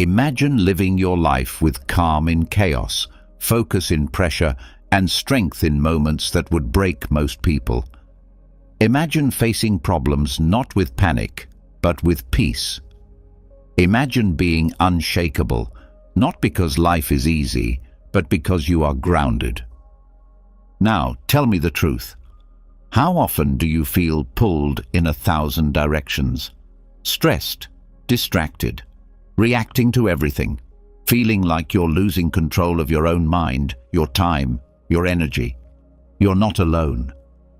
Imagine living your life with calm in chaos, focus in pressure, and strength in moments that would break most people. Imagine facing problems not with panic, but with peace. Imagine being unshakable, not because life is easy, but because you are grounded. Now, tell me the truth. How often do you feel pulled in 1,000 directions? Stressed, distracted, reacting to everything, feeling like you're losing control of your own mind, your time, your energy. You're not alone.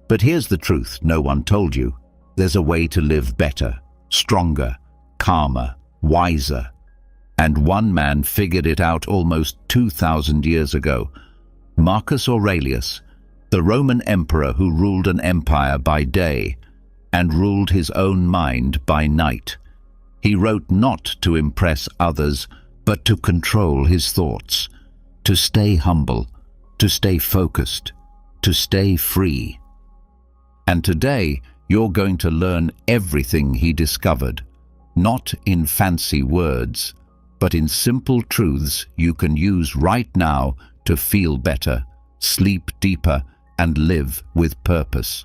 But here's the truth no one told you. There's a way to live better, stronger, calmer, wiser. And one man figured it out almost 2,000 years ago. Marcus Aurelius, the Roman emperor who ruled an empire by day and ruled his own mind by night. He wrote not to impress others, but to control his thoughts, to stay humble, to stay focused, to stay free. And today, you're going to learn everything he discovered, not in fancy words, but in simple truths you can use right now to feel better, sleep deeper, and live with purpose.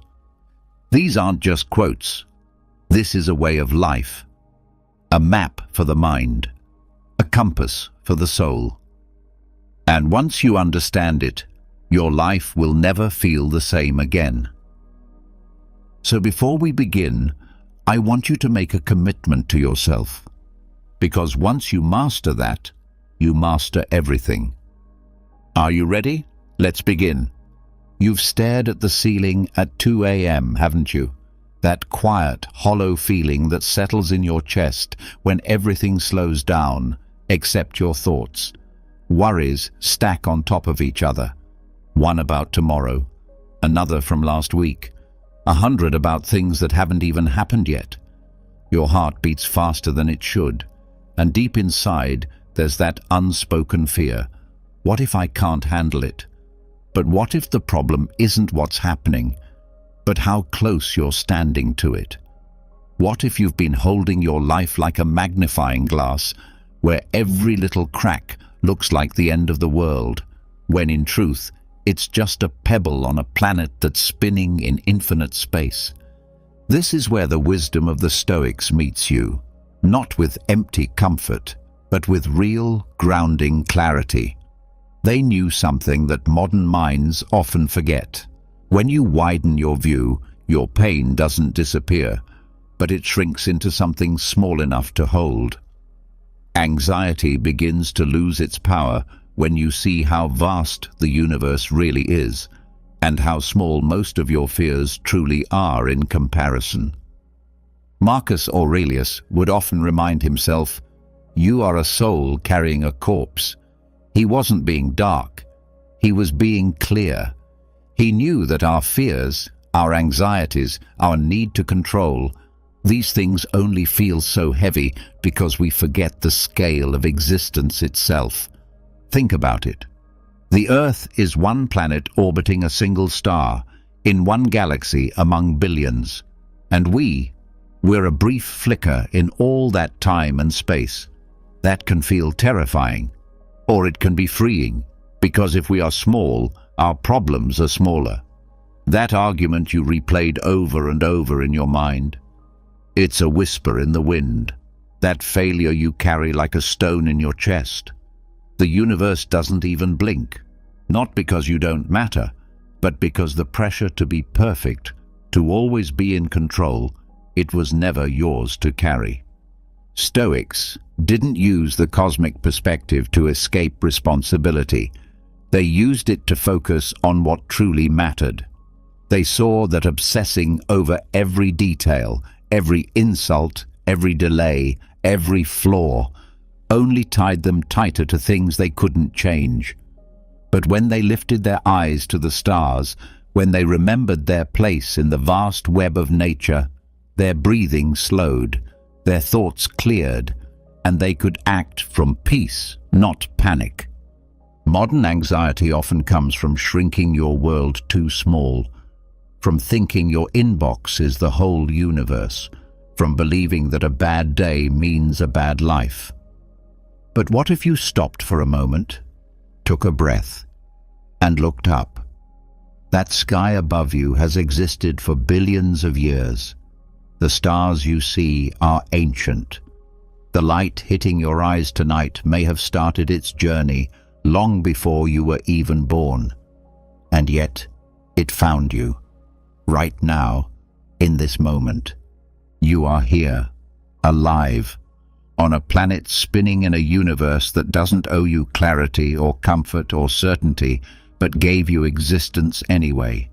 These aren't just quotes. This is a way of life, a map for the mind, a compass for the soul. And once you understand it, your life will never feel the same again. So before we begin, I want you to make a commitment to yourself, because once you master that, you master everything. Are you ready? Let's begin. You've stared at the ceiling at 2 a.m., haven't you? That quiet, hollow feeling that settles in your chest when everything slows down, except your thoughts. Worries stack on top of each other. One about tomorrow, another from last week, 100 about things that haven't even happened yet. Your heart beats faster than it should, and deep inside there's that unspoken fear. What if I can't handle it? But what if the problem isn't what's happening, but how close you're standing to it? What if you've been holding your life like a magnifying glass, where every little crack looks like the end of the world, when in truth, it's just a pebble on a planet that's spinning in infinite space? This is where the wisdom of the Stoics meets you, not with empty comfort, but with real, grounding clarity. They knew something that modern minds often forget. When you widen your view, your pain doesn't disappear, but it shrinks into something small enough to hold. Anxiety begins to lose its power when you see how vast the universe really is, and how small most of your fears truly are in comparison. Marcus Aurelius would often remind himself, "You are a soul carrying a corpse." He wasn't being dark. He was being clear. He knew that our fears, our anxieties, our need to control, these things only feel so heavy because we forget the scale of existence itself. Think about it. The Earth is one planet orbiting a single star, in one galaxy among billions. And we're a brief flicker in all that time and space. That can feel terrifying. Or it can be freeing, because if we are small, our problems are smaller. That argument you replayed over and over in your mind, it's a whisper in the wind. That failure you carry like a stone in your chest. The universe doesn't even blink, not because you don't matter, but because the pressure to be perfect, to always be in control, it was never yours to carry. Stoics didn't use the cosmic perspective to escape responsibility. They used it to focus on what truly mattered. They saw that obsessing over every detail, every insult, every delay, every flaw, only tied them tighter to things they couldn't change. But when they lifted their eyes to the stars, when they remembered their place in the vast web of nature, their breathing slowed, their thoughts cleared, and they could act from peace, not panic. Modern anxiety often comes from shrinking your world too small, from thinking your inbox is the whole universe, from believing that a bad day means a bad life. But what if you stopped for a moment, took a breath, and looked up? That sky above you has existed for billions of years. The stars you see are ancient. The light hitting your eyes tonight may have started its journey long before you were even born. And yet, it found you. Right now, in this moment. You are here, alive, on a planet spinning in a universe that doesn't owe you clarity or comfort or certainty, but gave you existence anyway.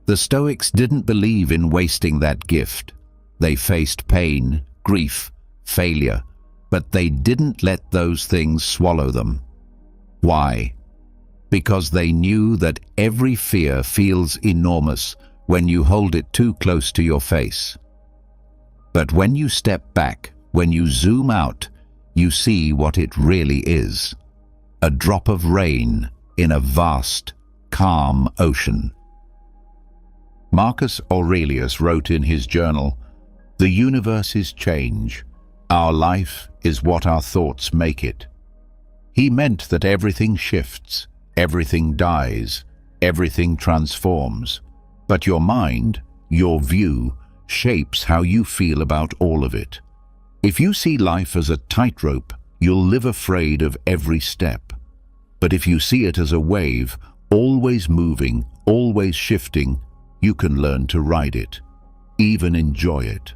The Stoics didn't believe in wasting that gift. They faced pain, grief, failure, but they didn't let those things swallow them. Why? Because they knew that every fear feels enormous when you hold it too close to your face. But when you step back, when you zoom out, you see what it really is. A drop of rain in a vast, calm ocean. Marcus Aurelius wrote in his journal, "The universe is change. Our life is what our thoughts make it." He meant that everything shifts, everything dies, everything transforms. But your mind, your view, shapes how you feel about all of it. If you see life as a tightrope, you'll live afraid of every step. But if you see it as a wave, always moving, always shifting, you can learn to ride it, even enjoy it.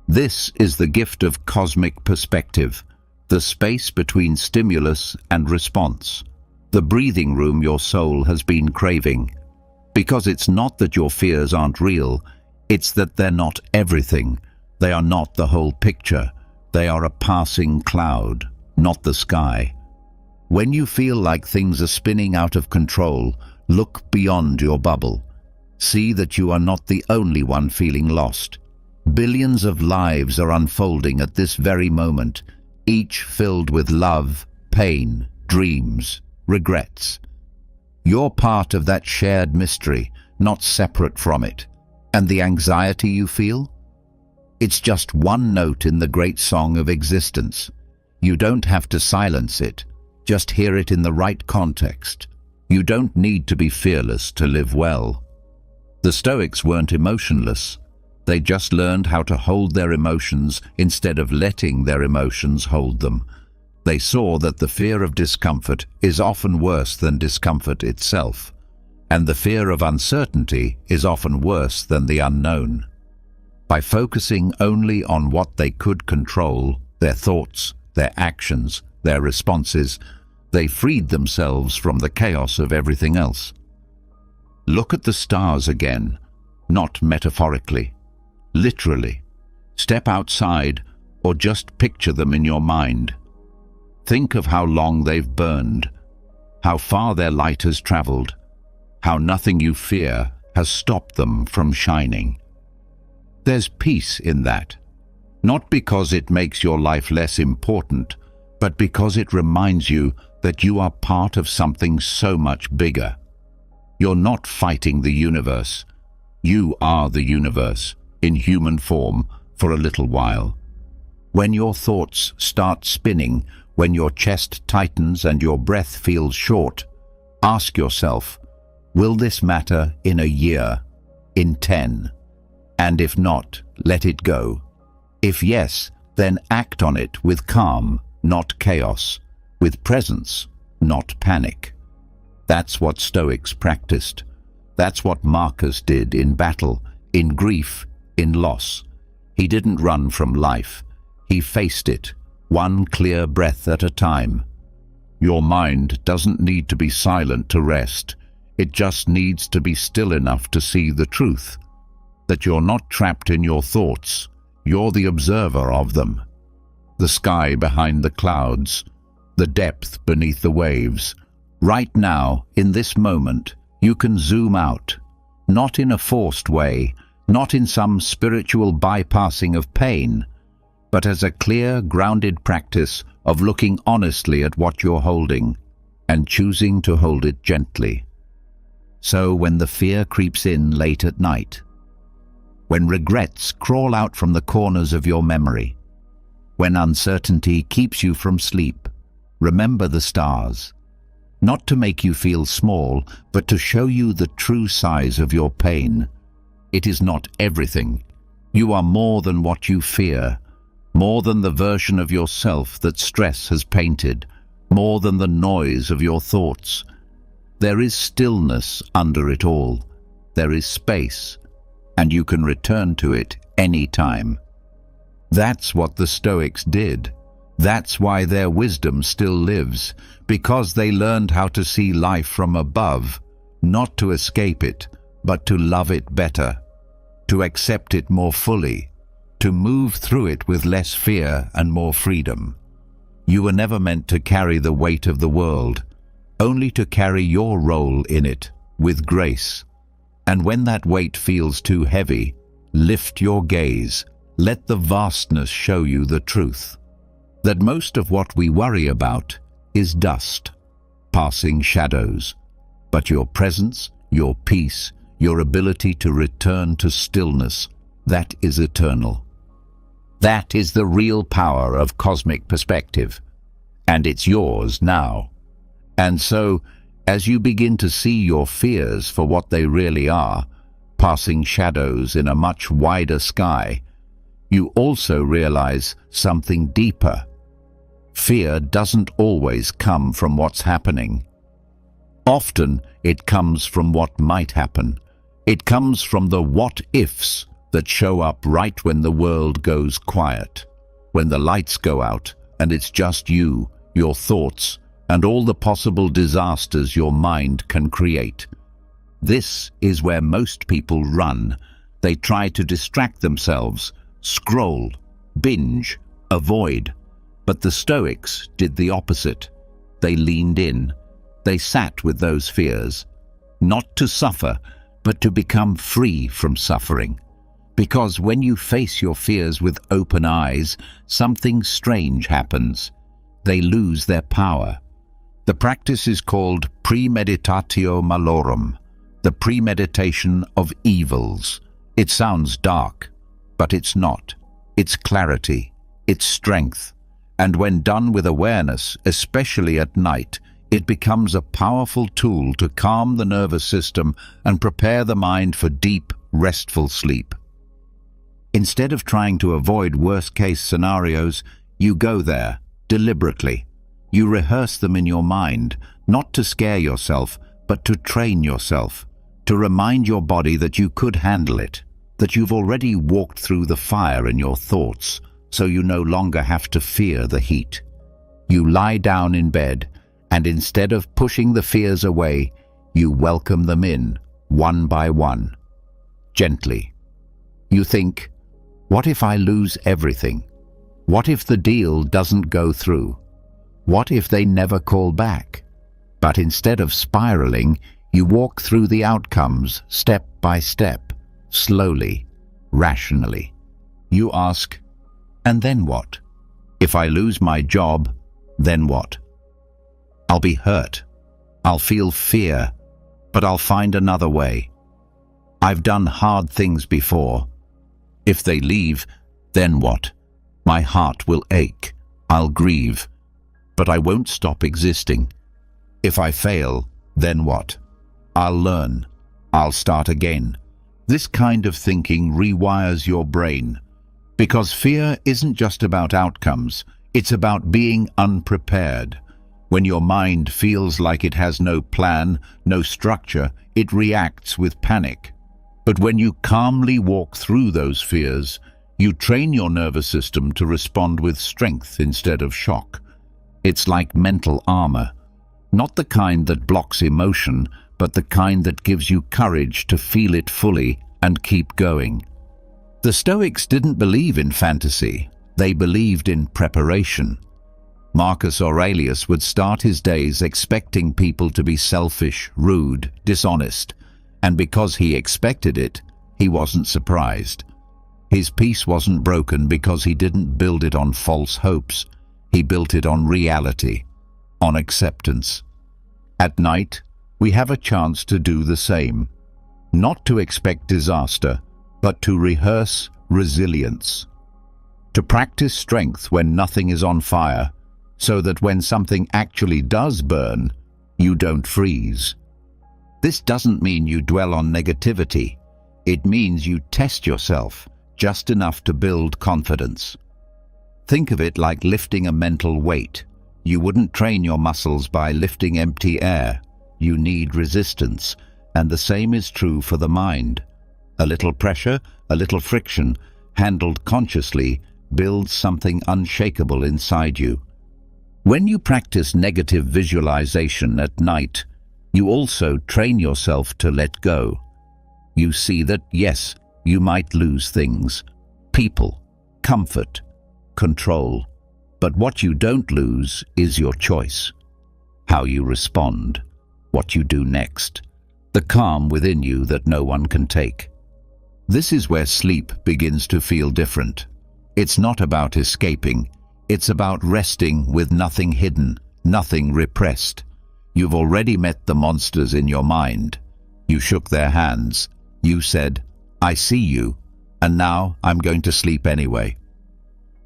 This is the gift of cosmic perspective, the space between stimulus and response, the breathing room your soul has been craving. Because it's not that your fears aren't real, it's that they're not everything. They are not the whole picture. They are a passing cloud, not the sky. When you feel like things are spinning out of control, look beyond your bubble. See that you are not the only one feeling lost. Billions of lives are unfolding at this very moment, each filled with love, pain, dreams, regrets. You're part of that shared mystery, not separate from it. And the anxiety you feel? It's just one note in the great song of existence. You don't have to silence it, just hear it in the right context. You don't need to be fearless to live well. The Stoics weren't emotionless. They just learned how to hold their emotions instead of letting their emotions hold them. They saw that the fear of discomfort is often worse than discomfort itself, and the fear of uncertainty is often worse than the unknown. By focusing only on what they could control, their thoughts, their actions, their responses, they freed themselves from the chaos of everything else. Look at the stars again, not metaphorically, literally. Step outside or just picture them in your mind. Think of how long they've burned, how far their light has traveled, how nothing you fear has stopped them from shining. There's peace in that, not because it makes your life less important, but because it reminds you that you are part of something so much bigger. You're not fighting the universe. You are the universe, in human form, for a little while. When your thoughts start spinning, when your chest tightens and your breath feels short, ask yourself, will this matter in a year, in 10? And if not, let it go. If yes, then act on it with calm, not chaos, with presence, not panic. That's what Stoics practiced. That's what Marcus did in battle, in grief, in loss. He didn't run from life. He faced it, one clear breath at a time. Your mind doesn't need to be silent to rest. It just needs to be still enough to see the truth. That you're not trapped in your thoughts. You're the observer of them. The sky behind the clouds, the depth beneath the waves. Right now, in this moment, you can zoom out, not in a forced way, not in some spiritual bypassing of pain, but as a clear, grounded practice of looking honestly at what you're holding and choosing to hold it gently. So when the fear creeps in late at night, when regrets crawl out from the corners of your memory, when uncertainty keeps you from sleep, Remember the stars. Not to make you feel small, but to show you the true size of your pain. It is not everything. You are more than what you fear, more than the version of yourself that stress has painted, more than the noise of your thoughts. There is stillness under it all. There is space, and you can return to it any time. That's what the Stoics did. That's why their wisdom still lives, because they learned how to see life from above, not to escape it, but to love it better, to accept it more fully, to move through it with less fear and more freedom. You were never meant to carry the weight of the world, only to carry your role in it with grace. And when that weight feels too heavy, lift your gaze. Let the vastness show you the truth. That most of what we worry about is dust, passing shadows. But your presence, your peace, your ability to return to stillness, that is eternal. That is the real power of cosmic perspective. And it's yours now. And so, as you begin to see your fears for what they really are, passing shadows in a much wider sky, you also realize something deeper. Fear doesn't always come from what's happening. Often it comes from what might happen. It comes from the what-ifs that show up right when the world goes quiet, when the lights go out and it's just you, your thoughts, and all the possible disasters your mind can create. This is where most people run. They try to distract themselves, scroll, binge, avoid. But the Stoics did the opposite. They leaned in. They sat with those fears, not to suffer, but to become free from suffering. Because when you face your fears with open eyes, something strange happens. They lose their power. The practice is called premeditatio malorum, the premeditation of evils. It sounds dark, but it's not. It's clarity, it's strength. And when done with awareness, especially at night, it becomes a powerful tool to calm the nervous system and prepare the mind for deep, restful sleep. Instead of trying to avoid worst-case scenarios, you go there, deliberately. You rehearse them in your mind, not to scare yourself, but to train yourself, to remind your body that you could handle it, that you've already walked through the fire in your thoughts, so you no longer have to fear the heat. You lie down in bed, and instead of pushing the fears away, you welcome them in, one by one, gently. You think, what if I lose everything? What if the deal doesn't go through? What if they never call back? But instead of spiraling, you walk through the outcomes step by step, slowly, rationally. You ask, and then what? If I lose my job, then what? I'll be hurt. I'll feel fear, but I'll find another way. I've done hard things before. If they leave, then what? My heart will ache. I'll grieve. But I won't stop existing. If I fail, then what? I'll learn. I'll start again. This kind of thinking rewires your brain. Because fear isn't just about outcomes, it's about being unprepared. When your mind feels like it has no plan, no structure, it reacts with panic. But when you calmly walk through those fears, you train your nervous system to respond with strength instead of shock. It's like mental armor, not the kind that blocks emotion, but the kind that gives you courage to feel it fully and keep going. The Stoics didn't believe in fantasy, they believed in preparation. Marcus Aurelius would start his days expecting people to be selfish, rude, dishonest, and because he expected it, he wasn't surprised. His peace wasn't broken because he didn't build it on false hopes. He built it on reality, on acceptance. At night, we have a chance to do the same. Not to expect disaster, but to rehearse resilience. To practice strength when nothing is on fire, so that when something actually does burn, you don't freeze. This doesn't mean you dwell on negativity. It means you test yourself just enough to build confidence. Think of it like lifting a mental weight. You wouldn't train your muscles by lifting empty air. You need resistance, and the same is true for the mind. A little pressure, a little friction, handled consciously, builds something unshakable inside you. When you practice negative visualization at night, you also train yourself to let go. You see that, yes, you might lose things, people, comfort, control, but what you don't lose is your choice. How you respond, what you do next, the calm within you that no one can take. This is where sleep begins to feel different. It's not about escaping, it's about resting with nothing hidden, nothing repressed. You've already met the monsters in your mind. You shook their hands. You said, "I see you, and now I'm going to sleep anyway."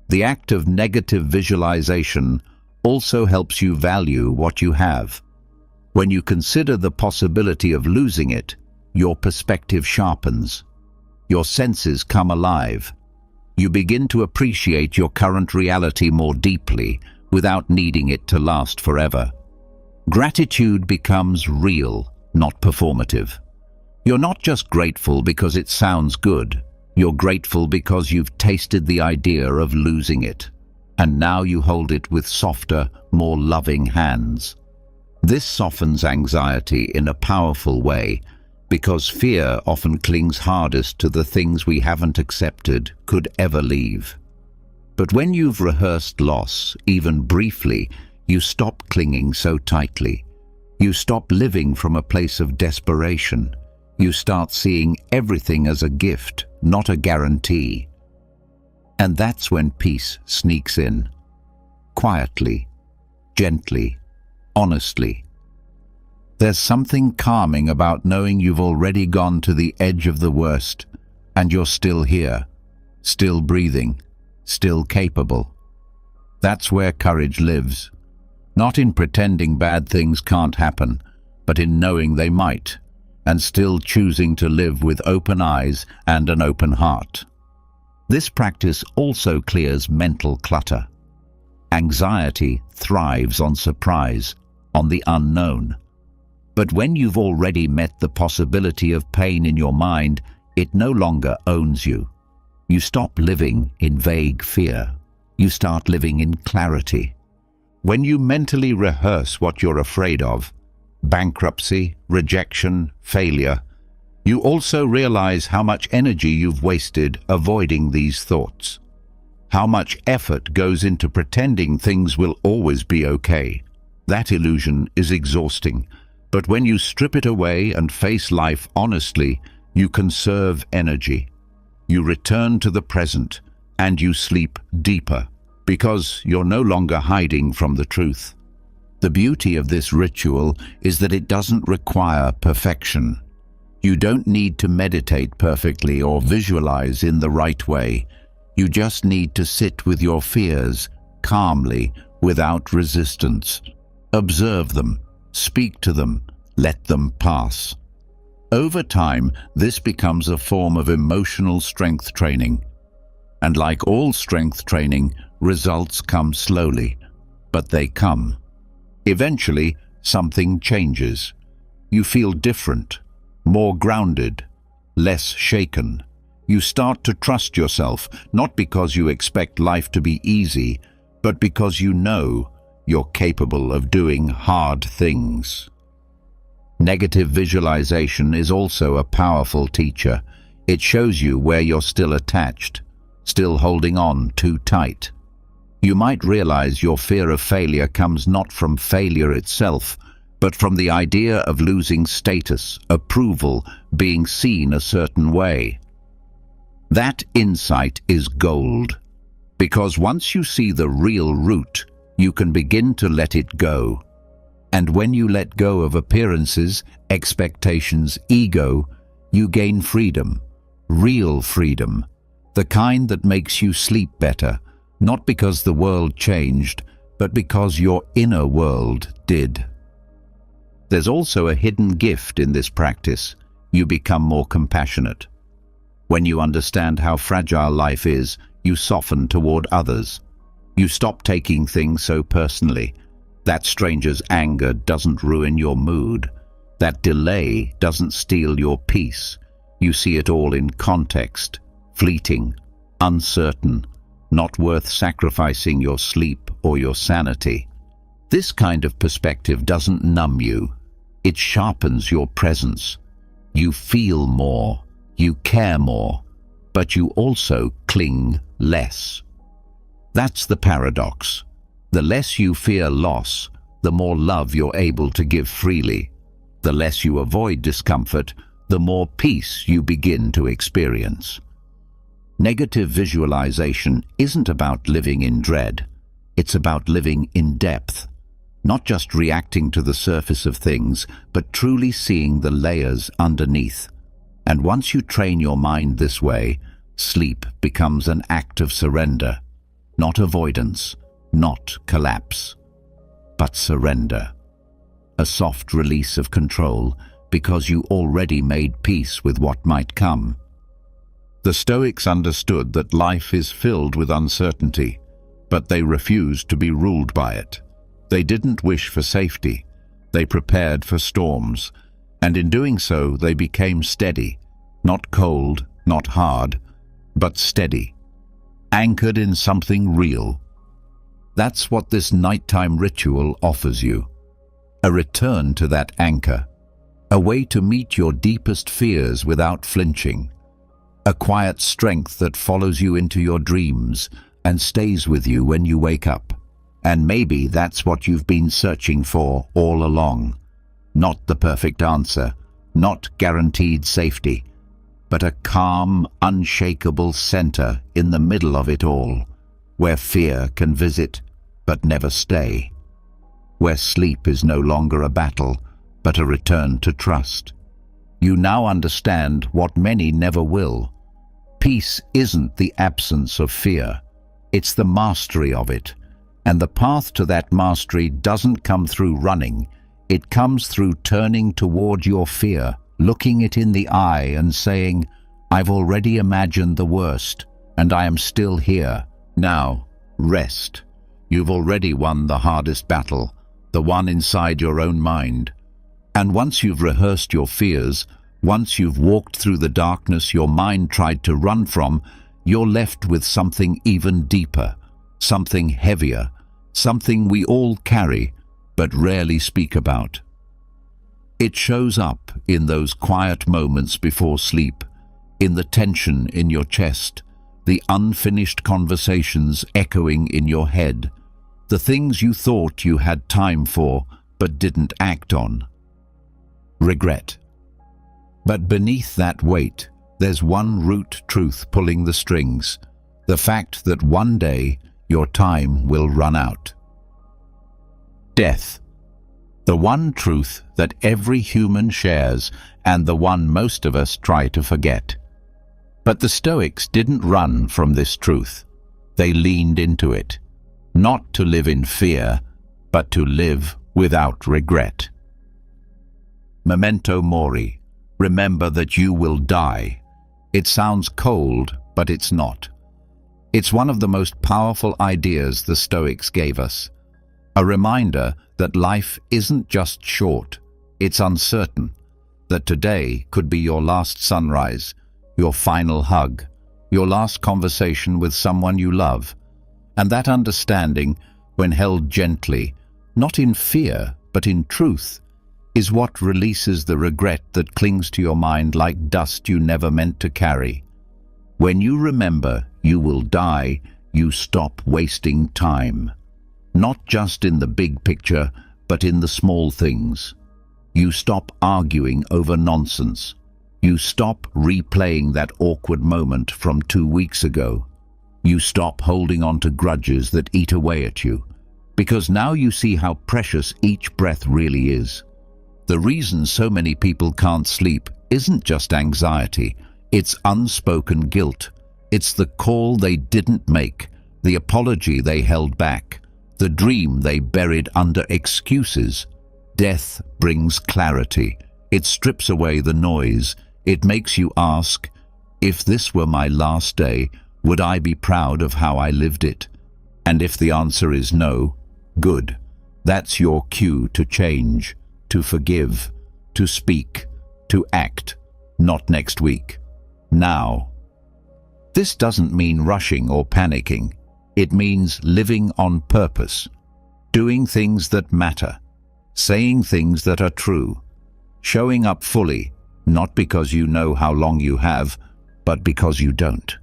The act of negative visualization also helps you value what you have. When you consider the possibility of losing it, your perspective sharpens. Your senses come alive. You begin to appreciate your current reality more deeply without needing it to last forever. Gratitude becomes real, not performative. You're not just grateful because it sounds good. You're grateful because you've tasted the idea of losing it, and now you hold it with softer, more loving hands. This softens anxiety in a powerful way, because fear often clings hardest to the things we haven't accepted could ever leave. But when you've rehearsed loss, even briefly, you stop clinging so tightly. You stop living from a place of desperation. You start seeing everything as a gift, not a guarantee. And that's when peace sneaks in. Quietly, gently, honestly. There's something calming about knowing you've already gone to the edge of the worst, and you're still here, still breathing, still capable. That's where courage lives. Not in pretending bad things can't happen, but in knowing they might, and still choosing to live with open eyes and an open heart. This practice also clears mental clutter. Anxiety thrives on surprise, on the unknown. But when you've already met the possibility of pain in your mind, it no longer owns you. You stop living in vague fear. You start living in clarity. When you mentally rehearse what you're afraid of, bankruptcy, rejection, failure, you also realize how much energy you've wasted avoiding these thoughts. How much effort goes into pretending things will always be okay. That illusion is exhausting. But when you strip it away and face life honestly, you conserve energy. You return to the present, and you sleep deeper, because you're no longer hiding from the truth. The beauty of this ritual is that it doesn't require perfection. You don't need to meditate perfectly or visualize in the right way. You just need to sit with your fears, calmly, without resistance. Observe them. Speak to them, let them pass. Over time, this becomes a form of emotional strength training. And like all strength training, results come slowly, but they come. Eventually, something changes. You feel different, more grounded, less shaken. You start to trust yourself, not because you expect life to be easy, but because you know you're capable of doing hard things. Negative visualization is also a powerful teacher. It shows you where you're still attached, still holding on too tight. You might realize your fear of failure comes not from failure itself, but from the idea of losing status, approval, being seen a certain way. That insight is gold, because once you see the real root, you can begin to let it go. And when you let go of appearances, expectations, ego, you gain freedom, real freedom, the kind that makes you sleep better, not because the world changed, but because your inner world did. There's also a hidden gift in this practice. You become more compassionate. When you understand how fragile life is, you soften toward others. You stop taking things so personally. That stranger's anger doesn't ruin your mood. That delay doesn't steal your peace. You see it all in context, fleeting, uncertain, not worth sacrificing your sleep or your sanity. This kind of perspective doesn't numb you. It sharpens your presence. You feel more, you care more, but you also cling less. That's the paradox. The less you fear loss, the more love you're able to give freely. The less you avoid discomfort, the more peace you begin to experience. Negative visualization isn't about living in dread. It's about living in depth. Not just reacting to the surface of things, but truly seeing the layers underneath. And once you train your mind this way, sleep becomes an act of surrender. Not avoidance, not collapse, but surrender. A soft release of control because you already made peace with what might come. The Stoics understood that life is filled with uncertainty, but they refused to be ruled by it. They didn't wish for safety. They prepared for storms, and in doing so they became steady, not cold, not hard, but steady, anchored in something real. That's what this nighttime ritual offers you. A return to that anchor, a way to meet your deepest fears without flinching, a quiet strength that follows you into your dreams and stays with you when you wake up. And maybe that's what you've been searching for all along. Not the perfect answer, not guaranteed safety, but a calm, unshakable center in the middle of it all, where fear can visit but never stay, where sleep is no longer a battle, but a return to trust. You now understand what many never will. Peace isn't the absence of fear, it's the mastery of it. And the path to that mastery doesn't come through running, it comes through turning toward your fear, looking it in the eye and saying, I've already imagined the worst, and I am still here. Now, rest. You've already won the hardest battle, the one inside your own mind. And once you've rehearsed your fears, once you've walked through the darkness your mind tried to run from, you're left with something even deeper, something heavier, something we all carry but rarely speak about. It shows up in those quiet moments before sleep, in the tension in your chest, the unfinished conversations echoing in your head, the things you thought you had time for but didn't act on. Regret. But beneath that weight, there's one root truth pulling the strings, the fact that one day your time will run out. Death. The one truth that every human shares and the one most of us try to forget. But the Stoics didn't run from this truth. They leaned into it, not to live in fear, but to live without regret. Memento mori. Remember that you will die. It sounds cold, but it's not. It's one of the most powerful ideas the Stoics gave us. A reminder that life isn't just short, it's uncertain. That today could be your last sunrise, your final hug, your last conversation with someone you love. And that understanding, when held gently, not in fear, but in truth, is what releases the regret that clings to your mind like dust you never meant to carry. When you remember you will die, you stop wasting time. Not just in the big picture, but in the small things. You stop arguing over nonsense. You stop replaying that awkward moment from 2 weeks ago. You stop holding on to grudges that eat away at you. Because now you see how precious each breath really is. The reason so many people can't sleep isn't just anxiety, it's unspoken guilt. It's the call they didn't make, the apology they held back, the dream they buried under excuses. Death brings clarity. It strips away the noise. It makes you ask, if this were my last day, would I be proud of how I lived it? And if the answer is no, good. That's your cue to change, to forgive, to speak, to act. Not next week. Now. This doesn't mean rushing or panicking. It means living on purpose, doing things that matter, saying things that are true, showing up fully, not because you know how long you have, but because you don't.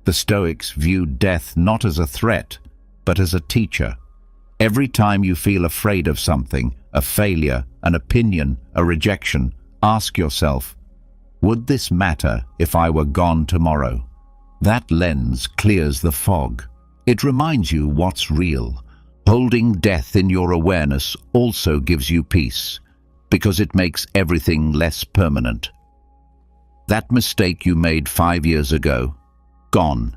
The Stoics viewed death not as a threat, but as a teacher. Every time you feel afraid of something, a failure, an opinion, a rejection, ask yourself, would this matter if I were gone tomorrow? That lens clears the fog. It reminds you what's real. Holding death in your awareness also gives you peace, because it makes everything less permanent. That mistake you made 5 years ago, gone.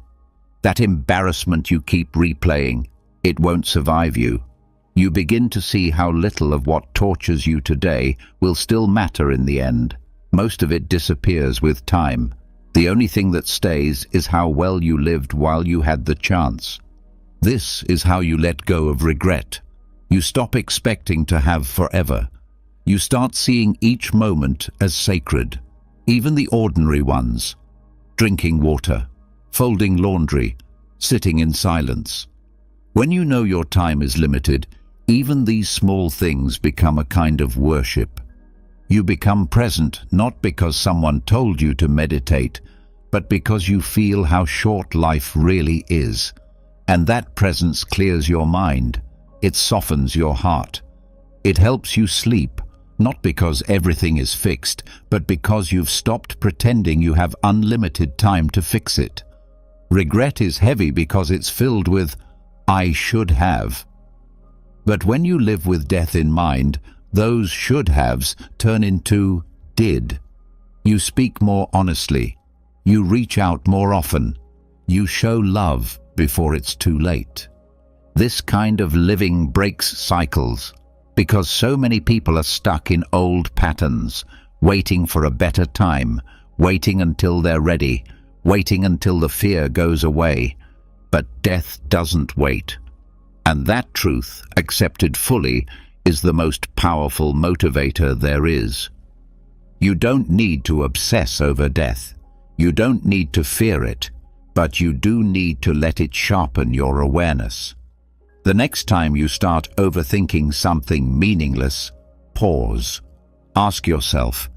That embarrassment you keep replaying, it won't survive you. You begin to see how little of what tortures you today will still matter in the end. Most of it disappears with time. The only thing that stays is how well you lived while you had the chance. This is how you let go of regret. You stop expecting to have forever. You start seeing each moment as sacred, even the ordinary ones. Drinking water, folding laundry, sitting in silence. When you know your time is limited, even these small things become a kind of worship. You become present not because someone told you to meditate, but because you feel how short life really is. And that presence clears your mind. It softens your heart. It helps you sleep, not because everything is fixed, but because you've stopped pretending you have unlimited time to fix it. Regret is heavy because it's filled with, I should have. But when you live with death in mind, those should-haves turn into did. You speak more honestly. You reach out more often. You show love before it's too late. This kind of living breaks cycles, because so many people are stuck in old patterns, waiting for a better time, waiting until they're ready, waiting until the fear goes away. But death doesn't wait. And that truth, accepted fully, is the most powerful motivator there is. You don't need to obsess over death. You don't need to fear it, but you do need to let it sharpen your awareness. The next time you start overthinking something meaningless, pause. Ask yourself,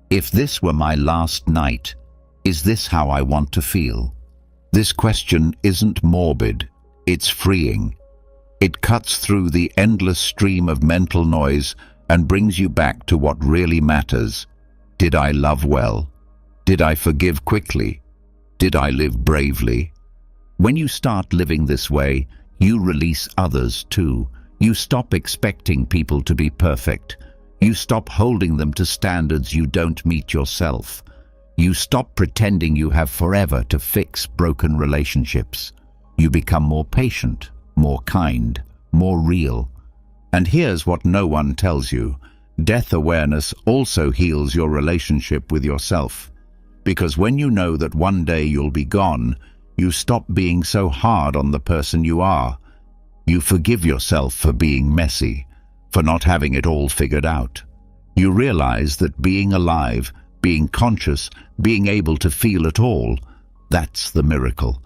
if this were my last night, is this how I want to feel? This question isn't morbid, it's freeing. It cuts through the endless stream of mental noise and brings you back to what really matters. Did I love well? Did I forgive quickly? Did I live bravely? When you start living this way, you release others too. You stop expecting people to be perfect. You stop holding them to standards you don't meet yourself. You stop pretending you have forever to fix broken relationships. You become more patient, more kind, more real. And here's what no one tells you. Death awareness also heals your relationship with yourself. Because when you know that one day you'll be gone, you stop being so hard on the person you are. You forgive yourself for being messy, for not having it all figured out. You realize that being alive, being conscious, being able to feel at all, that's the miracle.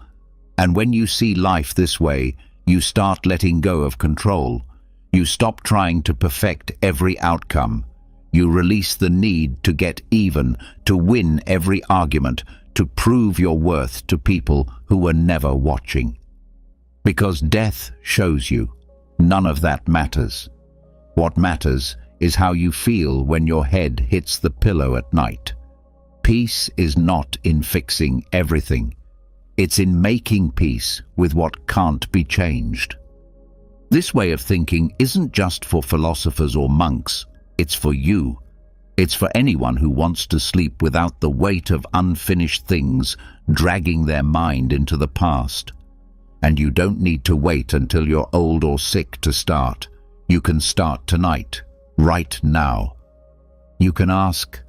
And when you see life this way, you start letting go of control. You stop trying to perfect every outcome. You release the need to get even, to win every argument, to prove your worth to people who were never watching. Because death shows you, none of that matters. What matters is how you feel when your head hits the pillow at night. Peace is not in fixing everything. It's in making peace with what can't be changed. This way of thinking isn't just for philosophers or monks. It's for you. It's for anyone who wants to sleep without the weight of unfinished things dragging their mind into the past. And you don't need to wait until you're old or sick to start. You can start tonight, right now. You can ask,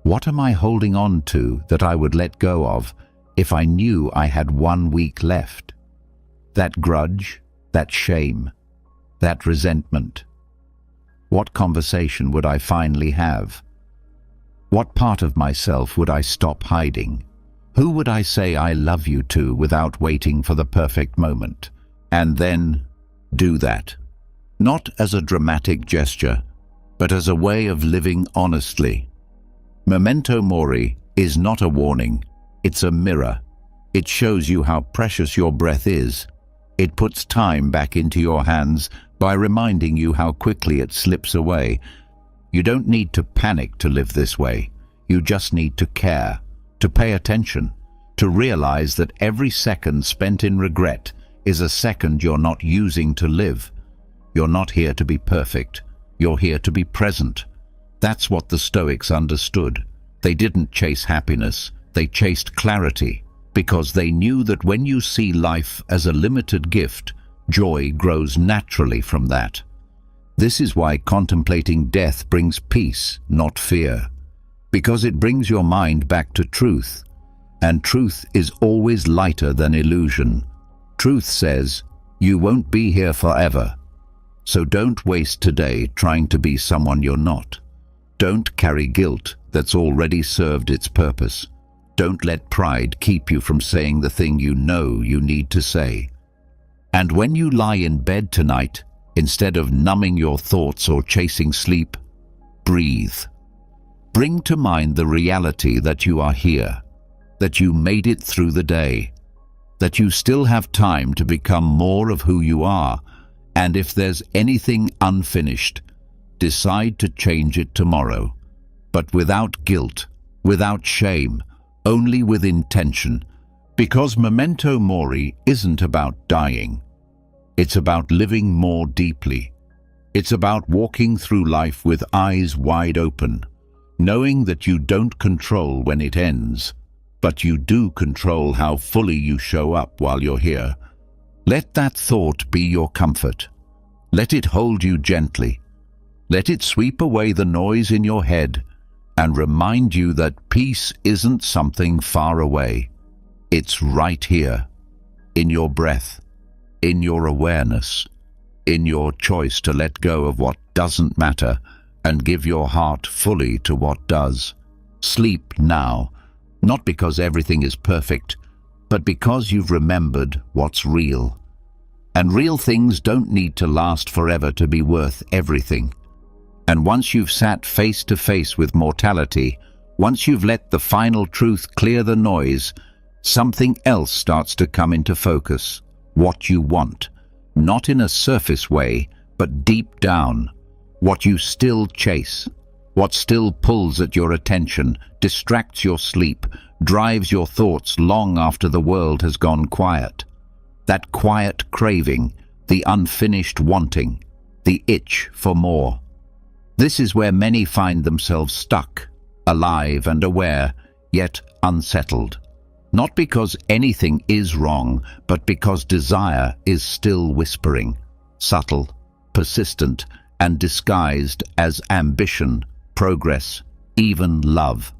what am I holding on to that I would let go of if I knew I had 1 week left? That grudge, that shame, that resentment. What conversation would I finally have? What part of myself would I stop hiding? Who would I say I love you to without waiting for the perfect moment? And then do that. Not as a dramatic gesture, but as a way of living honestly. Memento mori is not a warning, it's a mirror. It shows you how precious your breath is. It puts time back into your hands by reminding you how quickly it slips away. You don't need to panic to live this way. You just need to care, to pay attention, to realize that every second spent in regret is a second you're not using to live. You're not here to be perfect. You're here to be present. That's what the Stoics understood. They didn't chase happiness. They chased clarity, because they knew that when you see life as a limited gift, joy grows naturally from that. This is why contemplating death brings peace, not fear, because it brings your mind back to truth, and truth is always lighter than illusion. Truth says, you won't be here forever, so don't waste today trying to be someone you're not. Don't carry guilt that's already served its purpose. Don't let pride keep you from saying the thing you know you need to say. And when you lie in bed tonight, instead of numbing your thoughts or chasing sleep, breathe. Bring to mind the reality that you are here, that you made it through the day, that you still have time to become more of who you are, and if there's anything unfinished, decide to change it tomorrow, but without guilt, without shame, only with intention, because memento mori isn't about dying. It's about living more deeply. It's about walking through life with eyes wide open, knowing that you don't control when it ends, but you do control how fully you show up while you're here. Let that thought be your comfort. Let it hold you gently. Let it sweep away the noise in your head and remind you that peace isn't something far away. It's right here, in your breath, in your awareness, in your choice to let go of what doesn't matter and give your heart fully to what does. Sleep now, not because everything is perfect, but because you've remembered what's real. And real things don't need to last forever to be worth everything. And once you've sat face to face with mortality, once you've let the final truth clear the noise, something else starts to come into focus. What you want, not in a surface way, but deep down. What you still chase, what still pulls at your attention, distracts your sleep, drives your thoughts long after the world has gone quiet. That quiet craving, the unfinished wanting, the itch for more. This is where many find themselves stuck, alive and aware, yet unsettled. Not because anything is wrong, but because desire is still whispering, subtle, persistent, and disguised as ambition, progress, even love.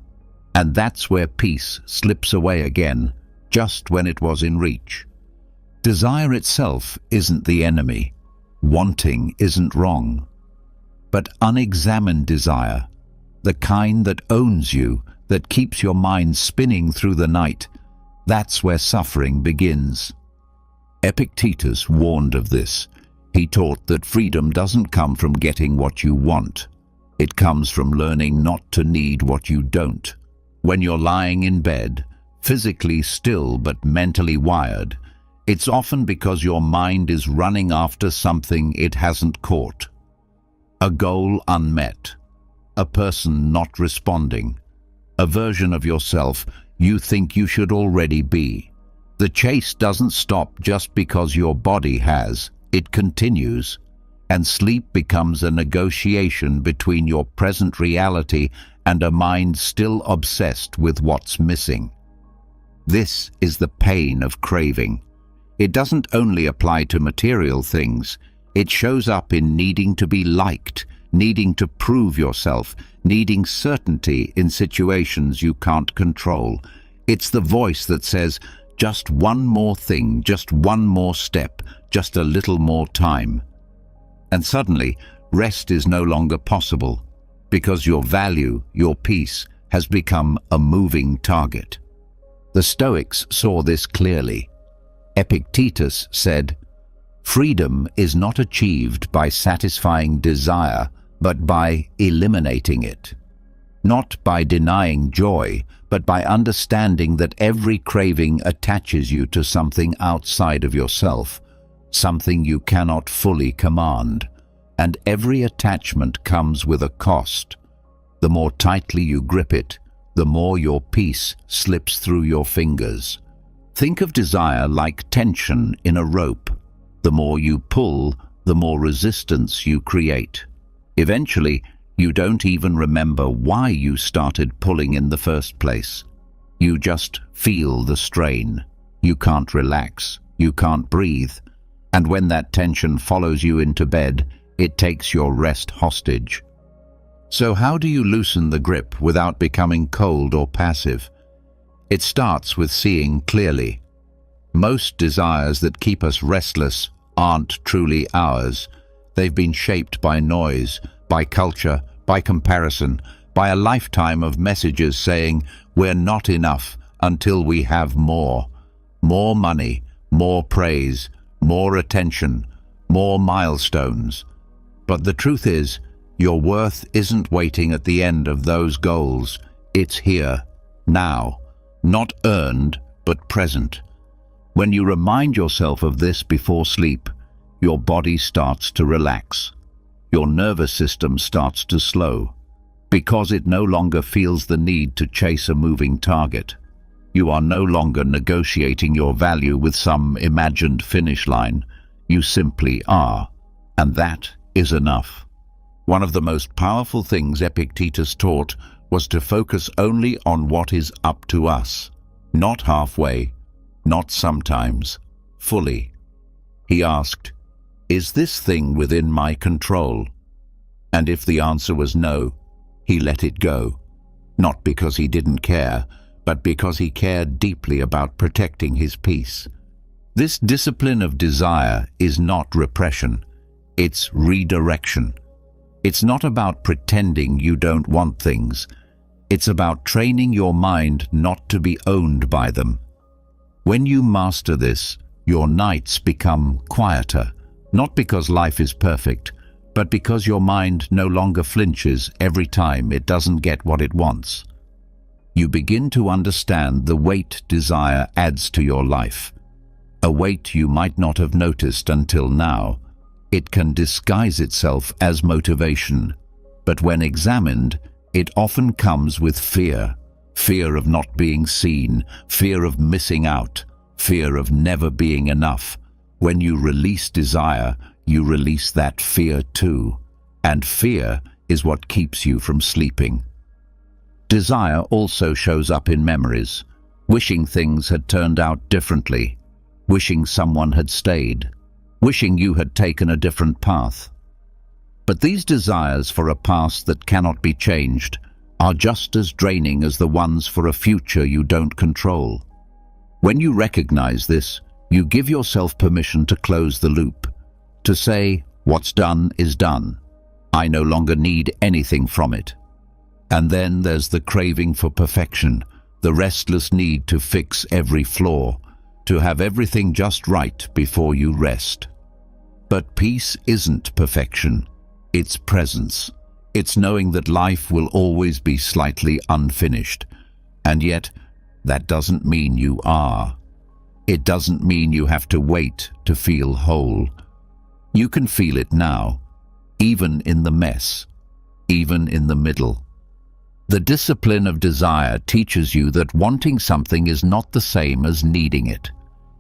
And that's where peace slips away again, just when it was in reach. Desire itself isn't the enemy. Wanting isn't wrong. But unexamined desire, the kind that owns you, that keeps your mind spinning through the night, that's where suffering begins. Epictetus warned of this. He taught that freedom doesn't come from getting what you want. It comes from learning not to need what you don't. When you're lying in bed, physically still but mentally wired, it's often because your mind is running after something it hasn't caught. A goal unmet, a person not responding, a version of yourself you think you should already be. The chase doesn't stop just because your body has, it continues, and sleep becomes a negotiation between your present reality and a mind still obsessed with what's missing. This is the pain of craving. It doesn't only apply to material things. It shows up in needing to be liked, needing to prove yourself, needing certainty in situations you can't control. It's the voice that says, just one more thing, just one more step, just a little more time. And suddenly, rest is no longer possible, because your value, your peace, has become a moving target. The Stoics saw this clearly. Epictetus said, "Freedom is not achieved by satisfying desire, but by eliminating it. Not by denying joy, but by understanding that every craving attaches you to something outside of yourself, something you cannot fully command. And every attachment comes with a cost. The more tightly you grip it, the more your peace slips through your fingers. Think of desire like tension in a rope. The more you pull, the more resistance you create. Eventually, you don't even remember why you started pulling in the first place. You just feel the strain. You can't relax. You can't breathe. And when that tension follows you into bed, it takes your rest hostage. So how do you loosen the grip without becoming cold or passive? It starts with seeing clearly. Most desires that keep us restless aren't truly ours. They've been shaped by noise, by culture, by comparison, by a lifetime of messages saying we're not enough until we have more. More money, more praise, more attention, more milestones. But the truth is, your worth isn't waiting at the end of those goals. It's here, now, not earned, but present. When you remind yourself of this before sleep, your body starts to relax. Your nervous system starts to slow, because it no longer feels the need to chase a moving target. You are no longer negotiating your value with some imagined finish line. You simply are, and that is enough. One of the most powerful things Epictetus taught was to focus only on what is up to us, not halfway, not sometimes, fully. He asked, "Is this thing within my control?" And if the answer was no, he let it go, not because he didn't care, but because he cared deeply about protecting his peace. This discipline of desire is not repression, it's redirection. It's not about pretending you don't want things. It's about training your mind not to be owned by them. When you master this, your nights become quieter, not because life is perfect, but because your mind no longer flinches every time it doesn't get what it wants. You begin to understand the weight desire adds to your life, a weight you might not have noticed until now. It can disguise itself as motivation, but when examined, it often comes with fear. Fear of not being seen, fear of missing out, fear of never being enough. When you release desire, you release that fear too. And fear is what keeps you from sleeping. Desire also shows up in memories. Wishing things had turned out differently. Wishing someone had stayed. Wishing you had taken a different path. But these desires for a past that cannot be changed are just as draining as the ones for a future you don't control. When you recognize this, you give yourself permission to close the loop, to say, what's done is done. I no longer need anything from it. And then there's the craving for perfection, the restless need to fix every flaw, to have everything just right before you rest. But peace isn't perfection, it's presence. It's knowing that life will always be slightly unfinished. And yet, that doesn't mean you are. It doesn't mean you have to wait to feel whole. You can feel it now, even in the mess, even in the middle. The discipline of desire teaches you that wanting something is not the same as needing it.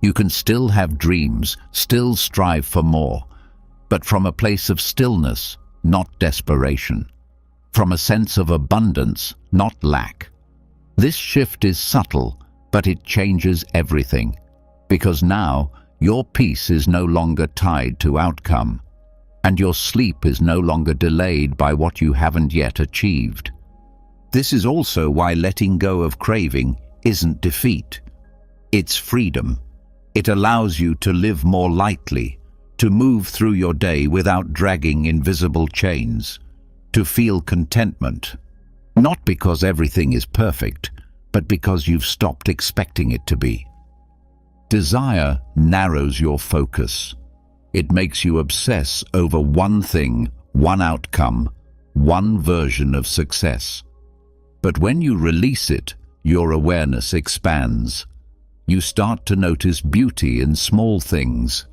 You can still have dreams, still strive for more, but from a place of stillness, not desperation. From a sense of abundance, not lack. This shift is subtle, but it changes everything, because now your peace is no longer tied to outcome, and your sleep is no longer delayed by what you haven't yet achieved. This is also why letting go of craving isn't defeat. It's freedom. It allows you to live more lightly, to move through your day without dragging invisible chains, to feel contentment, not because everything is perfect, but because you've stopped expecting it to be. Desire narrows your focus. It makes you obsess over one thing, one outcome, one version of success. But when you release it, your awareness expands. You start to notice beauty in small things,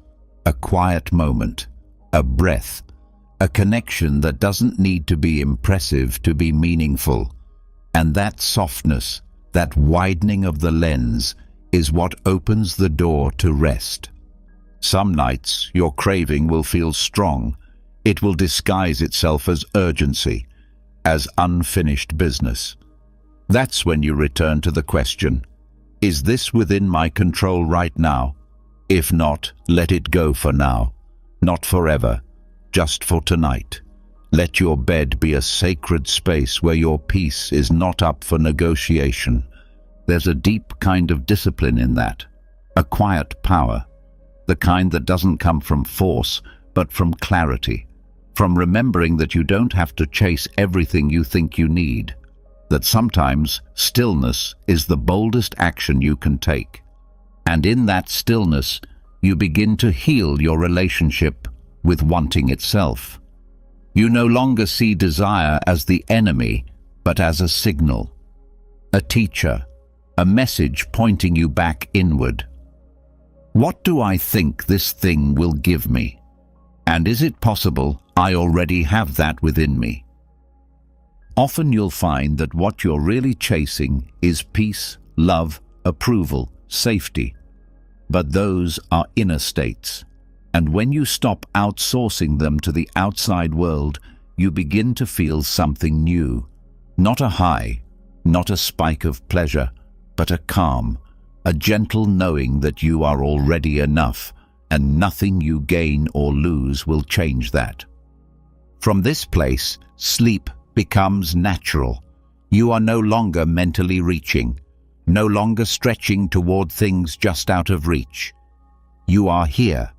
a quiet moment, a breath, a connection that doesn't need to be impressive to be meaningful. And that softness, that widening of the lens, is what opens the door to rest. Some nights your craving will feel strong. It will disguise itself as urgency, as unfinished business. That's when you return to the question, is this within my control right now? If not, let it go for now. Not forever, just for tonight. Let your bed be a sacred space where your peace is not up for negotiation. There's a deep kind of discipline in that, a quiet power, the kind that doesn't come from force, but from clarity, from remembering that you don't have to chase everything you think you need, that sometimes stillness is the boldest action you can take. And in that stillness, you begin to heal your relationship with wanting itself. You no longer see desire as the enemy, but as a signal, a teacher, a message pointing you back inward. What do I think this thing will give me? And is it possible I already have that within me? Often you'll find that what you're really chasing is peace, love, approval, safety. But those are inner states. And when you stop outsourcing them to the outside world, you begin to feel something new. Not a high, not a spike of pleasure, but a calm, a gentle knowing that you are already enough, and nothing you gain or lose will change that. From this place, sleep becomes natural. You are no longer mentally reaching, no longer stretching toward things just out of reach. You are here,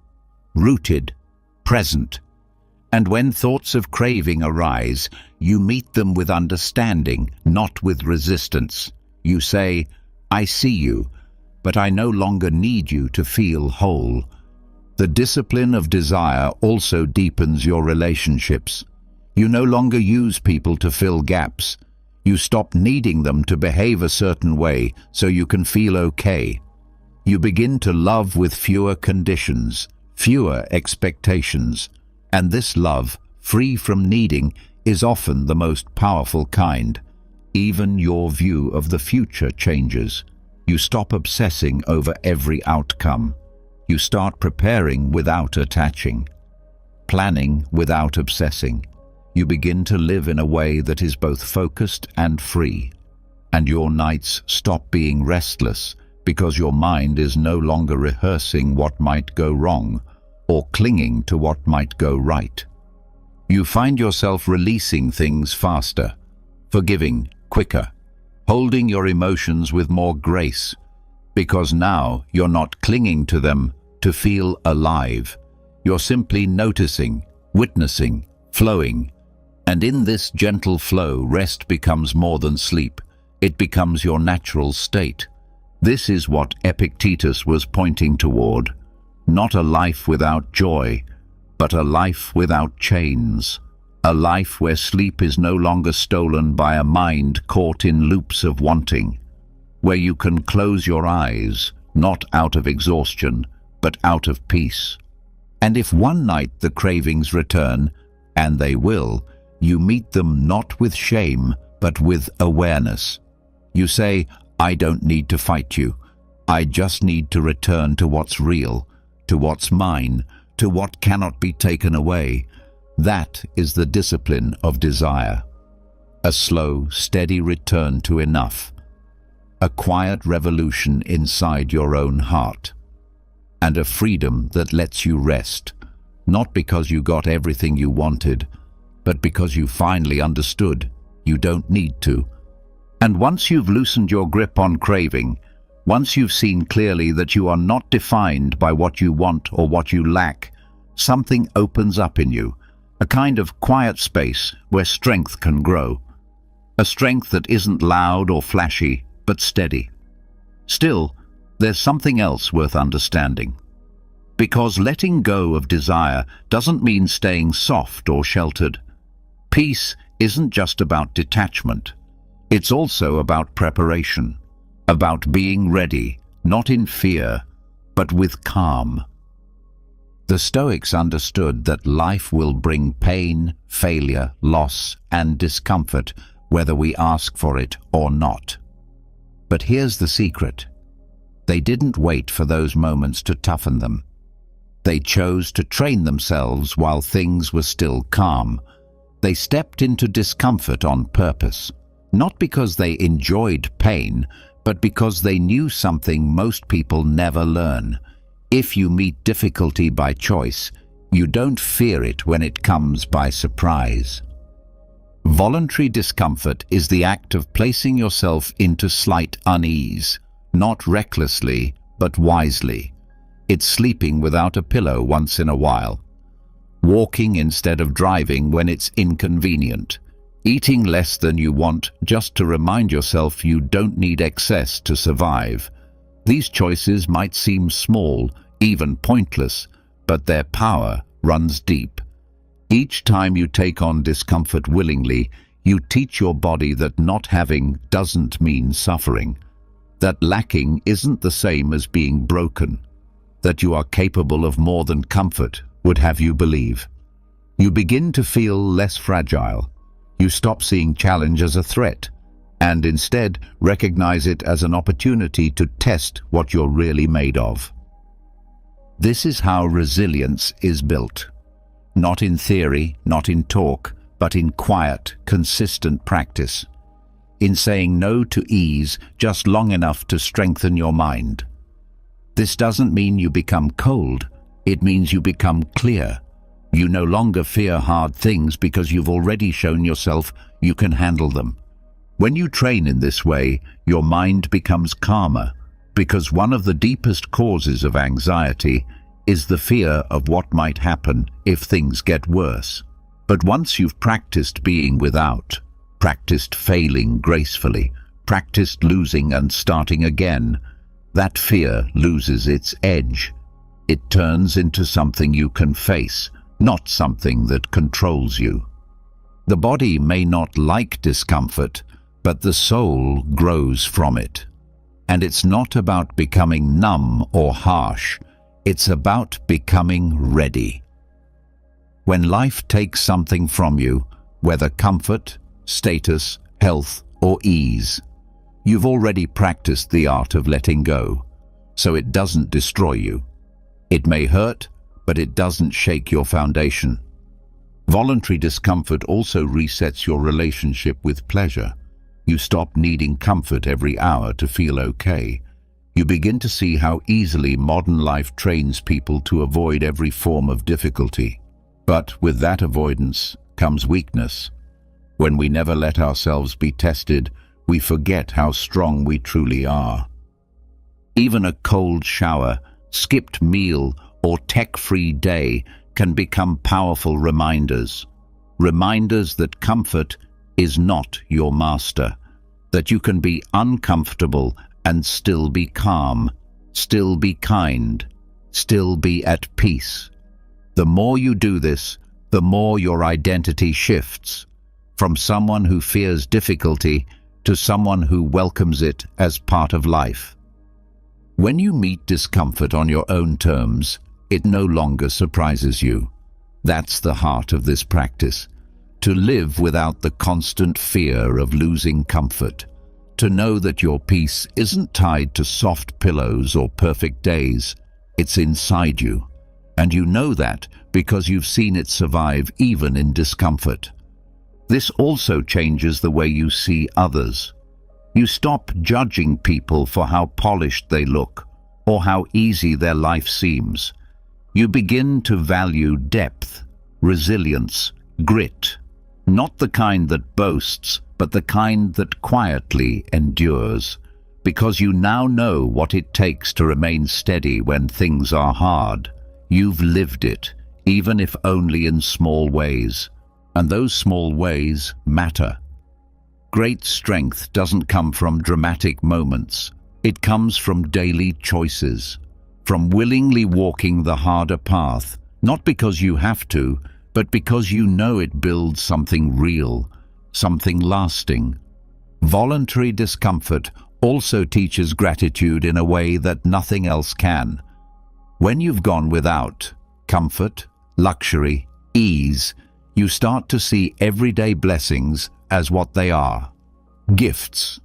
rooted, present. And when thoughts of craving arise, you meet them with understanding, not with resistance. You say, I see you, but I no longer need you to feel whole. The discipline of desire also deepens your relationships. You no longer use people to fill gaps. You stop needing them to behave a certain way so you can feel okay. You begin to love with fewer conditions, fewer expectations, and this love, free from needing, is often the most powerful kind. Even your view of the future changes. You stop obsessing over every outcome. You start preparing without attaching, planning without obsessing. You begin to live in a way that is both focused and free. And your nights stop being restless because your mind is no longer rehearsing what might go wrong or clinging to what might go right. You find yourself releasing things faster, forgiving quicker, holding your emotions with more grace, because now you're not clinging to them to feel alive. You're simply noticing, witnessing, flowing. And in this gentle flow, rest becomes more than sleep. It becomes your natural state. This is what Epictetus was pointing toward. Not a life without joy, but a life without chains. A life where sleep is no longer stolen by a mind caught in loops of wanting. Where you can close your eyes, not out of exhaustion, but out of peace. And if one night the cravings return, and they will, you meet them not with shame, but with awareness. You say, I don't need to fight you. I just need to return to what's real, to what's mine, to what cannot be taken away. That is the discipline of desire. A slow, steady return to enough. A quiet revolution inside your own heart. and a freedom that lets you rest, not because you got everything you wanted, but because you finally understood you don't need to. And once you've loosened your grip on craving, once you've seen clearly that you are not defined by what you want or what you lack, something opens up in you, a kind of quiet space where strength can grow. A strength that isn't loud or flashy, but steady. Still, there's something else worth understanding. Because letting go of desire doesn't mean staying soft or sheltered. Peace isn't just about detachment. It's also about preparation, about being ready, not in fear, but with calm. The Stoics understood that life will bring pain, failure, loss, and discomfort, whether we ask for it or not. But here's the secret. They didn't wait for those moments to toughen them. They chose to train themselves while things were still calm. They stepped into discomfort on purpose, not because they enjoyed pain, but because they knew something most people never learn. If you meet difficulty by choice, you don't fear it when it comes by surprise. Voluntary discomfort is the act of placing yourself into slight unease, not recklessly, but wisely. It's sleeping without a pillow once in a while, walking instead of driving when it's inconvenient, eating less than you want just to remind yourself you don't need excess to survive. These choices might seem small, even pointless, but their power runs deep. Each time you take on discomfort willingly, you teach your body that not having doesn't mean suffering, that lacking isn't the same as being broken, that you are capable of more than comfort would have you believe. You begin to feel less fragile. You stop seeing challenge as a threat, and instead recognize it as an opportunity to test what you're really made of. This is how resilience is built. Not in theory, not in talk, but in quiet, consistent practice. In saying no to ease just long enough to strengthen your mind. This doesn't mean you become cold. It means you become clear. You no longer fear hard things because you've already shown yourself you can handle them. When you train in this way, your mind becomes calmer, because one of the deepest causes of anxiety is the fear of what might happen if things get worse. But once you've practiced being without, practiced failing gracefully, practiced losing and starting again, that fear loses its edge. It turns into something you can face, not something that controls you. The body may not like discomfort, but the soul grows from it. And it's not about becoming numb or harsh. It's about becoming ready. When life takes something from you, whether comfort, status, health, or ease, you've already practiced the art of letting go, so it doesn't destroy you. It may hurt, but it doesn't shake your foundation. Voluntary discomfort also resets your relationship with pleasure. You stop needing comfort every hour to feel okay. You begin to see how easily modern life trains people to avoid every form of difficulty. But with that avoidance comes weakness. When we never let ourselves be tested, we forget how strong we truly are. Even a cold shower, skipped meal, or tech-free day can become powerful reminders. Reminders that comfort is not your master, that you can be uncomfortable and still be calm, still be kind, still be at peace. The more you do this, the more your identity shifts, from someone who fears difficulty to someone who welcomes it as part of life. When you meet discomfort on your own terms, it no longer surprises you. That's the heart of this practice. To live without the constant fear of losing comfort. To know that your peace isn't tied to soft pillows or perfect days. It's inside you. And you know that because you've seen it survive even in discomfort. This also changes the way you see others. You stop judging people for how polished they look, or how easy their life seems. You begin to value depth, resilience, grit, not the kind that boasts, but the kind that quietly endures, because you now know what it takes to remain steady when things are hard. You've lived it, even if only in small ways, and those small ways matter. Great strength doesn't come from dramatic moments. It comes from daily choices, from willingly walking the harder path, not because you have to, but because you know it builds something real, something lasting. Voluntary discomfort also teaches gratitude in a way that nothing else can. When you've gone without comfort, luxury, ease, you start to see everyday blessings as what they are: gifts.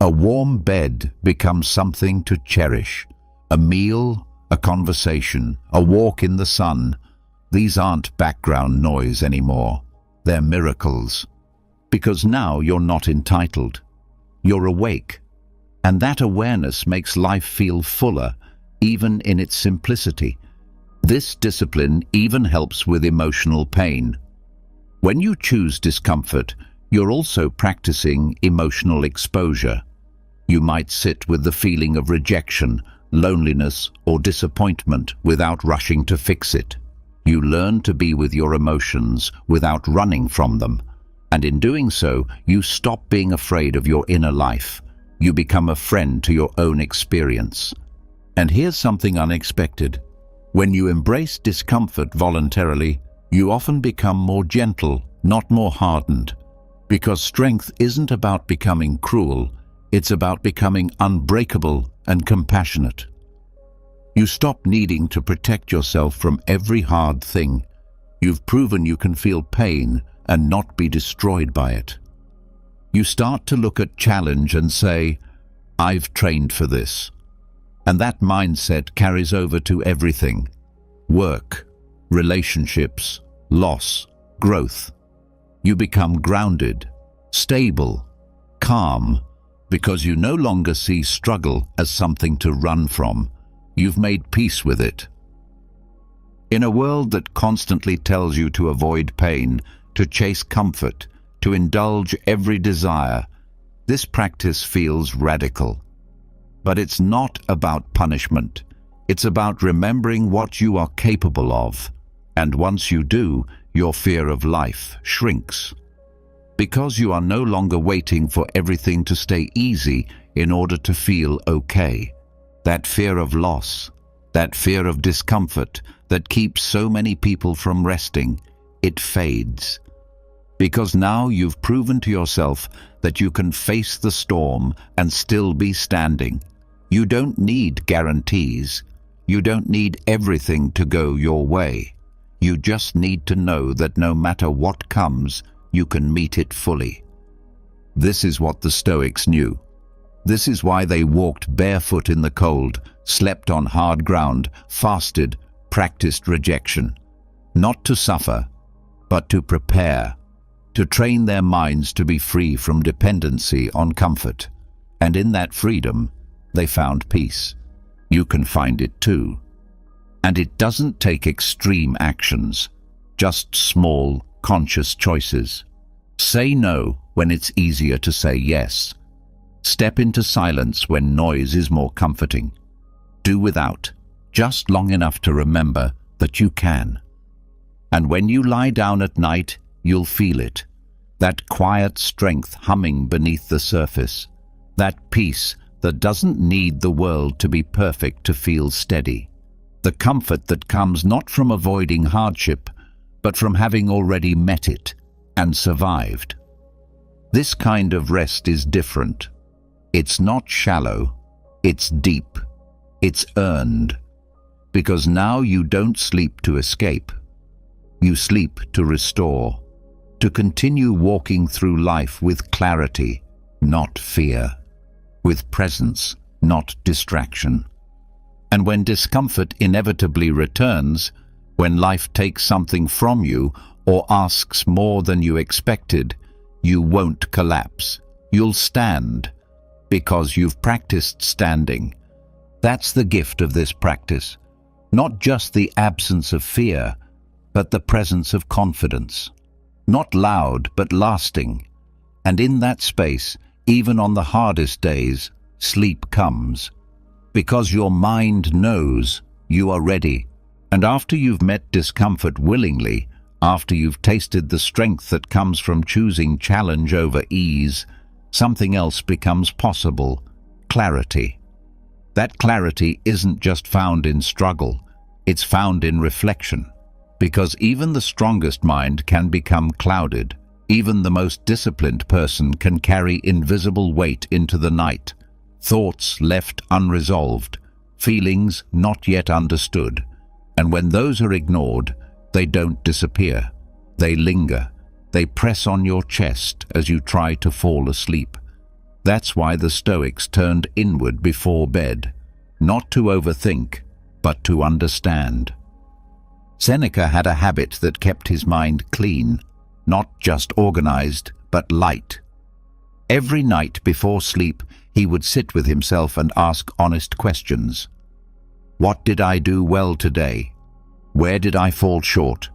A warm bed becomes something to cherish. A meal, a conversation, a walk in the sun. These aren't background noise anymore. They're miracles. Because now you're not entitled. You're awake. And that awareness makes life feel fuller, even in its simplicity. This discipline even helps with emotional pain. When you choose discomfort, you're also practicing emotional exposure. You might sit with the feeling of rejection, loneliness, or disappointment without rushing to fix it. You learn to be with your emotions without running from them. And in doing so, you stop being afraid of your inner life. You become a friend to your own experience. And here's something unexpected. When you embrace discomfort voluntarily, you often become more gentle, not more hardened. Because strength isn't about becoming cruel, it's about becoming unbreakable and compassionate. You stop needing to protect yourself from every hard thing. You've proven you can feel pain and not be destroyed by it. You start to look at challenge and say, "I've trained for this." And that mindset carries over to everything: work, relationships, loss, growth. You become grounded, stable, calm, because you no longer see struggle as something to run from. You've made peace with it. In a world that constantly tells you to avoid pain, to chase comfort, to indulge every desire, this practice feels radical. But it's not about punishment. It's about remembering what you are capable of. And once you do, your fear of life shrinks. Because you are no longer waiting for everything to stay easy in order to feel okay. That fear of loss, that fear of discomfort that keeps so many people from resting, it fades. Because now you've proven to yourself that you can face the storm and still be standing. You don't need guarantees. You don't need everything to go your way. You just need to know that no matter what comes, you can meet it fully. This is what the Stoics knew. This is why they walked barefoot in the cold, slept on hard ground, fasted, practiced rejection. Not to suffer, but to prepare, to train their minds to be free from dependency on comfort. And in that freedom, they found peace. You can find it too. And it doesn't take extreme actions, just small, conscious choices. Say no when it's easier to say yes. Step into silence when noise is more comforting. Do without, just long enough to remember that you can. And when you lie down at night, you'll feel it. That quiet strength humming beneath the surface. That peace that doesn't need the world to be perfect to feel steady. The comfort that comes not from avoiding hardship, but from having already met it and survived. This kind of rest is different. It's not shallow, it's deep, it's earned. Because now you don't sleep to escape. You sleep to restore, to continue walking through life with clarity, not fear, with presence, not distraction. And when discomfort inevitably returns, when life takes something from you or asks more than you expected, you won't collapse. You'll stand, because you've practiced standing. That's the gift of this practice. Not just the absence of fear, but the presence of confidence. Not loud, but lasting. And in that space, even on the hardest days, sleep comes. Because your mind knows you are ready. And after you've met discomfort willingly, after you've tasted the strength that comes from choosing challenge over ease, something else becomes possible: clarity. That clarity isn't just found in struggle, it's found in reflection. Because even the strongest mind can become clouded. Even the most disciplined person can carry invisible weight into the night. Thoughts left unresolved, feelings not yet understood. And when those are ignored, they don't disappear. They linger. They press on your chest as you try to fall asleep. That's why the Stoics turned inward before bed, not to overthink, but to understand. Seneca had a habit that kept his mind clean, not just organized, but light. Every night before sleep, he would sit with himself and ask honest questions. What did I do well today? Where did I fall short?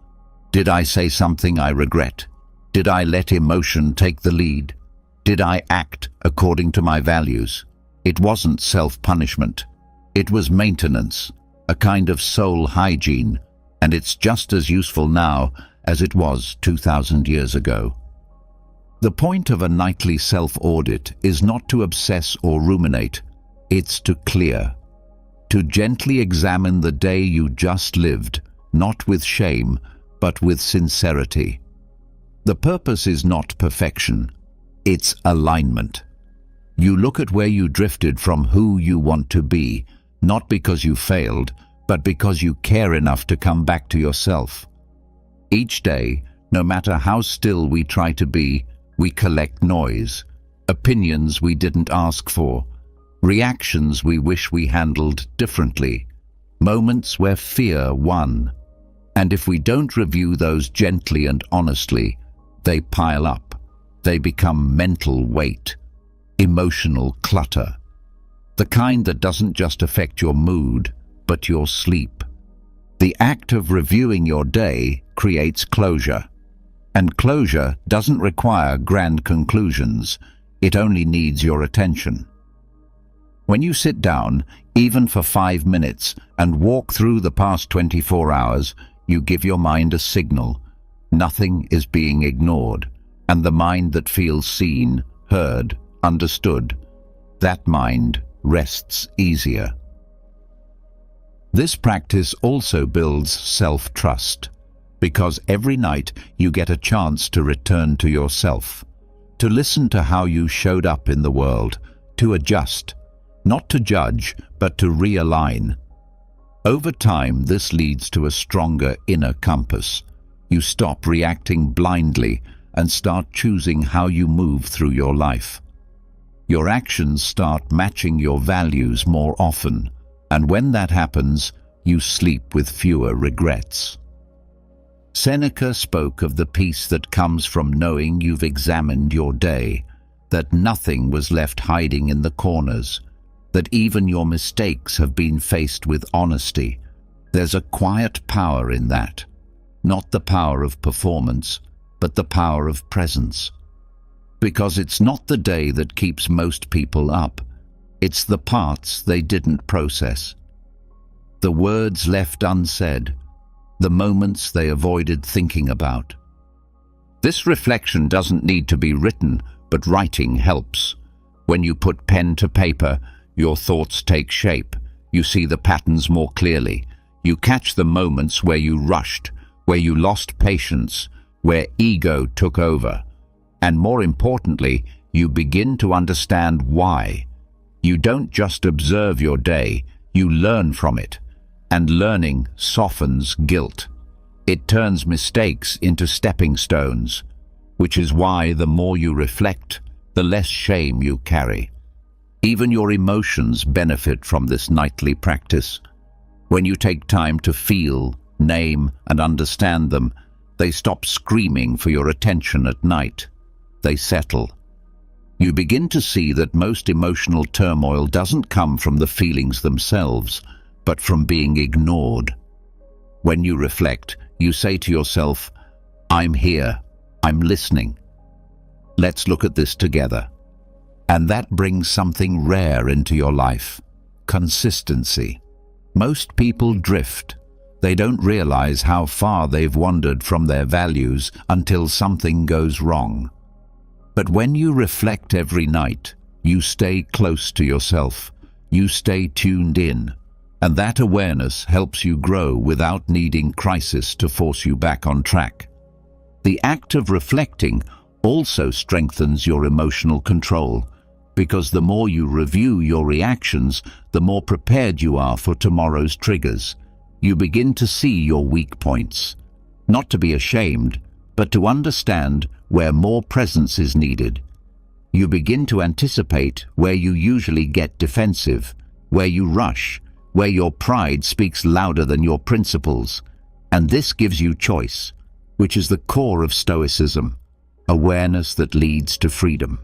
Did I say something I regret? Did I let emotion take the lead? Did I act according to my values? It wasn't self-punishment. It was maintenance, a kind of soul hygiene, and it's just as useful now as it was 2,000 years ago. The point of a nightly self-audit is not to obsess or ruminate, it's to clear. To gently examine the day you just lived, not with shame, but with sincerity. The purpose is not perfection, it's alignment. You look at where you drifted from who you want to be, not because you failed, but because you care enough to come back to yourself. Each day, no matter how still we try to be, we collect noise, opinions we didn't ask for, reactions we wish we handled differently, moments where fear won. And if we don't review those gently and honestly, they pile up. They become mental weight, emotional clutter. The kind that doesn't just affect your mood, but your sleep. The act of reviewing your day creates closure. And closure doesn't require grand conclusions. It only needs your attention. When you sit down, even for 5 minutes, and walk through the past 24 hours, you give your mind a signal. Nothing is being ignored. And the mind that feels seen, heard, understood, that mind rests easier. This practice also builds self-trust, because every night you get a chance to return to yourself, to listen to how you showed up in the world, to adjust, not to judge, but to realign. Over time, this leads to a stronger inner compass. You stop reacting blindly and start choosing how you move through your life. Your actions start matching your values more often, and when that happens, you sleep with fewer regrets. Seneca spoke of the peace that comes from knowing you've examined your day, that nothing was left hiding in the corners, that even your mistakes have been faced with honesty. There's a quiet power in that, not the power of performance, but the power of presence. Because it's not the day that keeps most people up, it's the parts they didn't process. The words left unsaid, the moments they avoided thinking about. This reflection doesn't need to be written, but writing helps. When you put pen to paper, your thoughts take shape. You see the patterns more clearly. You catch the moments where you rushed, where you lost patience, where ego took over. And more importantly, you begin to understand why. You don't just observe your day, you learn from it. And learning softens guilt. It turns mistakes into stepping stones, which is why the more you reflect, the less shame you carry. Even your emotions benefit from this nightly practice. When you take time to feel, name, and understand them, they stop screaming for your attention at night. They settle. You begin to see that most emotional turmoil doesn't come from the feelings themselves, but from being ignored. When you reflect, you say to yourself, "I'm here, I'm listening. Let's look at this together." And that brings something rare into your life: consistency. Most people drift. They don't realize how far they've wandered from their values until something goes wrong. But when you reflect every night, you stay close to yourself, you stay tuned in, and that awareness helps you grow without needing crisis to force you back on track. The act of reflecting also strengthens your emotional control, because the more you review your reactions, the more prepared you are for tomorrow's triggers. You begin to see your weak points, not to be ashamed, but to understand where more presence is needed. You begin to anticipate where you usually get defensive, where you rush, where your pride speaks louder than your principles. And this gives you choice, which is the core of Stoicism, awareness that leads to freedom.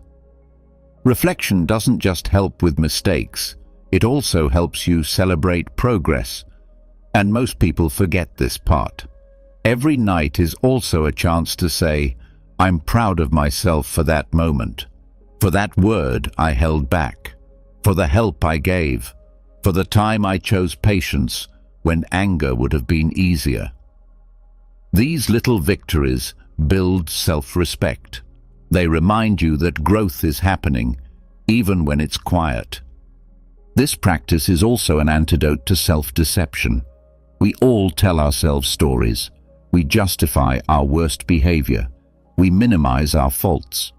Reflection doesn't just help with mistakes, it also helps you celebrate progress. And most people forget this part. Every night is also a chance to say, "I'm proud of myself for that moment, for that word I held back, for the help I gave, for the time I chose patience when anger would have been easier." These little victories build self-respect. They remind you that growth is happening, even when it's quiet. This practice is also an antidote to self-deception. We all tell ourselves stories. We justify our worst behavior. We minimize our faults.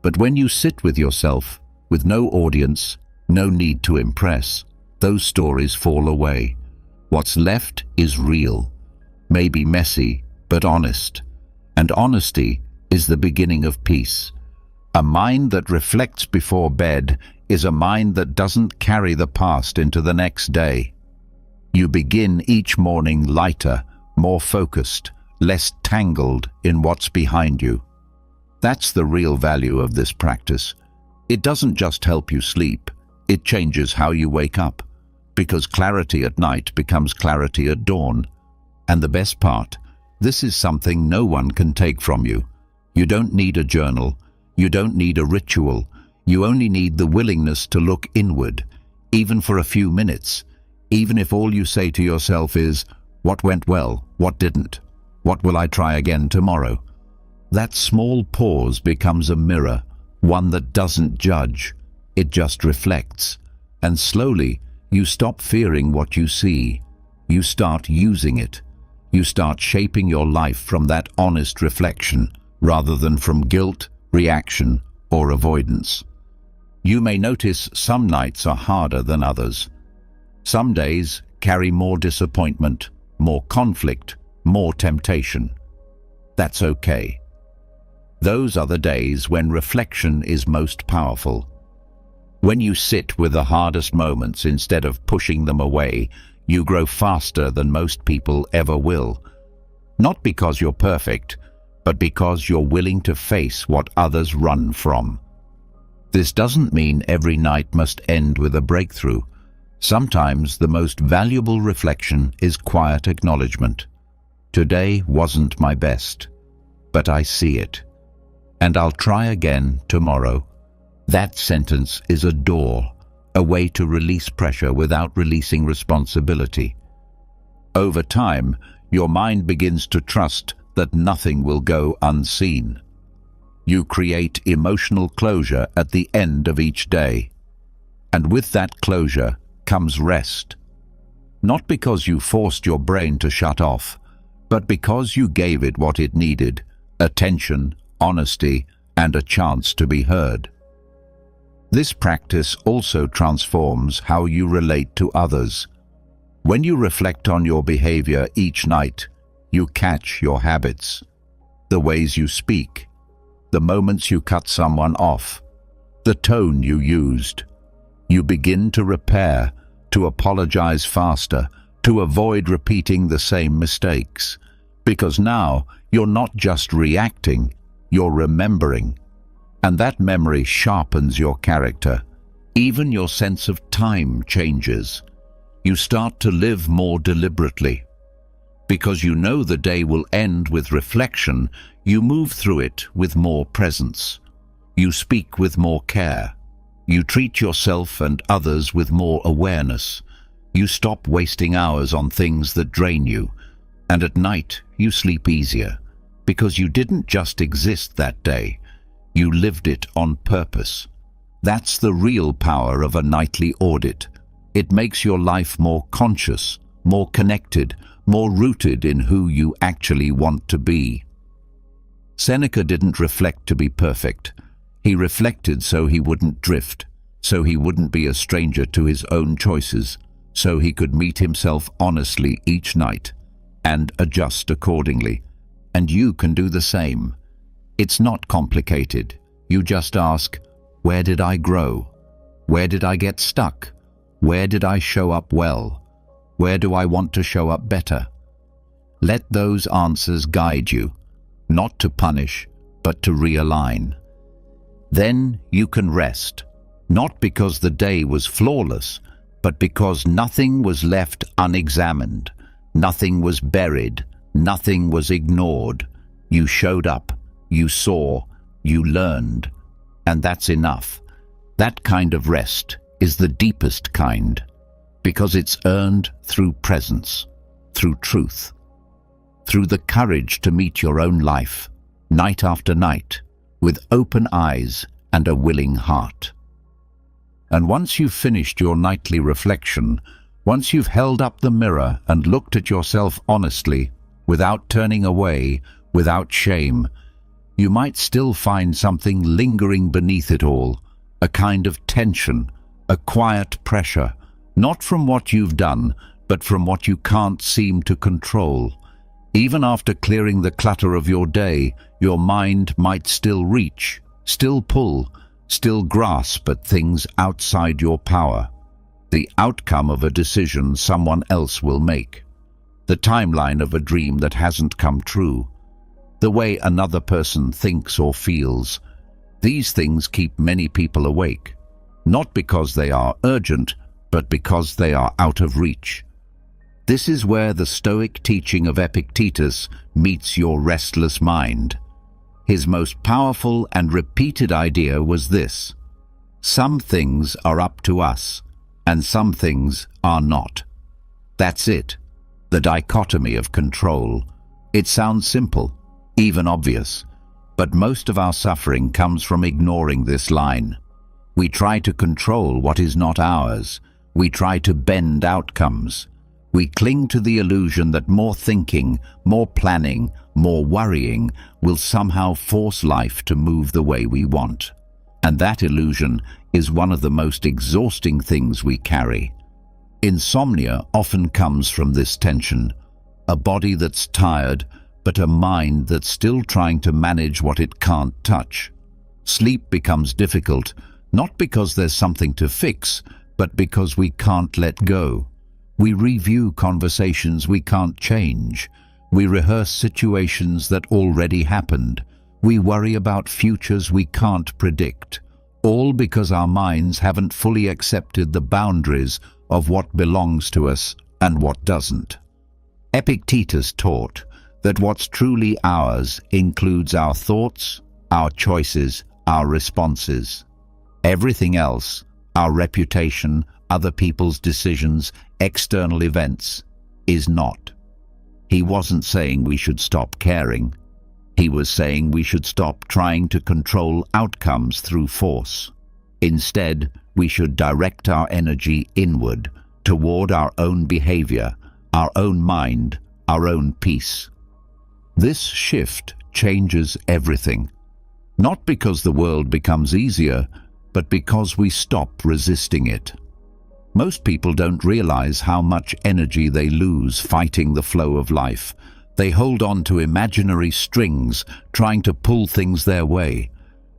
But when you sit with yourself, with no audience, no need to impress, those stories fall away. What's left is real, maybe messy, but honest. And honesty is the beginning of peace. A mind that reflects before bed is a mind that doesn't carry the past into the next day. You begin each morning lighter, more focused, less tangled in what's behind you. That's the real value of this practice. It doesn't just help you sleep, it changes how you wake up, because clarity at night becomes clarity at dawn. And the best part, this is something no one can take from you. You don't need a journal, you don't need a ritual, you only need the willingness to look inward, even for a few minutes, even if all you say to yourself is, "What went well? What didn't? What will I try again tomorrow?" That small pause becomes a mirror, one that doesn't judge, it just reflects. And slowly, you stop fearing what you see. You start using it. You start shaping your life from that honest reflection, rather than from guilt, reaction, or avoidance. You may notice some nights are harder than others. Some days carry more disappointment, more conflict, more temptation. That's okay. Those are the days when reflection is most powerful. When you sit with the hardest moments instead of pushing them away, you grow faster than most people ever will. Not because you're perfect, but because you're willing to face what others run from. This doesn't mean every night must end with a breakthrough. Sometimes the most valuable reflection is quiet acknowledgement. Today wasn't my best, but I see it. And I'll try again tomorrow. That sentence is a door, a way to release pressure without releasing responsibility. Over time, your mind begins to trust that nothing will go unseen. You create emotional closure at the end of each day. And with that closure comes rest. Not because you forced your brain to shut off, but because you gave it what it needed: attention, honesty, and a chance to be heard. This practice also transforms how you relate to others. When you reflect on your behavior each night, you catch your habits, the ways you speak, the moments you cut someone off, the tone you used. You begin to repair, to apologize faster, to avoid repeating the same mistakes. Because now you're not just reacting, you're remembering. And that memory sharpens your character. Even your sense of time changes. You start to live more deliberately. Because you know the day will end with reflection, you move through it with more presence. You speak with more care. You treat yourself and others with more awareness. You stop wasting hours on things that drain you. And at night, you sleep easier. Because you didn't just exist that day. You lived it on purpose. That's the real power of a nightly audit. It makes your life more conscious, more connected, more rooted in who you actually want to be. Seneca didn't reflect to be perfect. He reflected so he wouldn't drift, so he wouldn't be a stranger to his own choices, so he could meet himself honestly each night and adjust accordingly. And you can do the same. It's not complicated. You just ask, where did I grow? Where did I get stuck? Where did I show up well? Where do I want to show up better? Let those answers guide you, not to punish, but to realign. Then you can rest, not because the day was flawless, but because nothing was left unexamined, nothing was buried, nothing was ignored. You showed up, you saw, you learned, and that's enough. That kind of rest is the deepest kind, because it's earned through presence, through truth, through the courage to meet your own life, night after night, with open eyes and a willing heart. And once you've finished your nightly reflection, once you've held up the mirror and looked at yourself honestly, without turning away, without shame, you might still find something lingering beneath it all, a kind of tension, a quiet pressure, not from what you've done, but from what you can't seem to control. Even after clearing the clutter of your day, your mind might still reach, still pull, still grasp at things outside your power. The outcome of a decision someone else will make. The timeline of a dream that hasn't come true. The way another person thinks or feels. These things keep many people awake, not because they are urgent, but because they are out of reach. This is where the Stoic teaching of Epictetus meets your restless mind. His most powerful and repeated idea was this: some things are up to us, and some things are not. That's it, the dichotomy of control. It sounds simple, even obvious, but most of our suffering comes from ignoring this line. We try to control what is not ours. We try to bend outcomes. We cling to the illusion that more thinking, more planning, more worrying will somehow force life to move the way we want. And that illusion is one of the most exhausting things we carry. Insomnia often comes from this tension, a body that's tired, but a mind that's still trying to manage what it can't touch. Sleep becomes difficult, not because there's something to fix, but because we can't let go. We review conversations we can't change. We rehearse situations that already happened. We worry about futures we can't predict, all because our minds haven't fully accepted the boundaries of what belongs to us and what doesn't. Epictetus taught that what's truly ours includes our thoughts, our choices, our responses. Everything else, our reputation, other people's decisions, external events, is not. He wasn't saying we should stop caring. He was saying we should stop trying to control outcomes through force. Instead, we should direct our energy inward, toward our own behavior, our own mind, our own peace. This shift changes everything. Not because the world becomes easier, but because we stop resisting it. Most people don't realize how much energy they lose fighting the flow of life. They hold on to imaginary strings, trying to pull things their way.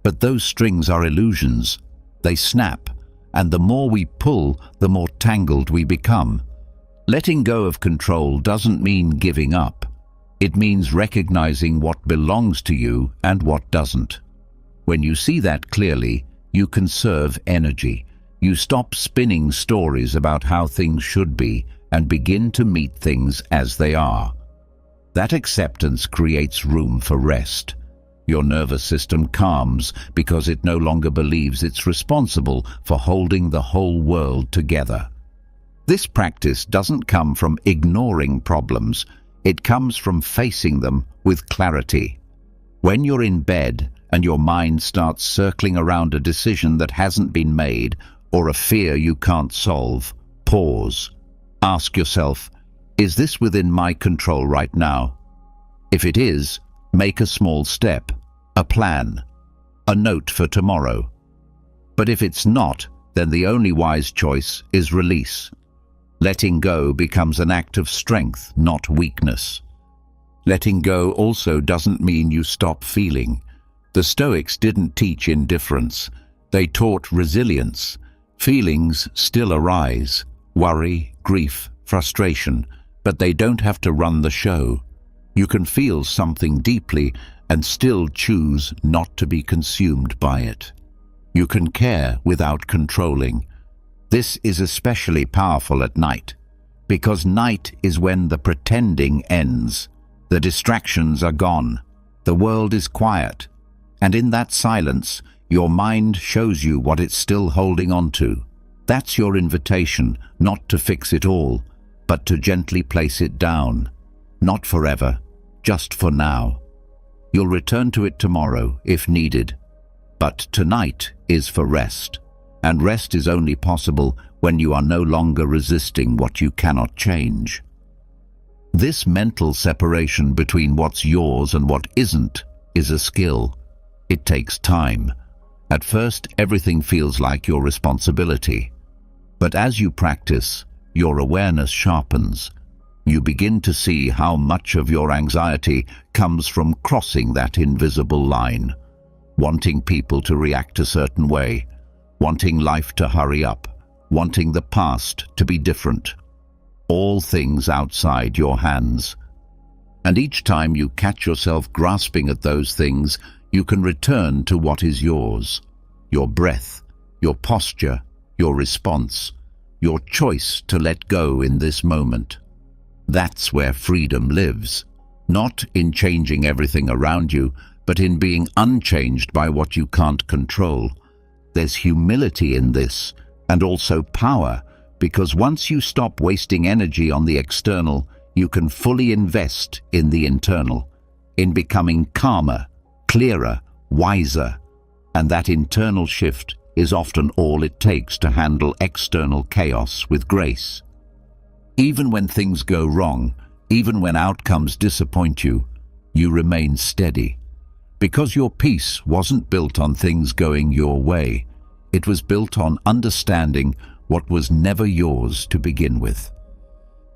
But those strings are illusions. They snap, and the more we pull, the more tangled we become. Letting go of control doesn't mean giving up. It means recognizing what belongs to you and what doesn't. When you see that clearly, you conserve energy. You stop spinning stories about how things should be and begin to meet things as they are. That acceptance creates room for rest. Your nervous system calms because it no longer believes it's responsible for holding the whole world together. This practice doesn't come from ignoring problems, it comes from facing them with clarity. When you're in bed and your mind starts circling around a decision that hasn't been made or a fear you can't solve, pause. Ask yourself, is this within my control right now? If it is, make a small step, a plan, a note for tomorrow. But if it's not, then the only wise choice is release. Letting go becomes an act of strength, not weakness. Letting go also doesn't mean you stop feeling. The Stoics didn't teach indifference. They taught resilience. Feelings still arise, worry, grief, frustration, but they don't have to run the show. You can feel something deeply and still choose not to be consumed by it. You can care without controlling. This is especially powerful at night, because night is when the pretending ends. The distractions are gone. The world is quiet. And in that silence, your mind shows you what it's still holding on to. That's your invitation, not to fix it all, but to gently place it down. Not forever, just for now. You'll return to it tomorrow, if needed. But tonight is for rest. And rest is only possible when you are no longer resisting what you cannot change. This mental separation between what's yours and what isn't is a skill. It takes time. At first, everything feels like your responsibility. But as you practice, your awareness sharpens. You begin to see how much of your anxiety comes from crossing that invisible line, wanting people to react a certain way, wanting life to hurry up, wanting the past to be different. All things outside your hands. And each time you catch yourself grasping at those things, you can return to what is yours. Your breath, your posture, your response, your choice to let go in this moment. That's where freedom lives. Not in changing everything around you, but in being unchanged by what you can't control. There's humility in this, and also power, because once you stop wasting energy on the external, you can fully invest in the internal, in becoming calmer, clearer, wiser. And that internal shift is often all it takes to handle external chaos with grace. Even when things go wrong, even when outcomes disappoint you, you remain steady. Because your peace wasn't built on things going your way. It was built on understanding what was never yours to begin with.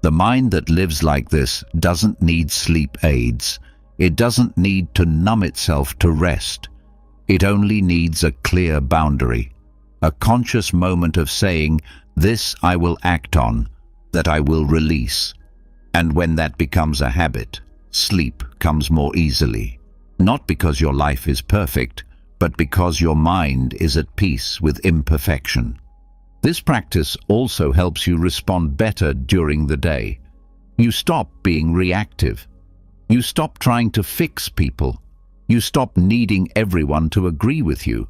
The mind that lives like this doesn't need sleep aids. It doesn't need to numb itself to rest. It only needs a clear boundary, a conscious moment of saying, this I will act on, that I will release. And when that becomes a habit, sleep comes more easily. Not because your life is perfect, but because your mind is at peace with imperfection. This practice also helps you respond better during the day. You stop being reactive. You stop trying to fix people. You stop needing everyone to agree with you,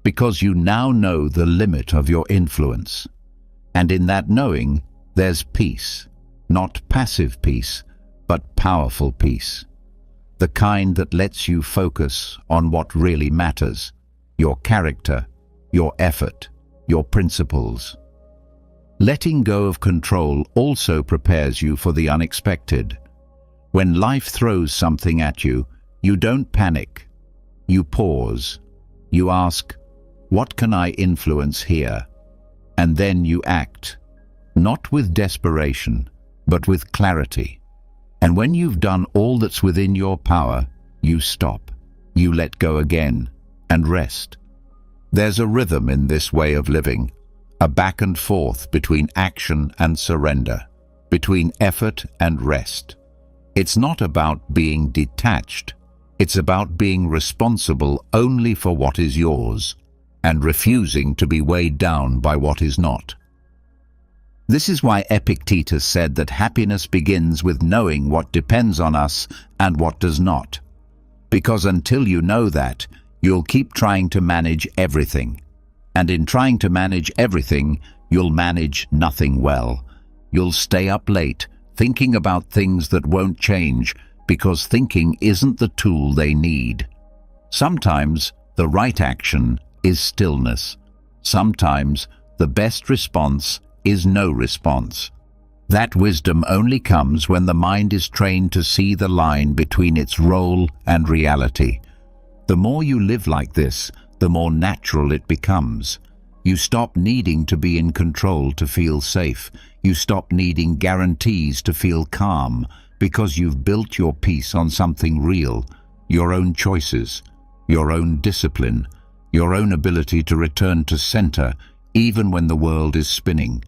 because you now know the limit of your influence. And in that knowing, there's peace. Not passive peace, but powerful peace. The kind that lets you focus on what really matters, your character, your effort, your principles. Letting go of control also prepares you for the unexpected. When life throws something at you, you don't panic. You pause. You ask, what can I influence here? And then you act, not with desperation, but with clarity. And when you've done all that's within your power, you stop. You let go again and rest. There's a rhythm in this way of living, a back and forth between action and surrender, between effort and rest. It's not about being detached. It's about being responsible only for what is yours and refusing to be weighed down by what is not. This is why Epictetus said that happiness begins with knowing what depends on us and what does not. Because until you know that, you'll keep trying to manage everything. And in trying to manage everything, you'll manage nothing well. You'll stay up late, thinking about things that won't change, because thinking isn't the tool they need. Sometimes the right action is stillness. Sometimes the best response is no response. That wisdom only comes when the mind is trained to see the line between its role and reality. The more you live like this, the more natural it becomes. You stop needing to be in control to feel safe. You stop needing guarantees to feel calm, because you've built your peace on something real, your own choices, your own discipline, your own ability to return to center even when the world is spinning.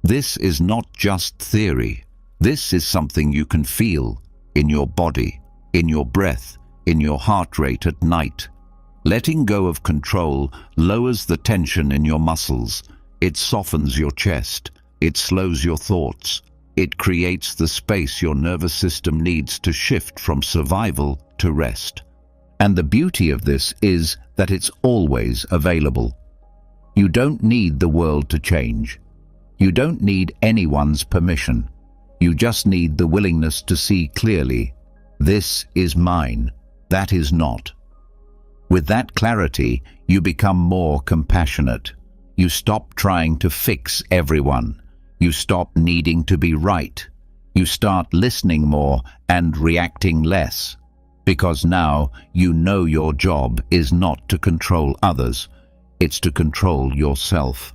This is not just theory. This is something you can feel in your body, in your breath, in your heart rate at night. Letting go of control lowers the tension in your muscles. It softens your chest. It slows your thoughts. It creates the space your nervous system needs to shift from survival to rest. And the beauty of this is that it's always available. You don't need the world to change. You don't need anyone's permission. You just need the willingness to see clearly. This is mine. That is not. With that clarity, you become more compassionate. You stop trying to fix everyone. You stop needing to be right. You start listening more and reacting less. Because now you know your job is not to control others. It's to control yourself.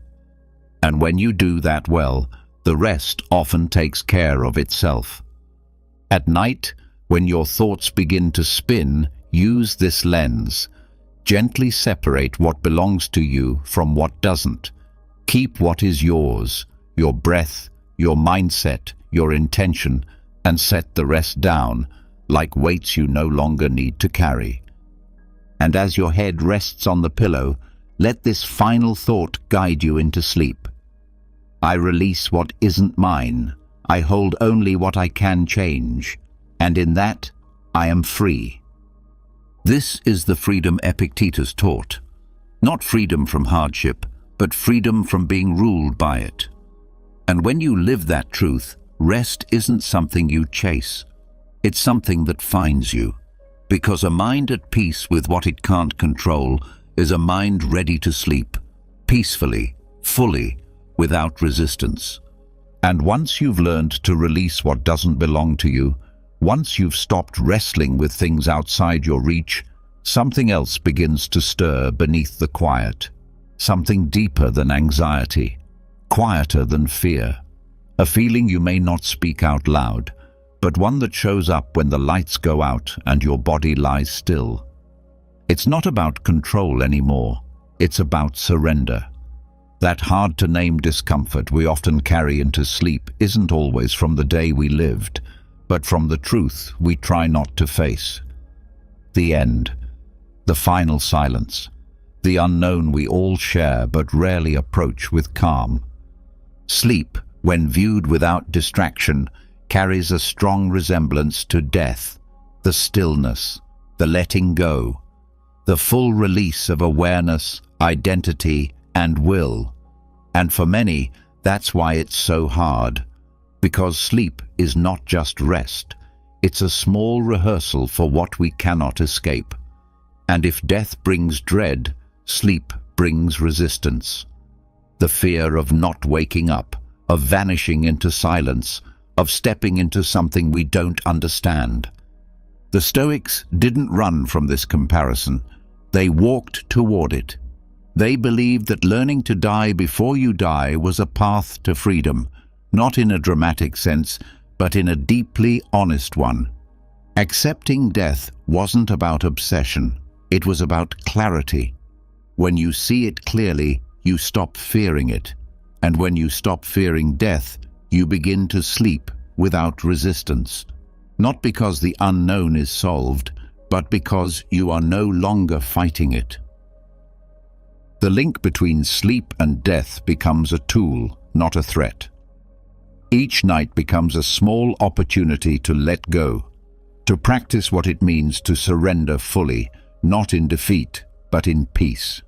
And when you do that well, the rest often takes care of itself. At night, when your thoughts begin to spin, use this lens. Gently separate what belongs to you from what doesn't. Keep what is yours, your breath, your mindset, your intention, and set the rest down, like weights you no longer need to carry. And as your head rests on the pillow, let this final thought guide you into sleep. I release what isn't mine. I hold only what I can change. And in that, I am free. This is the freedom Epictetus taught. Not freedom from hardship, but freedom from being ruled by it. And when you live that truth, rest isn't something you chase. It's something that finds you. Because a mind at peace with what it can't control is a mind ready to sleep, peacefully, fully, without resistance. And once you've learned to release what doesn't belong to you, once you've stopped wrestling with things outside your reach, something else begins to stir beneath the quiet. Something deeper than anxiety, quieter than fear. A feeling you may not speak out loud, but one that shows up when the lights go out and your body lies still. It's not about control anymore. It's about surrender. That hard-to-name discomfort we often carry into sleep isn't always from the day we lived, but from the truth we try not to face. The end. The final silence. The unknown we all share but rarely approach with calm. Sleep, when viewed without distraction, carries a strong resemblance to death, the stillness, the letting go, the full release of awareness, identity, and will. And for many, that's why it's so hard. Because sleep is not just rest. It's a small rehearsal for what we cannot escape. And if death brings dread, sleep brings resistance. The fear of not waking up, of vanishing into silence, of stepping into something we don't understand. The Stoics didn't run from this comparison. They walked toward it. They believed that learning to die before you die was a path to freedom, not in a dramatic sense, but in a deeply honest one. Accepting death wasn't about obsession. It was about clarity. When you see it clearly, you stop fearing it. And when you stop fearing death, you begin to sleep without resistance. Not because the unknown is solved, but because you are no longer fighting it. The link between sleep and death becomes a tool, not a threat. Each night becomes a small opportunity to let go, to practice what it means to surrender fully, not in defeat, but in peace.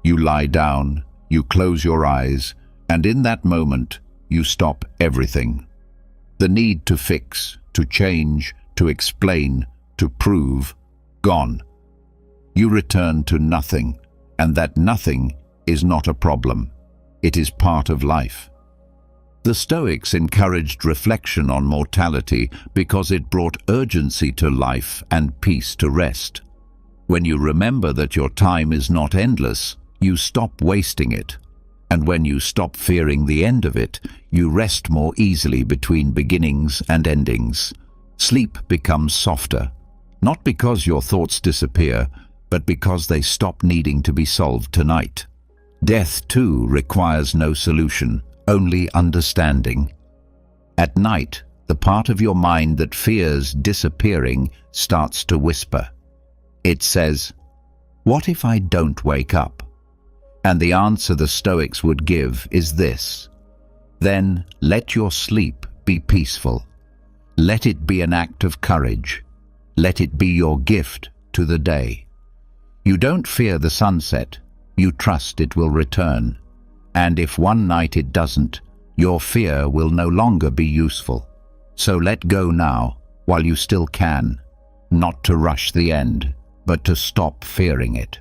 You lie down, you close your eyes, and in that moment, you stop everything. The need to fix, to change, to explain, to prove, gone. You return to nothing, and that nothing is not a problem. It is part of life. The Stoics encouraged reflection on mortality because it brought urgency to life and peace to rest. When you remember that your time is not endless, you stop wasting it. And when you stop fearing the end of it, you rest more easily between beginnings and endings. Sleep becomes softer, not because your thoughts disappear, but because they stop needing to be solved tonight. Death, too, requires no solution, only understanding. At night, the part of your mind that fears disappearing starts to whisper. It says, "What if I don't wake up?" And the answer the Stoics would give is this: then let your sleep be peaceful. Let it be an act of courage. Let it be your gift to the day. You don't fear the sunset, you trust it will return. And if one night it doesn't, your fear will no longer be useful. So let go now, while you still can, not to rush the end, but to stop fearing it.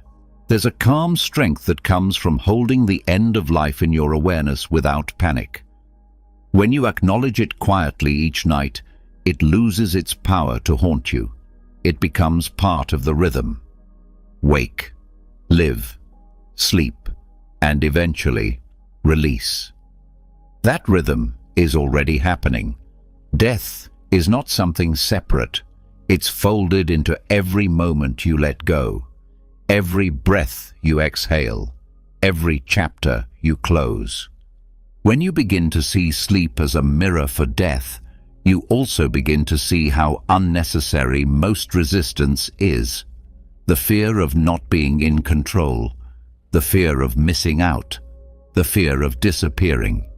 There's a calm strength that comes from holding the end of life in your awareness without panic. When you acknowledge it quietly each night, it loses its power to haunt you. It becomes part of the rhythm. Wake, live, sleep, and eventually release. That rhythm is already happening. Death is not something separate. It's folded into every moment you let go, every breath you exhale, every chapter you close. When you begin to see sleep as a mirror for death, you also begin to see how unnecessary most resistance is. The fear of not being in control, the fear of missing out, the fear of disappearing.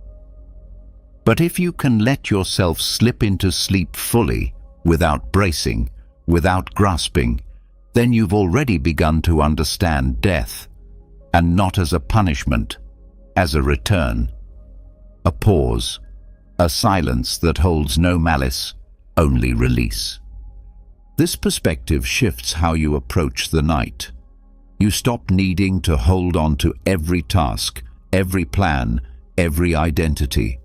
But if you can let yourself slip into sleep fully, without bracing, without grasping, then you've already begun to understand death, and not as a punishment, as a return, a pause, a silence that holds no malice, only release. This perspective shifts how you approach the night. You stop needing to hold on to every task, every plan, every identity.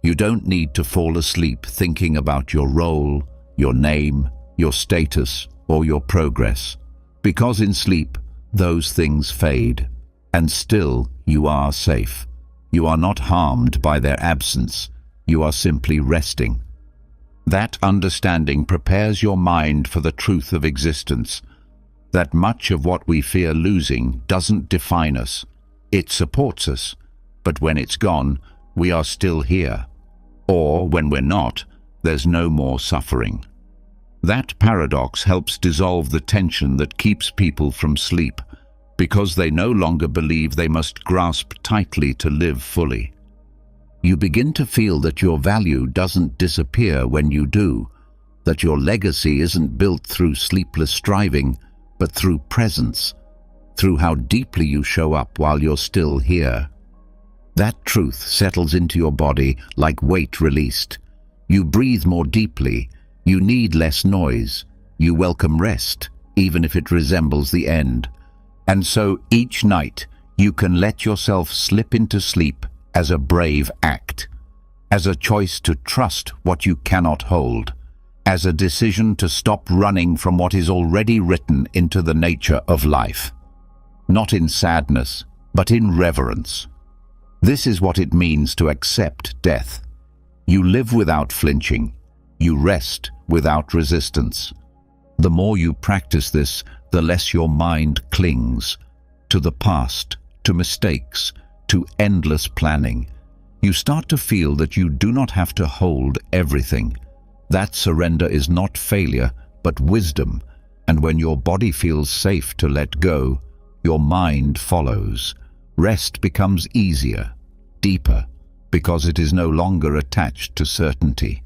You don't need to fall asleep thinking about your role, your name, your status, or your progress, because in sleep, those things fade, and still you are safe. You are not harmed by their absence. You are simply resting. That understanding prepares your mind for the truth of existence, that much of what we fear losing doesn't define us. It supports us, but when it's gone, we are still here. Or when we're not, there's no more suffering. That paradox helps dissolve the tension that keeps people from sleep, because they no longer believe they must grasp tightly to live fully. You begin to feel that your value doesn't disappear when you do, that your legacy isn't built through sleepless striving, but through presence, through how deeply you show up while you're still here. That truth settles into your body like weight released. You breathe more deeply, you need less noise, you welcome rest, even if it resembles the end. And so each night you can let yourself slip into sleep as a brave act, as a choice to trust what you cannot hold, as a decision to stop running from what is already written into the nature of life. Not in sadness, but in reverence. This is what it means to accept death. You live without flinching. You rest without resistance. The more you practice this, the less your mind clings to the past, to mistakes, to endless planning. You start to feel that you do not have to hold everything. That surrender is not failure, but wisdom, And when your body feels safe to let go, your mind follows. Rest becomes easier, deeper, because it is no longer attached to certainty.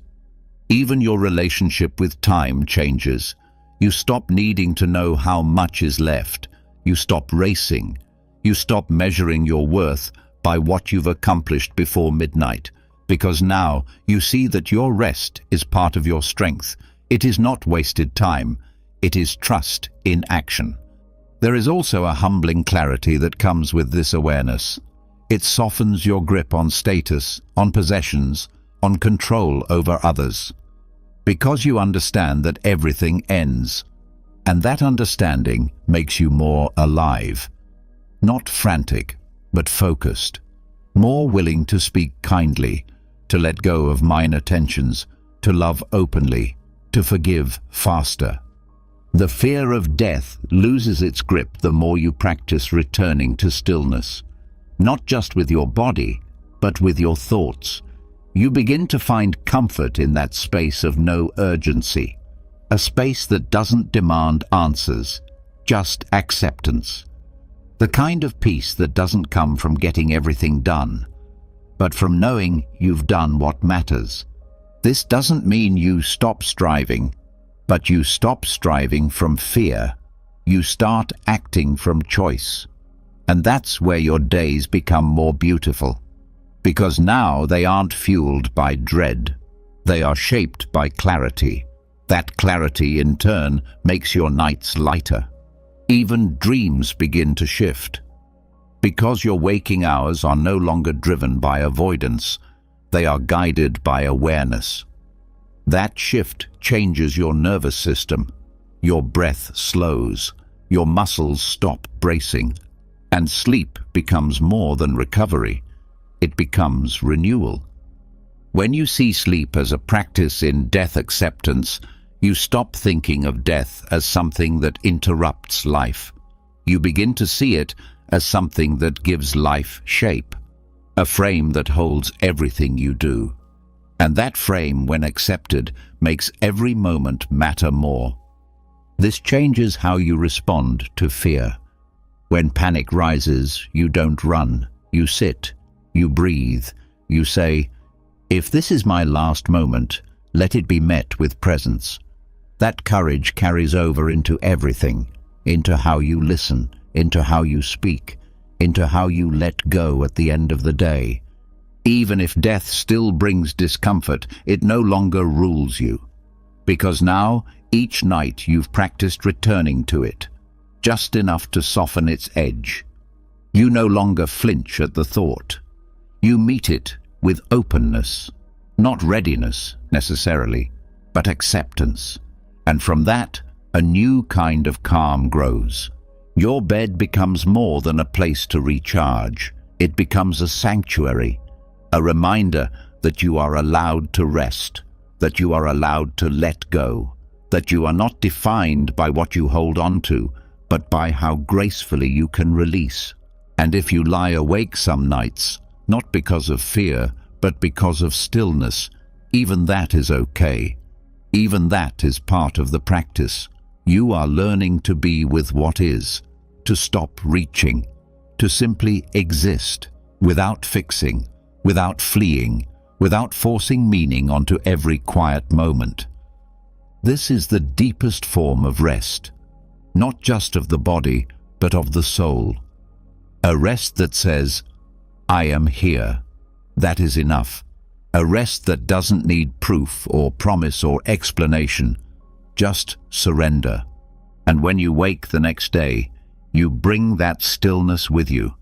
Even your relationship with time changes. You stop needing to know how much is left. You stop racing. You stop measuring your worth by what you've accomplished before midnight, because now you see that your rest is part of your strength. It is not wasted time. It is trust in action. There is also a humbling clarity that comes with this awareness. It softens your grip on status, on possessions, on control over others. Because you understand that everything ends. And that understanding makes you more alive. Not frantic, but focused. More willing to speak kindly, to let go of minor tensions, to love openly, to forgive faster. The fear of death loses its grip the more you practice returning to stillness. Not just with your body, but with your thoughts. You begin to find comfort in that space of no urgency, a space that doesn't demand answers, just acceptance. The kind of peace that doesn't come from getting everything done, but from knowing you've done what matters. This doesn't mean you stop striving, but you stop striving from fear. You start acting from choice. And that's where your days become more beautiful. Because now they aren't fueled by dread. They are shaped by clarity. That clarity, in turn, makes your nights lighter. Even dreams begin to shift. Because your waking hours are no longer driven by avoidance, they are guided by awareness. That shift changes your nervous system. Your breath slows. Your muscles stop bracing. And sleep becomes more than recovery. It becomes renewal. When you see sleep as a practice in death acceptance, you stop thinking of death as something that interrupts life. You begin to see it as something that gives life shape, a frame that holds everything you do. And that frame, when accepted, makes every moment matter more. This changes how you respond to fear. When panic rises, you don't run. You sit, you breathe, you say, "If this is my last moment, let it be met with presence." That courage carries over into everything, into how you listen, into how you speak, into how you let go at the end of the day. Even if death still brings discomfort, it no longer rules you. Because now, each night you've practiced returning to it, just enough to soften its edge. You no longer flinch at the thought. You meet it with openness, not readiness necessarily, but acceptance. And from that, a new kind of calm grows. Your bed becomes more than a place to recharge. It becomes a sanctuary, a reminder that you are allowed to rest, that you are allowed to let go, that you are not defined by what you hold on to, but by how gracefully you can release. And if you lie awake some nights, not because of fear, but because of stillness, even that is okay. Even that is part of the practice. You are learning to be with what is, to stop reaching, to simply exist, without fixing, without fleeing, without forcing meaning onto every quiet moment. This is the deepest form of rest, not just of the body, but of the soul. A rest that says, "I am here." That is enough. A rest that doesn't need proof or promise or explanation, just surrender. And when you wake the next day, you bring that stillness with you,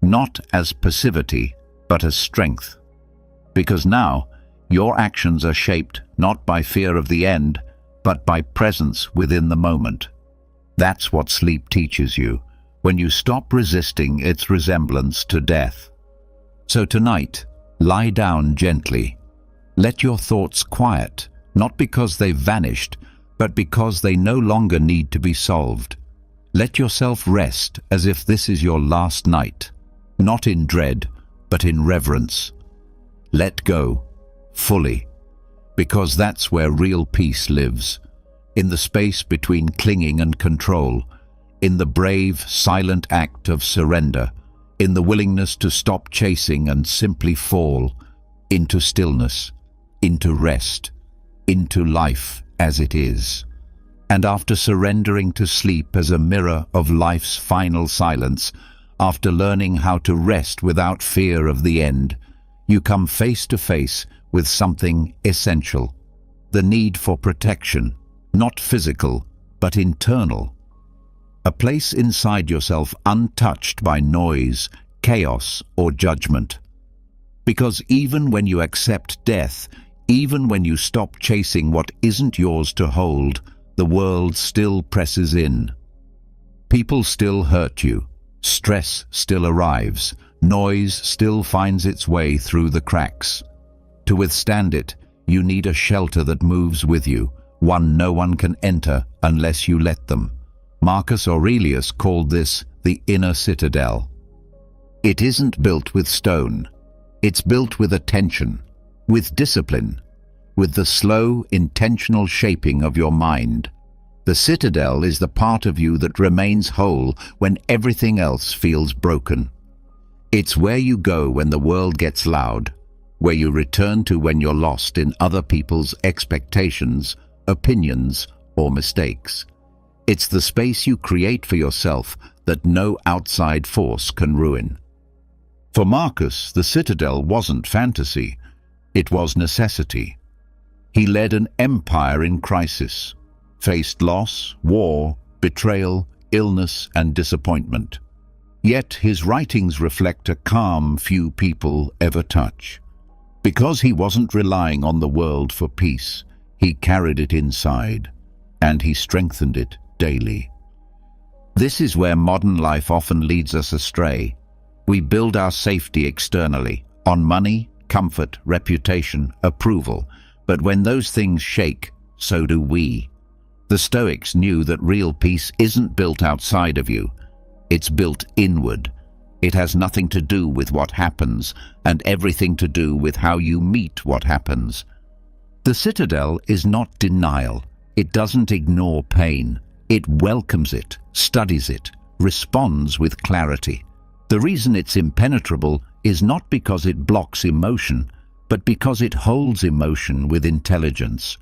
not as passivity, but as strength. Because now, your actions are shaped not by fear of the end, but by presence within the moment. That's what sleep teaches you, when you stop resisting its resemblance to death. So tonight, lie down gently. Let your thoughts quiet, not because they've vanished, but because they no longer need to be solved. Let yourself rest as if this is your last night, not in dread, but in reverence. Let go, fully, because that's where real peace lives. in the space between clinging and control, in the brave, silent act of surrender, in the willingness to stop chasing and simply fall into stillness, into rest, into life as it is. And after surrendering to sleep as a mirror of life's final silence, after learning how to rest without fear of the end, you come face to face with something essential: the need for protection, not physical, but internal. A place inside yourself untouched by noise, chaos, or judgment. Because even when you accept death, even when you stop chasing what isn't yours to hold, the world still presses in. People still hurt you. Stress still arrives. Noise still finds its way through the cracks. To withstand it, you need a shelter that moves with you, one no one can enter unless you let them. Marcus Aurelius called this the inner citadel. It isn't built with stone. It's built with attention, with discipline, with the slow, intentional shaping of your mind. The citadel is the part of you that remains whole when everything else feels broken. It's where you go when the world gets loud, where you return to when you're lost in other people's expectations, opinions, or mistakes. It's the space you create for yourself that no outside force can ruin. For Marcus, the citadel wasn't fantasy. It was necessity. He led an empire in crisis, faced loss, war, betrayal, illness, and disappointment. Yet his writings reflect a calm few people ever touch. Because he wasn't relying on the world for peace, he carried it inside, and he strengthened it daily. This is where modern life often leads us astray. We build our safety externally, on money, comfort, reputation, approval. But when those things shake, so do we. The Stoics knew that real peace isn't built outside of you. It's built inward. It has nothing to do with what happens, and everything to do with how you meet what happens. The citadel is not denial. It doesn't ignore pain. It welcomes it, studies it, responds with clarity. The reason it's impenetrable is not because it blocks emotion, but because it holds emotion with intelligence.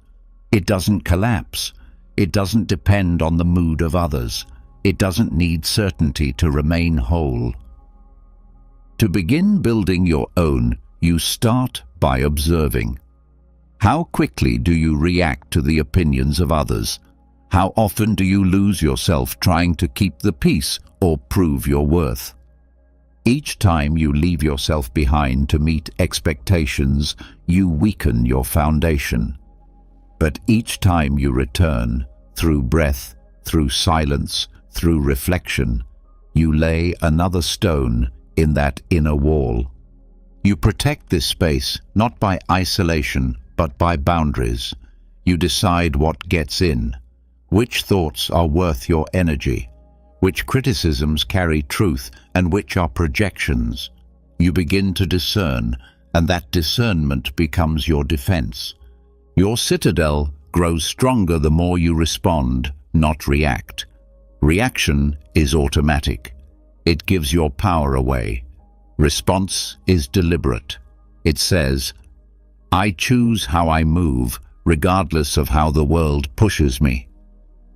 It doesn't collapse. It doesn't depend on the mood of others. It doesn't need certainty to remain whole. To begin building your own, you start by observing. How quickly do you react to the opinions of others? How often do you lose yourself trying to keep the peace or prove your worth? Each time you leave yourself behind to meet expectations, you weaken your foundation. But each time you return, through breath, through silence, through reflection, you lay another stone in that inner wall. You protect this space not by isolation, but by boundaries. You decide what gets in, which thoughts are worth your energy, which criticisms carry truth, and which are projections. You begin to discern, and that discernment becomes your defense. Your citadel grows stronger the more you respond, not react. Reaction is automatic. It gives your power away. Response is deliberate. It says, I choose how I move, regardless of how the world pushes me.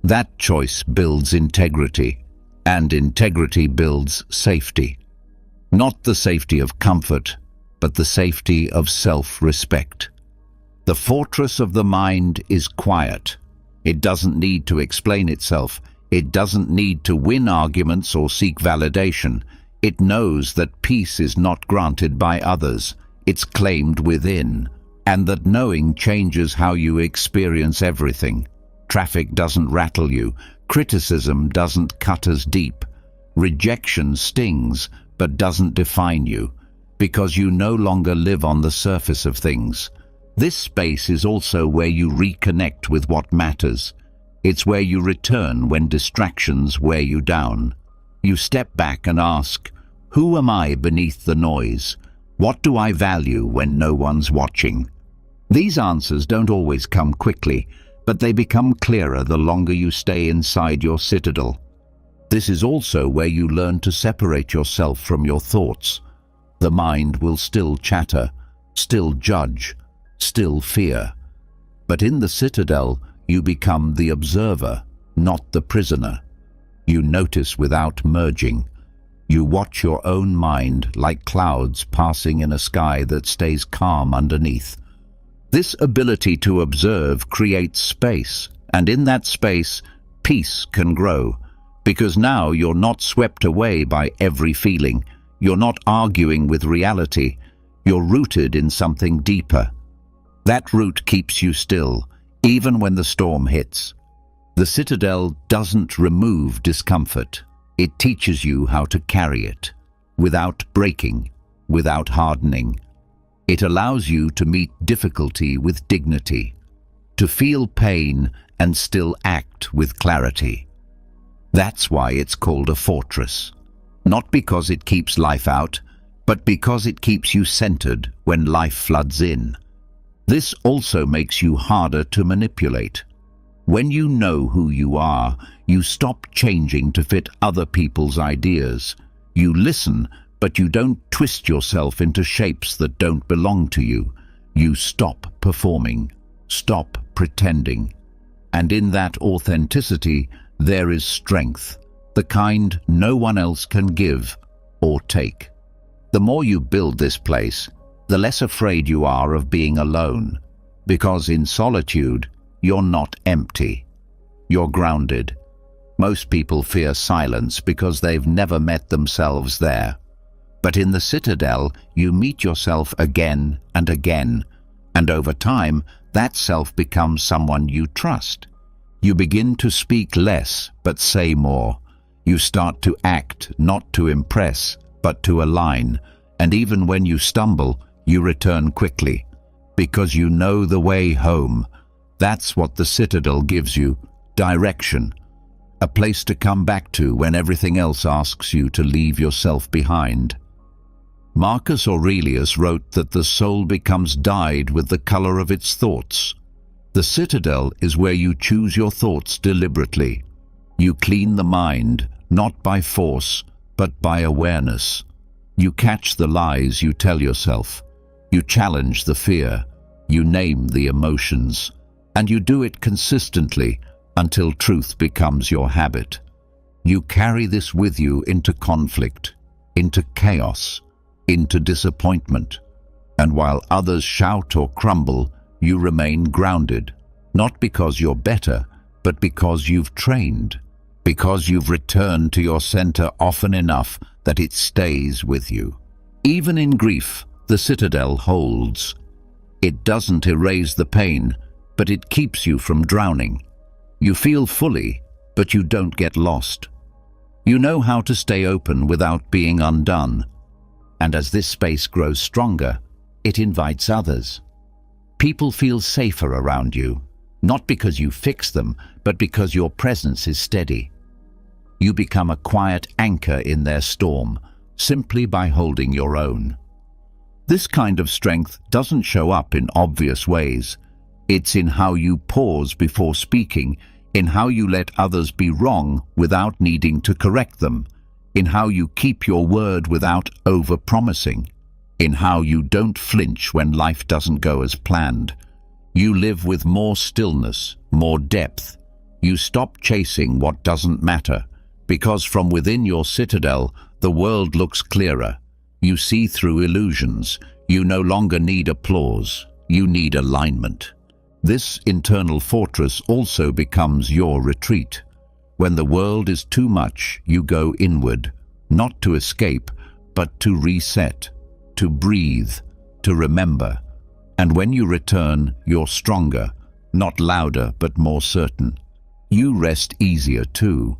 That choice builds integrity, and integrity builds safety. Not the safety of comfort, but the safety of self-respect. The fortress of the mind is quiet. It doesn't need to explain itself. It doesn't need to win arguments or seek validation. It knows that peace is not granted by others. It's claimed within, and that knowing changes how you experience everything. Traffic doesn't rattle you. Criticism doesn't cut as deep. Rejection stings, but doesn't define you, because you no longer live on the surface of things. This space is also where you reconnect with what matters. It's where you return when distractions wear you down. You step back and ask, who am I beneath the noise? What do I value when no one's watching? These answers don't always come quickly, but they become clearer the longer you stay inside your citadel. This is also where you learn to separate yourself from your thoughts. The mind will still chatter, still judge, still fear. But in the citadel, you become the observer, not the prisoner. You notice without merging. You watch your own mind like clouds passing in a sky that stays calm underneath. This ability to observe creates space, and in that space, peace can grow, because now you're not swept away by every feeling. You're not arguing with reality. You're rooted in something deeper. That root keeps you still, even when the storm hits. The citadel doesn't remove discomfort. It teaches you how to carry it, without breaking, without hardening. It allows you to meet difficulty with dignity, to feel pain and still act with clarity. That's why it's called a fortress. Not because it keeps life out, but because it keeps you centered when life floods in. This also makes you harder to manipulate. When you know who you are, you stop changing to fit other people's ideas. You listen, but you don't twist yourself into shapes that don't belong to you. You stop performing, stop pretending. And in that authenticity, there is strength, the kind no one else can give or take. The more you build this place, the less afraid you are of being alone, because in solitude, you're not empty. You're grounded. Most people fear silence because they've never met themselves there. But in the citadel, you meet yourself again and again, and over time, that self becomes someone you trust. You begin to speak less, but say more. You start to act, not to impress, but to align. And even when you stumble, you return quickly, because you know the way home. That's what the citadel gives you, direction. A place to come back to when everything else asks you to leave yourself behind. Marcus Aurelius wrote that the soul becomes dyed with the color of its thoughts. The citadel is where you choose your thoughts deliberately. You clean the mind, not by force, but by awareness. You catch the lies you tell yourself. You challenge the fear. You name the emotions. And you do it consistently until truth becomes your habit. You carry this with you into conflict, into chaos, into disappointment. And while others shout or crumble, you remain grounded, not because you're better, but because you've trained, because you've returned to your center often enough that it stays with you. Even in grief, the citadel holds. It doesn't erase the pain, but it keeps you from drowning. You feel fully, but you don't get lost. You know how to stay open without being undone. And as this space grows stronger, it invites others. People feel safer around you, not because you fix them, but because your presence is steady. You become a quiet anchor in their storm, simply by holding your own. This kind of strength doesn't show up in obvious ways. It's in how you pause before speaking, in how you let others be wrong without needing to correct them, in how you keep your word without over-promising, in how you don't flinch when life doesn't go as planned. You live with more stillness, more depth. You stop chasing what doesn't matter, because from within your citadel, the world looks clearer. You see through illusions. You no longer need applause. You need alignment. This internal fortress also becomes your retreat. When the world is too much, you go inward, not to escape, but to reset, to breathe, to remember. And when you return, you're stronger, not louder, but more certain. You rest easier too,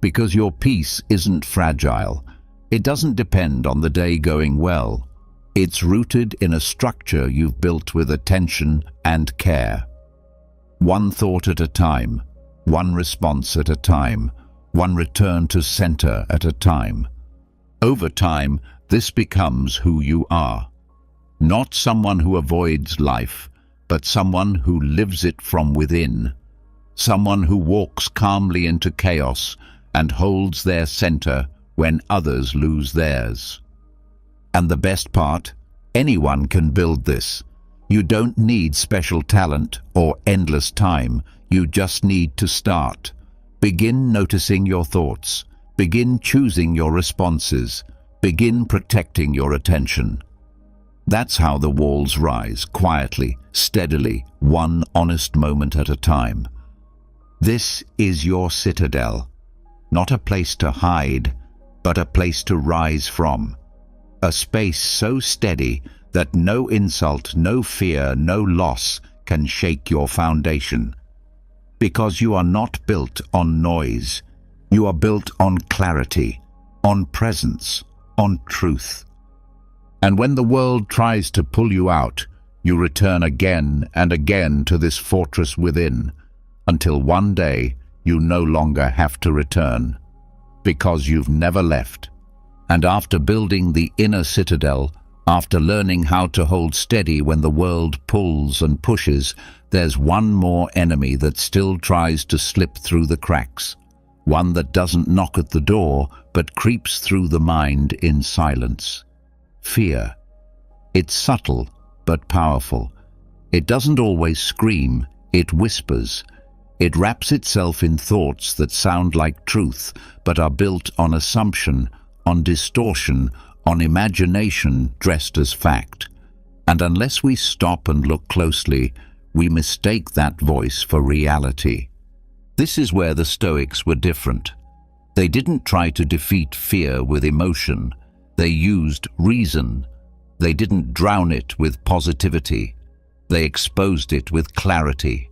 because your peace isn't fragile. It doesn't depend on the day going well. It's rooted in a structure you've built with attention and care. One thought at a time, one response at a time, one return to center at a time. Over time, this becomes who you are. Not someone who avoids life, but someone who lives it from within. someone who walks calmly into chaos and holds their center when others lose theirs. And the best part, anyone can build this. You don't need special talent or endless time. You just need to start. Begin noticing your thoughts. Begin choosing your responses. Begin protecting your attention. That's how the walls rise, quietly, steadily, one honest moment at a time. This is your citadel, not a place to hide, but a place to rise from. A space so steady that no insult, no fear, no loss can shake your foundation. Because you are not built on noise. You are built on clarity, on presence, on truth. And when the world tries to pull you out, you return again and again to this fortress within, until one day you no longer have to return, because you've never left. And after building the inner citadel, after learning how to hold steady when the world pulls and pushes, there's one more enemy that still tries to slip through the cracks. One that doesn't knock at the door, but creeps through the mind in silence. Fear. It's subtle, but powerful. It doesn't always scream, it whispers. It wraps itself in thoughts that sound like truth, but are built on assumption, on distortion, on imagination dressed as fact. And unless we stop and look closely, we mistake that voice for reality. This is where the Stoics were different. They didn't try to defeat fear with emotion. They used reason. They didn't drown it with positivity. They exposed it with clarity.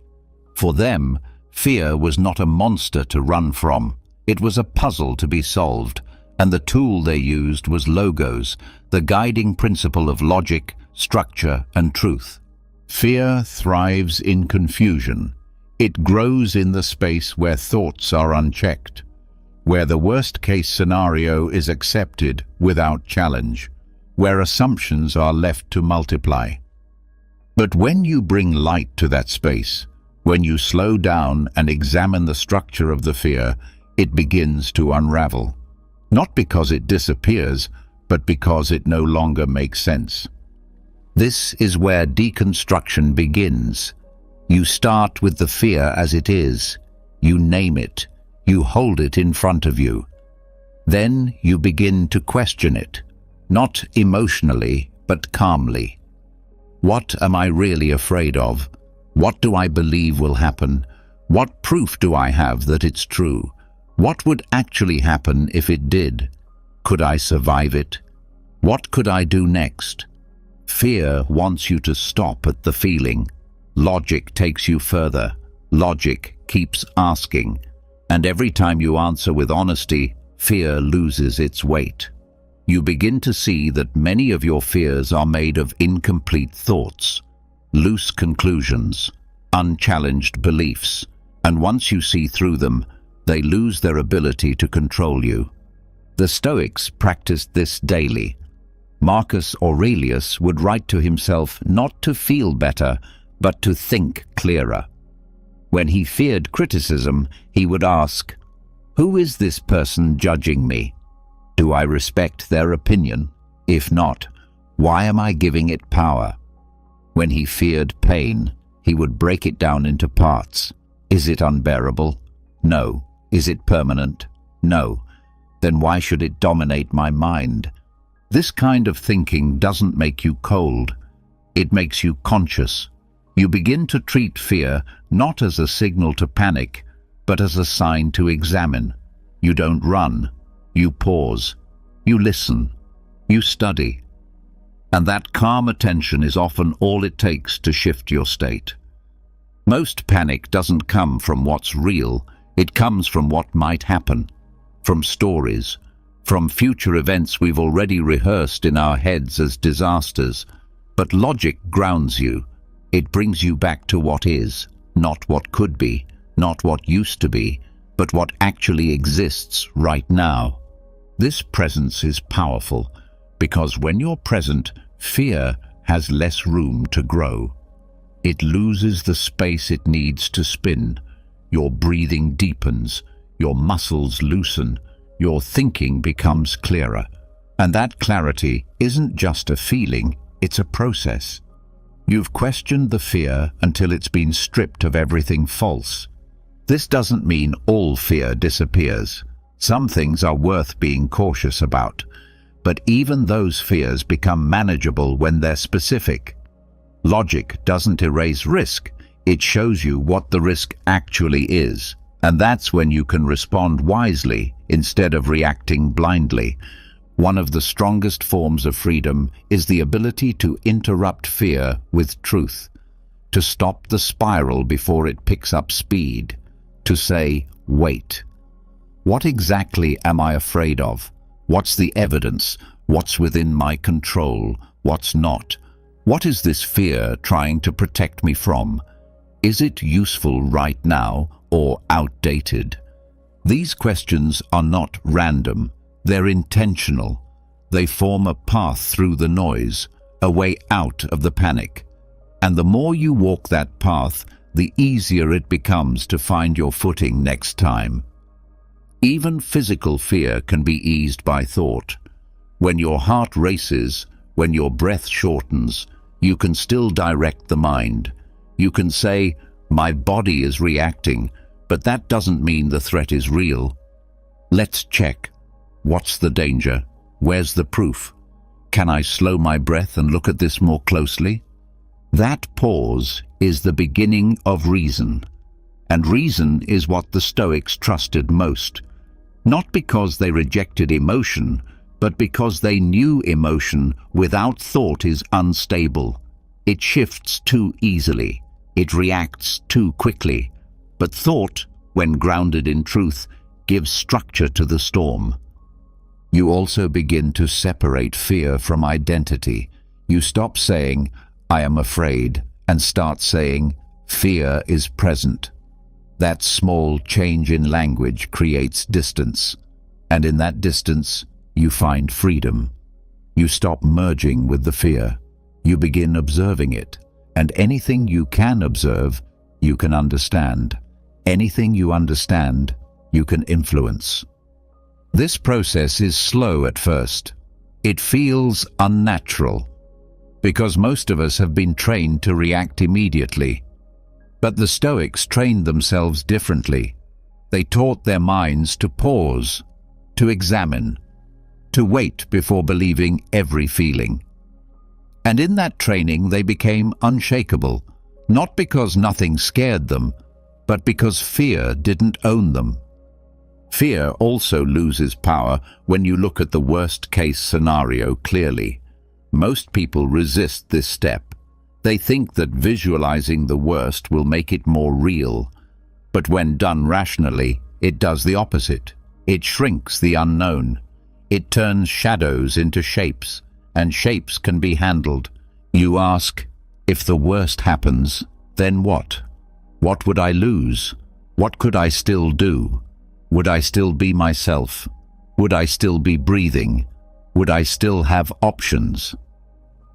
For them, fear was not a monster to run from. It was a puzzle to be solved, and the tool they used was logos, the guiding principle of logic, structure, and truth. Fear thrives in confusion. It grows in the space where thoughts are unchecked, where the worst-case scenario is accepted without challenge, where assumptions are left to multiply. But when you bring light to that space, when you slow down and examine the structure of the fear, it begins to unravel. Not because it disappears, but because it no longer makes sense. This is where deconstruction begins. You start with the fear as it is. You name it. You hold it in front of you. Then you begin to question it, not emotionally, but calmly. What am I really afraid of? What do I believe will happen? What proof do I have that it's true? What would actually happen if it did? Could I survive it? What could I do next? Fear wants you to stop at the feeling. Logic takes you further. Logic keeps asking. And every time you answer with honesty, fear loses its weight. You begin to see that many of your fears are made of incomplete thoughts, loose conclusions, unchallenged beliefs, and once you see through them, they lose their ability to control you. The Stoics practiced this daily. Marcus Aurelius would write to himself not to feel better, but to think clearer. When he feared criticism, he would ask, "Who is this person judging me? Do I respect their opinion? If not, why am I giving it power?" When he feared pain, he would break it down into parts. Is it unbearable? No. Is it permanent? No. Then why should it dominate my mind? This kind of thinking doesn't make you cold. It makes you conscious. You begin to treat fear not as a signal to panic, but as a sign to examine. You don't run. You pause. You listen. You study. And that calm attention is often all it takes to shift your state. Most panic doesn't come from what's real. It comes from what might happen, from stories, from future events we've already rehearsed in our heads as disasters. But logic grounds you. It brings you back to what is, not what could be, not what used to be, but what actually exists right now. This presence is powerful, because when you're present, fear has less room to grow. It loses the space it needs to spin. your breathing deepens, your muscles loosen, your thinking becomes clearer. And that clarity isn't just a feeling, it's a process. You've questioned the fear until it's been stripped of everything false. This doesn't mean all fear disappears. Some things are worth being cautious about, but even those fears become manageable when they're specific. Logic doesn't erase risk, it shows you what the risk actually is, and that's when you can respond wisely instead of reacting blindly. One of the strongest forms of freedom is the ability to interrupt fear with truth, to stop the spiral before it picks up speed, to say, wait. What exactly am I afraid of? What's the evidence? What's within my control? What's not? What is this fear trying to protect me from? Is it useful right now or outdated? These questions are not random. They're intentional. They form a path through the noise, a way out of the panic. And the more you walk that path, the easier it becomes to find your footing next time. Even physical fear can be eased by thought. When your heart races, when your breath shortens, you can still direct the mind. You can say, "My body is reacting," but that doesn't mean the threat is real. Let's check. What's the danger? Where's the proof? Can I slow my breath and look at this more closely? That pause is the beginning of reason. And reason is what the Stoics trusted most. Not because they rejected emotion, but because they knew emotion without thought is unstable. It shifts too easily. It reacts too quickly. But thought, when grounded in truth, gives structure to the storm. You also begin to separate fear from identity. You stop saying, "I am afraid," and start saying, "Fear is present." That small change in language creates distance. And in that distance, you find freedom. You stop merging with the fear. You begin observing it. And anything you can observe, you can understand. Anything you understand, you can influence. This process is slow at first. It feels unnatural, because most of us have been trained to react immediately. But the Stoics trained themselves differently. They taught their minds to pause, to examine, to wait before believing every feeling. And in that training they became unshakable, not because nothing scared them, but because fear didn't own them. Fear also loses power when you look at the worst-case scenario clearly. Most people resist this step. They think that visualizing the worst will make it more real. But when done rationally, it does the opposite. It shrinks the unknown. It turns shadows into shapes, and shapes can be handled. You ask, if the worst happens, then what? What would I lose? What could I still do? Would I still be myself? Would I still be breathing? Would I still have options?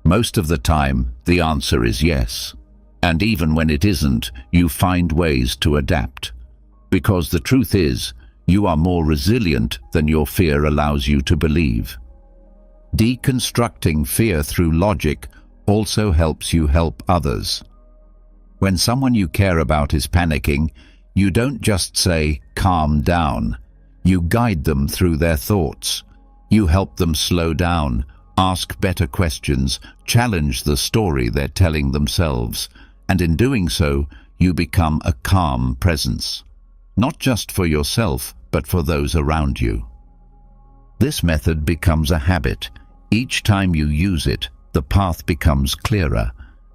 Most of the time, the answer is yes. And even when it isn't, you find ways to adapt. Because the truth is, you are more resilient than your fear allows you to believe. Deconstructing fear through logic also helps you help others. When someone you care about is panicking, you don't just say, "Calm down." You guide them through their thoughts. You help them slow down, ask better questions, challenge the story they're telling themselves, and in doing so, you become a calm presence. Not just for yourself, but for those around you. This method becomes a habit. Each time you use it, the path becomes clearer,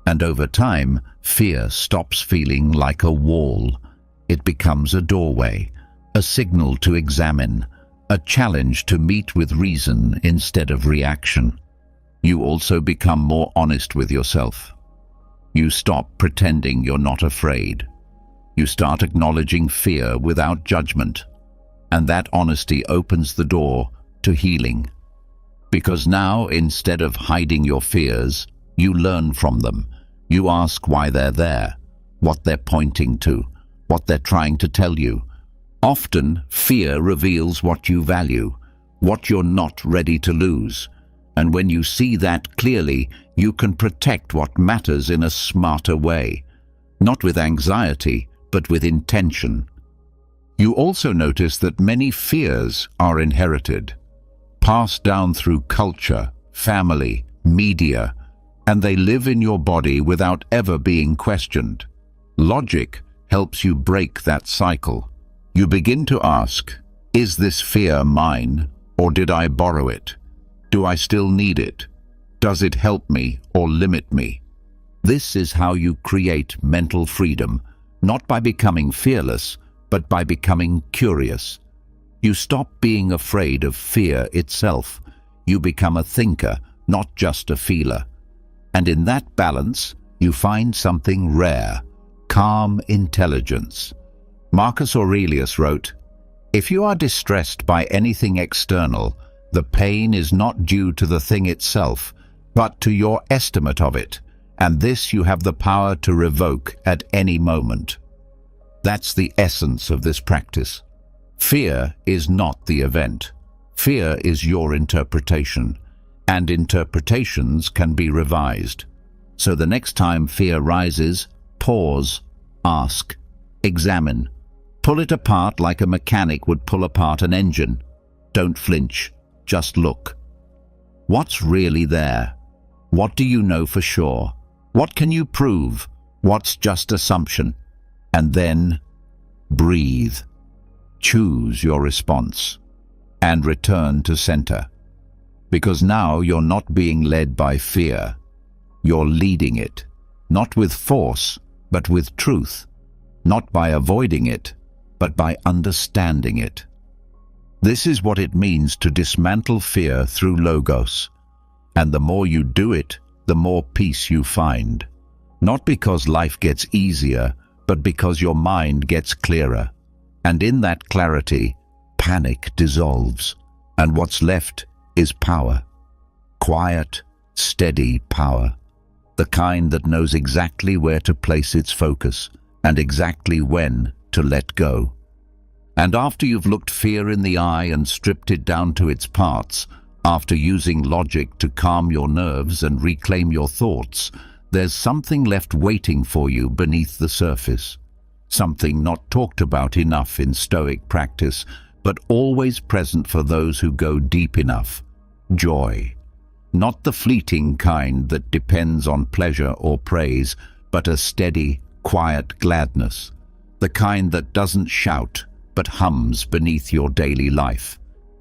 and over time, fear stops feeling like a wall. It becomes a doorway, a signal to examine, a challenge to meet with reason instead of reaction. You also become more honest with yourself. You stop pretending you're not afraid. You start acknowledging fear without judgment, and that honesty opens the door to healing. Because now, instead of hiding your fears, you learn from them. You ask why they're there, what they're pointing to, what they're trying to tell you. Often, fear reveals what you value, what you're not ready to lose. And when you see that clearly, you can protect what matters in a smarter way. Not with anxiety, but with intention. You also notice that many fears are inherited, passed down through culture, family, media, and they live in your body without ever being questioned. Logic helps you break that cycle. You begin to ask, is this fear mine, or did I borrow it? Do I still need it? Does it help me or limit me? This is how you create mental freedom, not by becoming fearless, but by becoming curious. You stop being afraid of fear itself. You become a thinker, not just a feeler. And in that balance, you find something rare, calm intelligence. Marcus Aurelius wrote, "If you are distressed by anything external, the pain is not due to the thing itself, but to your estimate of it, and this you have the power to revoke at any moment." That's the essence of this practice. Fear is not the event. Fear is your interpretation, and interpretations can be revised. So the next time fear rises, pause, ask, examine. Pull it apart like a mechanic would pull apart an engine. Don't flinch, just look. What's really there? What do you know for sure? What can you prove? What's just assumption? And then breathe. Choose your response and return to center. Because now you're not being led by fear. You're leading it, not with force, but with truth. Not by avoiding it, but by understanding it. This is what it means to dismantle fear through logos. And the more you do it, the more peace you find. Not because life gets easier, but because your mind gets clearer. And in that clarity, panic dissolves. And what's left is power. Quiet, steady power. The kind that knows exactly where to place its focus and exactly when to let go. And after you've looked fear in the eye and stripped it down to its parts, after using logic to calm your nerves and reclaim your thoughts, there's something left waiting for you beneath the surface. Something not talked about enough in Stoic practice, but always present for those who go deep enough. Joy. Not the fleeting kind that depends on pleasure or praise, but a steady, quiet gladness. The kind that doesn't shout, but hums beneath your daily life.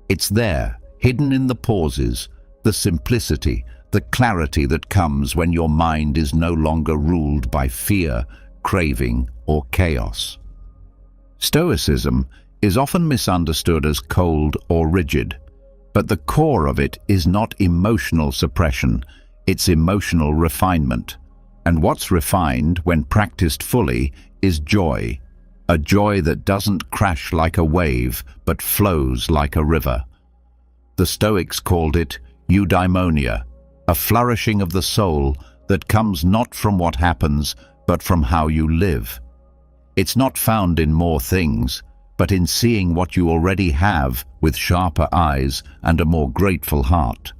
It's there, hidden in the pauses, the simplicity, the clarity that comes when your mind is no longer ruled by fear, craving, or chaos. Stoicism is often misunderstood as cold or rigid, but the core of it is not emotional suppression, it's emotional refinement. And what's refined, when practiced fully, is joy. A joy that doesn't crash like a wave, but flows like a river. The Stoics called it eudaimonia, a flourishing of the soul that comes not from what happens, but from how you live. It's not found in more things, but in seeing what you already have with sharper eyes and a more grateful heart.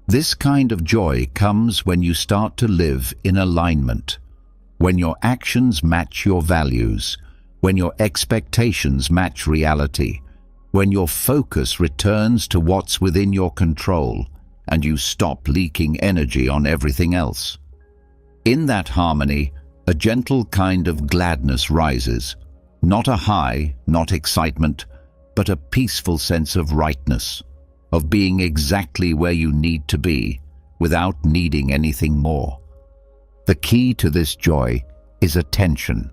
This kind of joy comes when you start to live in alignment, when your actions match your values, when your expectations match reality, when your focus returns to what's within your control, and you stop leaking energy on everything else. In that harmony, a gentle kind of gladness rises, not a high, not excitement, but a peaceful sense of rightness, of being exactly where you need to be, without needing anything more. The key to this joy is attention,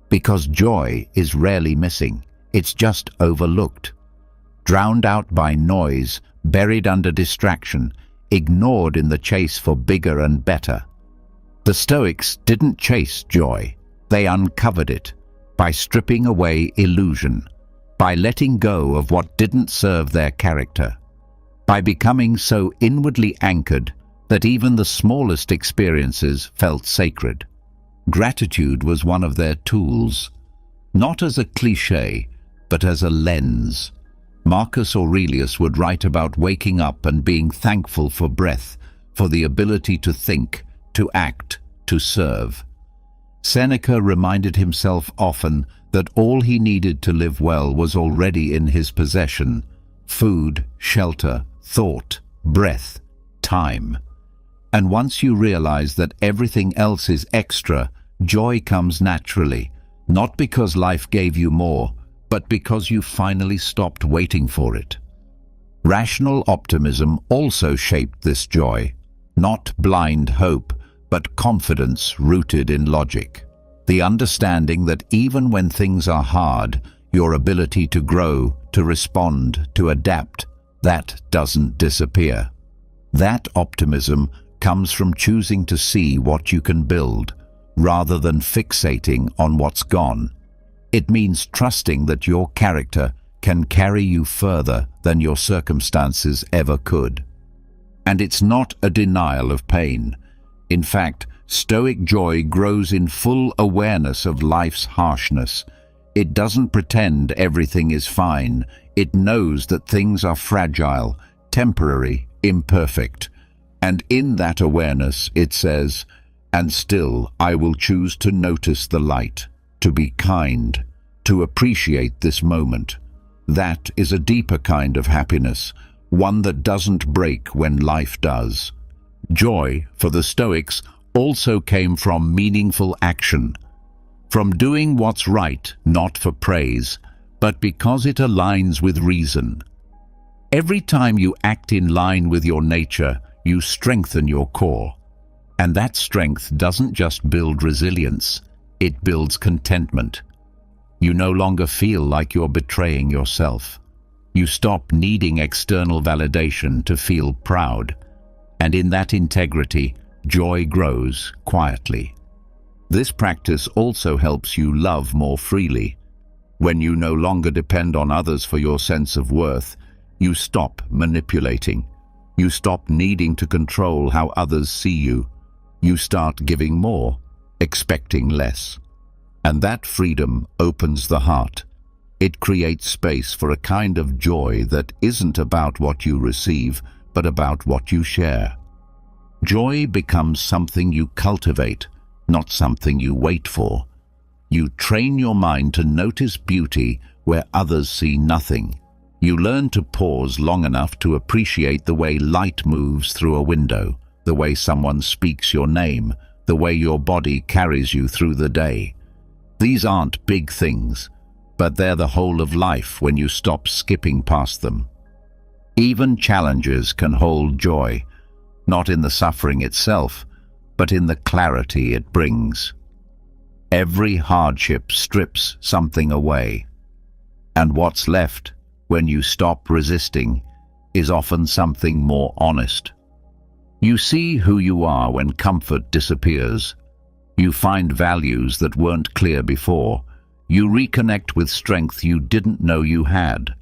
because joy is rarely missing, it's just overlooked, drowned out by noise, buried under distraction, ignored in the chase for bigger and better. The Stoics didn't chase joy, they uncovered it, by stripping away illusion, by letting go of what didn't serve their character, by becoming so inwardly anchored that even the smallest experiences felt sacred. Gratitude was one of their tools. not as a cliché, but as a lens. Marcus Aurelius would write about waking up and being thankful for breath, for the ability to think, to act, to serve. Seneca reminded himself often that all he needed to live well was already in his possession: food, shelter, thought, breath, time. And once you realize that everything else is extra, joy comes naturally, not because life gave you more, but because you finally stopped waiting for it. Rational optimism also shaped this joy, not blind hope, but confidence rooted in logic. The understanding that even when things are hard, your ability to grow, to respond, to adapt, that doesn't disappear. That optimism comes from choosing to see what you can build, rather than fixating on what's gone. It means trusting that your character can carry you further than your circumstances ever could. And it's not a denial of pain. In fact, Stoic joy grows in full awareness of life's harshness. It doesn't pretend everything is fine. It knows that things are fragile, temporary, imperfect. And in that awareness, it says, "And still I will choose to notice the light, to be kind, to appreciate this moment." That is a deeper kind of happiness, one that doesn't break when life does. Joy, for the Stoics, also came from meaningful action, from doing what's right, not for praise, but because it aligns with reason. Every time you act in line with your nature, you strengthen your core. And that strength doesn't just build resilience, it builds contentment. You no longer feel like you're betraying yourself. You stop needing external validation to feel proud. And in that integrity, joy grows quietly. This practice also helps you love more freely. When you no longer depend on others for your sense of worth, you stop manipulating. You stop needing to control how others see you. You start giving more, expecting less. And that freedom opens the heart. It creates space for a kind of joy that isn't about what you receive, but about what you share. Joy becomes something you cultivate, not something you wait for. You train your mind to notice beauty where others see nothing. You learn to pause long enough to appreciate the way light moves through a window, the way someone speaks your name, the way your body carries you through the day. These aren't big things, but they're the whole of life when you stop skipping past them. Even challenges can hold joy, not in the suffering itself, but in the clarity it brings. Every hardship strips something away, and what's left, when you stop resisting, is often something more honest. You see who you are when comfort disappears. You find values that weren't clear before. You reconnect with strength you didn't know you had.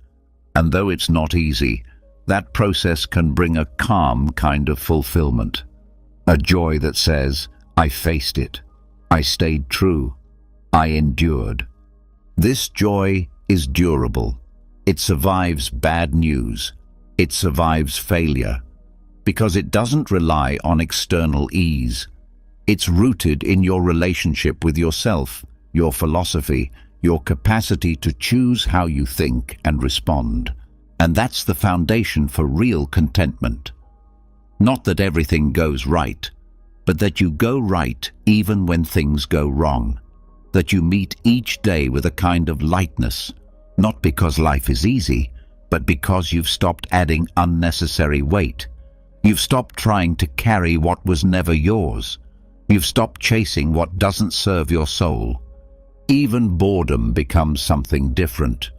And though it's not easy, that process can bring a calm kind of fulfillment. A joy that says, "I faced it. I stayed true. I endured." This joy is durable. It survives bad news. It survives failure. Because it doesn't rely on external ease. It's rooted in your relationship with yourself, your philosophy, your capacity to choose how you think and respond. And that's the foundation for real contentment. Not that everything goes right, but that you go right even when things go wrong. That you meet each day with a kind of lightness, not because life is easy, but because you've stopped adding unnecessary weight. You've stopped trying to carry what was never yours. You've stopped chasing what doesn't serve your soul. Even boredom becomes something different.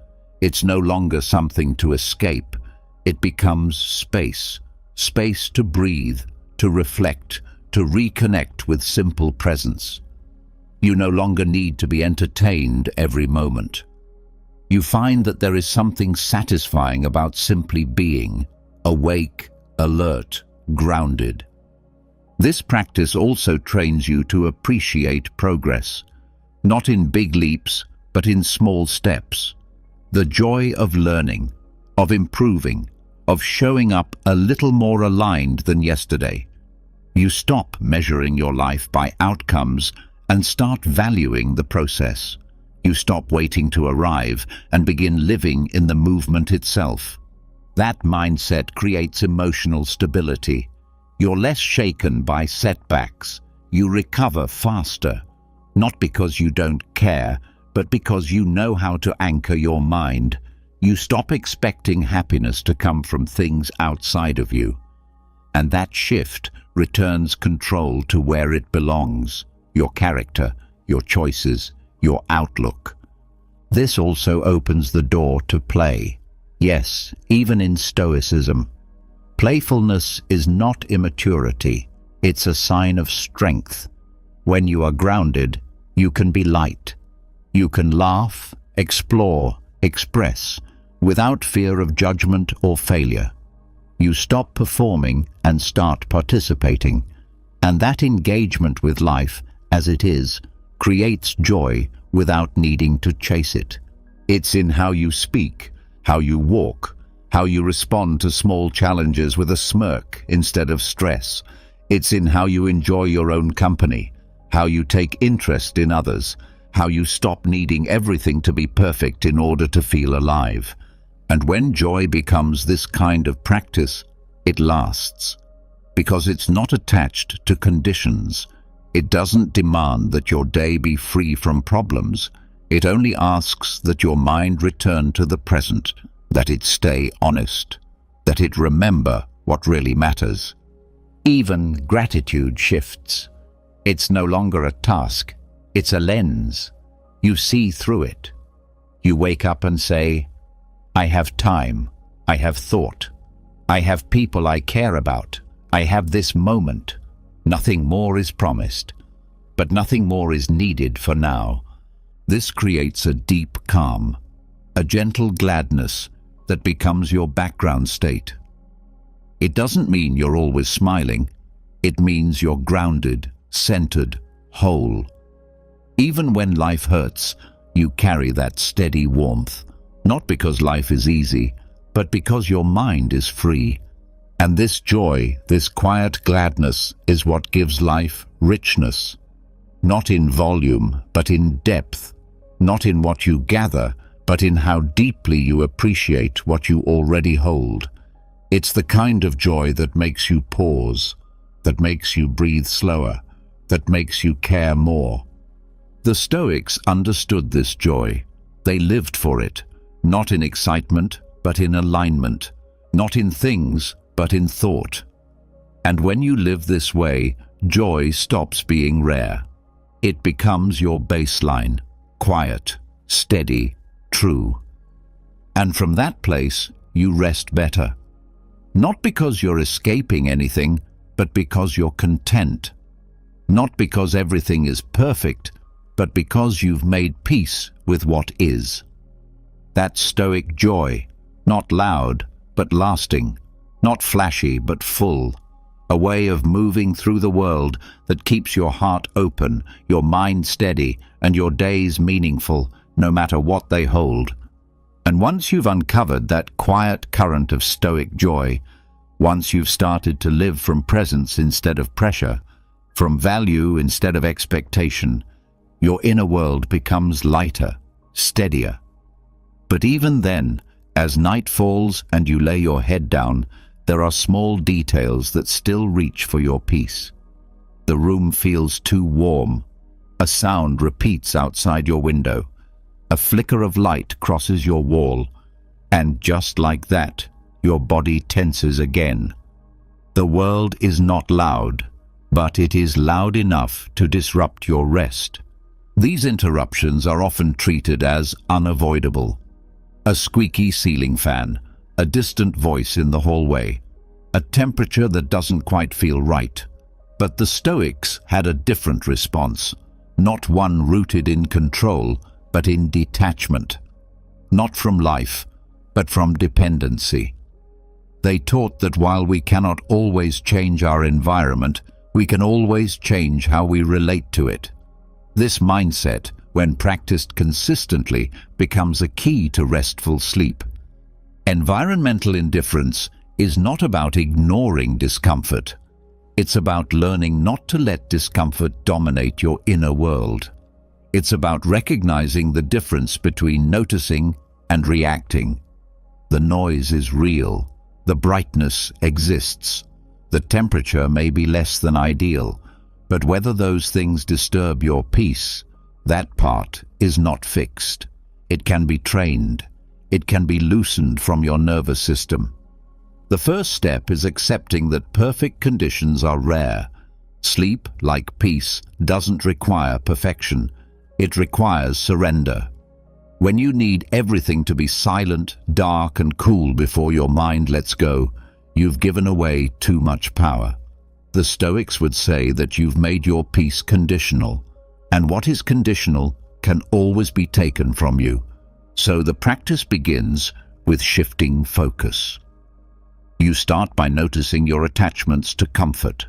It's no longer something to escape. It becomes space. Space to breathe, to reflect, to reconnect with simple presence. You no longer need to be entertained every moment. You find that there is something satisfying about simply being, awake, alert, grounded. This practice also trains you to appreciate progress, not in big leaps, but in small steps. The joy of learning, of improving, of showing up a little more aligned than yesterday. You stop measuring your life by outcomes and start valuing the process. You stop waiting to arrive and begin living in the movement itself. That mindset creates emotional stability. You're less shaken by setbacks. You recover faster, not because you don't care, but because you know how to anchor your mind. You stop expecting happiness to come from things outside of you. And that shift returns control to where it belongs: your character, your choices, your outlook. This also opens the door to play. Yes, even in Stoicism. Playfulness is not immaturity, it's a sign of strength. When you are grounded, you can be light. You can laugh, explore, express, without fear of judgment or failure. You stop performing and start participating. And that engagement with life, as it is, creates joy without needing to chase it. It's in how you speak, how you walk, how you respond to small challenges with a smirk instead of stress. It's in how you enjoy your own company, how you take interest in others, how you stop needing everything to be perfect in order to feel alive. And when joy becomes this kind of practice, it lasts. Because it's not attached to conditions. It doesn't demand that your day be free from problems. It only asks that your mind return to the present, that it stay honest, that it remember what really matters. Even gratitude shifts. It's no longer a task, it's a lens. You see through it. You wake up and say, I have time, I have thought, I have people I care about, I have this moment. Nothing more is promised, but nothing more is needed for now. This creates a deep calm, a gentle gladness that becomes your background state. It doesn't mean you're always smiling. It means you're grounded, centered, whole. Even when life hurts, you carry that steady warmth, not because life is easy, but because your mind is free. And this joy, this quiet gladness, is what gives life richness. Not in volume, but in depth. Not in what you gather, but in how deeply you appreciate what you already hold. It's the kind of joy that makes you pause, that makes you breathe slower, that makes you care more. The Stoics understood this joy. They lived for it, not in excitement, but in alignment, not in things, but in thought. And when you live this way, joy stops being rare. It becomes your baseline, quiet, steady, true. And from that place, you rest better. Not because you're escaping anything, but because you're content. Not because everything is perfect, but because you've made peace with what is. That Stoic joy, not loud, but lasting, not flashy, but full. A way of moving through the world that keeps your heart open, your mind steady, and your days meaningful, no matter what they hold. And once you've uncovered that quiet current of Stoic joy, once you've started to live from presence instead of pressure, from value instead of expectation, your inner world becomes lighter, steadier. But even then, as night falls and you lay your head down, there are small details that still reach for your peace. The room feels too warm. A sound repeats outside your window. A flicker of light crosses your wall. And just like that, your body tenses again. The world is not loud, but it is loud enough to disrupt your rest. These interruptions are often treated as unavoidable. A squeaky ceiling fan, a distant voice in the hallway, a temperature that doesn't quite feel right. But the Stoics had a different response, not one rooted in control, but in detachment. Not from life, but from dependency. They taught that while we cannot always change our environment, we can always change how we relate to it. This mindset, when practiced consistently, becomes a key to restful sleep. Environmental indifference is not about ignoring discomfort. It's about learning not to let discomfort dominate your inner world. It's about recognizing the difference between noticing and reacting. The noise is real. The brightness exists. The temperature may be less than ideal, but whether those things disturb your peace, that part is not fixed. It can be trained. It can be loosened from your nervous system. The first step is accepting that perfect conditions are rare. Sleep, like peace, doesn't require perfection. It requires surrender. When you need everything to be silent, dark, and cool before your mind lets go, you've given away too much power. The Stoics would say that you've made your peace conditional, and what is conditional can always be taken from you. So the practice begins with shifting focus. You start by noticing your attachments to comfort.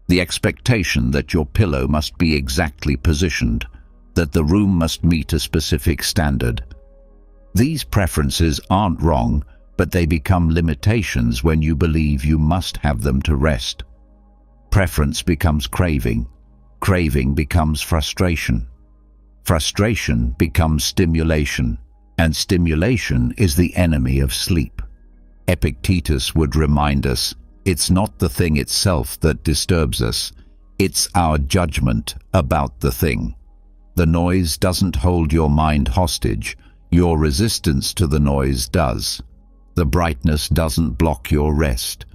The expectation that your pillow must be exactly positioned, that the room must meet a specific standard. These preferences aren't wrong, but they become limitations when you believe you must have them to rest. Preference becomes craving. Craving becomes frustration. Frustration becomes stimulation, and stimulation is the enemy of sleep. Epictetus would remind us, it's not the thing itself that disturbs us, it's our judgment about the thing. The noise doesn't hold your mind hostage, your resistance to the noise does. The brightness doesn't block your rest.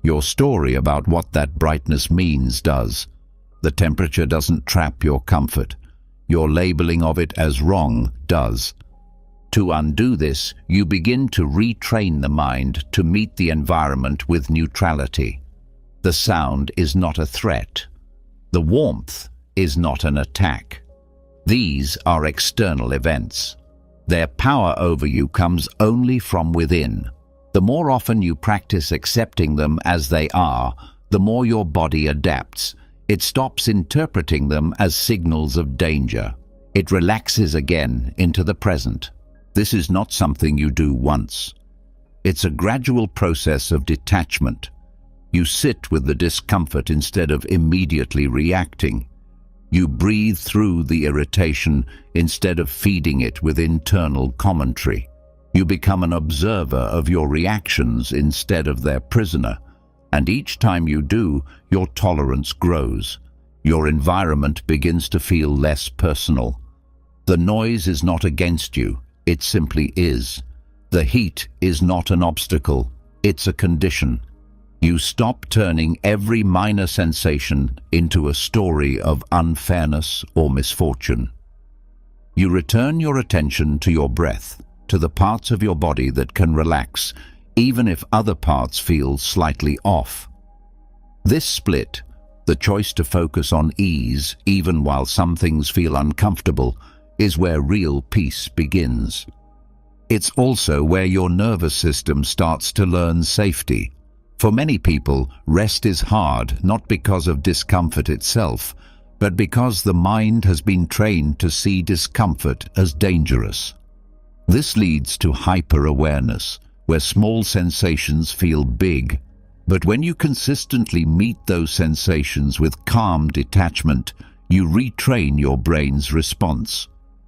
Your story about what that brightness means does. The temperature doesn't trap your comfort. Your labeling of it as wrong does. To undo this, you begin to retrain the mind to meet the environment with neutrality. The sound is not a threat. The warmth is not an attack. These are external events. Their power over you comes only from within. The more often you practice accepting them as they are, the more your body adapts. It stops interpreting them as signals of danger. It relaxes again into the present. This is not something you do once. It's a gradual process of detachment. You sit with the discomfort instead of immediately reacting. You breathe through the irritation instead of feeding it with internal commentary. You become an observer of your reactions instead of their prisoner. And each time you do, your tolerance grows. Your environment begins to feel less personal. The noise is not against you, it simply is. The heat is not an obstacle, it's a condition. You stop turning every minor sensation into a story of unfairness or misfortune. You return your attention to your breath, to the parts of your body that can relax, even if other parts feel slightly off. This split, the choice to focus on ease even while some things feel uncomfortable, is where real peace begins. It's also where your nervous system starts to learn safety. For many people, rest is hard not because of discomfort itself, but because the mind has been trained to see discomfort as dangerous. This leads to hyper-awareness, where small sensations feel big. But when you consistently meet those sensations with calm detachment, you retrain your brain's response.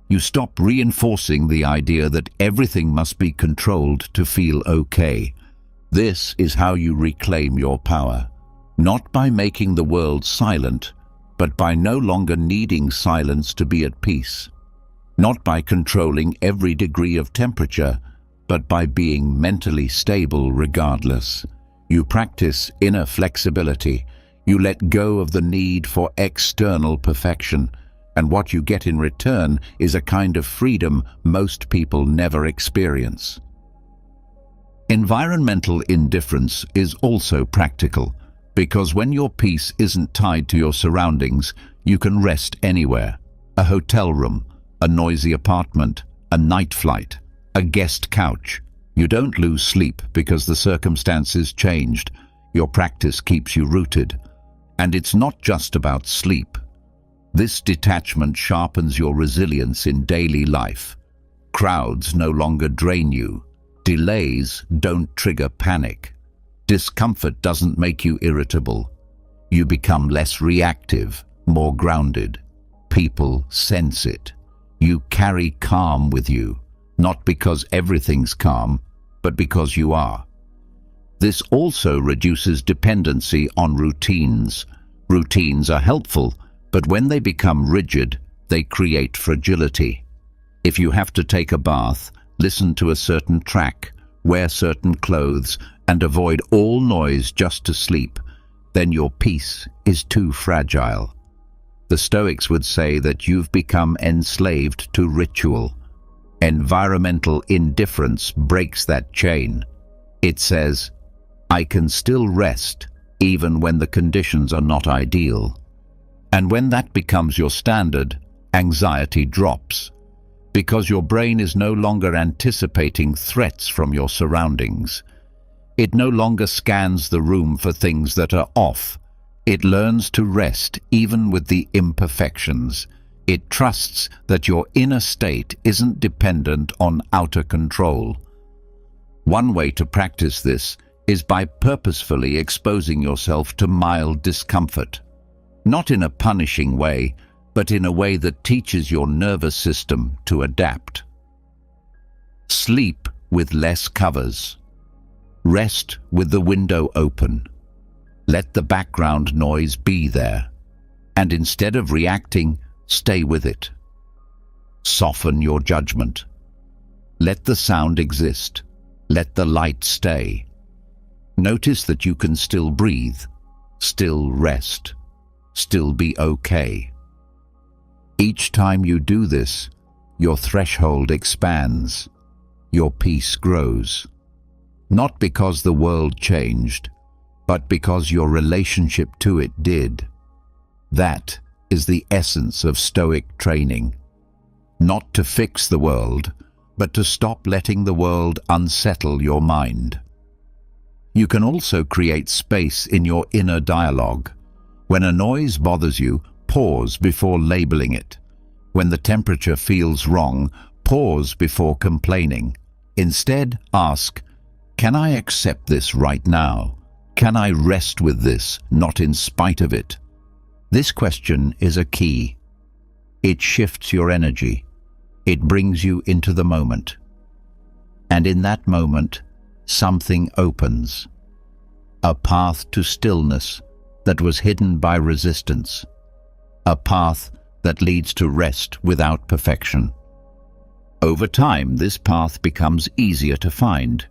You stop reinforcing the idea that everything must be controlled to feel okay. This is how you reclaim your power, not by making the world silent, but by no longer needing silence to be at peace. Not by controlling every degree of temperature, but by being mentally stable regardless. You practice inner flexibility. You let go of the need for external perfection, and what you get in return is a kind of freedom most people never experience. Environmental indifference is also practical, because when your peace isn't tied to your surroundings, you can rest anywhere. A hotel room, a noisy apartment, a night flight, a guest couch. You don't lose sleep because the circumstances changed. Your practice keeps you rooted. And it's not just about sleep. This detachment sharpens your resilience in daily life. Crowds no longer drain you. Delays don't trigger panic. Discomfort doesn't make you irritable. You become less reactive, more grounded. People sense it. You carry calm with you, not because everything's calm, but because you are. This also reduces dependency on routines. Routines are helpful, but when they become rigid, they create fragility. If you have to take a bath, listen to a certain track, wear certain clothes, and avoid all noise just to sleep, then your peace is too fragile. The Stoics would say that you've become enslaved to ritual. Environmental indifference breaks that chain. It says, I can still rest even when the conditions are not ideal. And when that becomes your standard, anxiety drops, because your brain is no longer anticipating threats from your surroundings. It no longer scans the room for things that are off. It learns to rest even with the imperfections. It trusts that your inner state isn't dependent on outer control. One way to practice this is by purposefully exposing yourself to mild discomfort. Not in a punishing way, but in a way that teaches your nervous system to adapt. Sleep with less covers. Rest with the window open. Let the background noise be there, and instead of reacting, stay with it. Soften your judgment. Let the sound exist. Let the light stay. Notice that you can still breathe, still rest, still be okay. Each time you do this, your threshold expands, your peace grows. Not because the world changed, but because your relationship to it did. That is the essence of Stoic training. Not to fix the world, but to stop letting the world unsettle your mind. You can also create space in your inner dialogue. When a noise bothers you, pause before labeling it. When the temperature feels wrong, pause before complaining. Instead, ask, can I accept this right now? Can I rest with this, not in spite of it? This question is a key. It shifts your energy. It brings you into the moment. And in that moment, something opens. A path to stillness that was hidden by resistance. A path that leads to rest without perfection. Over time, this path becomes easier to find.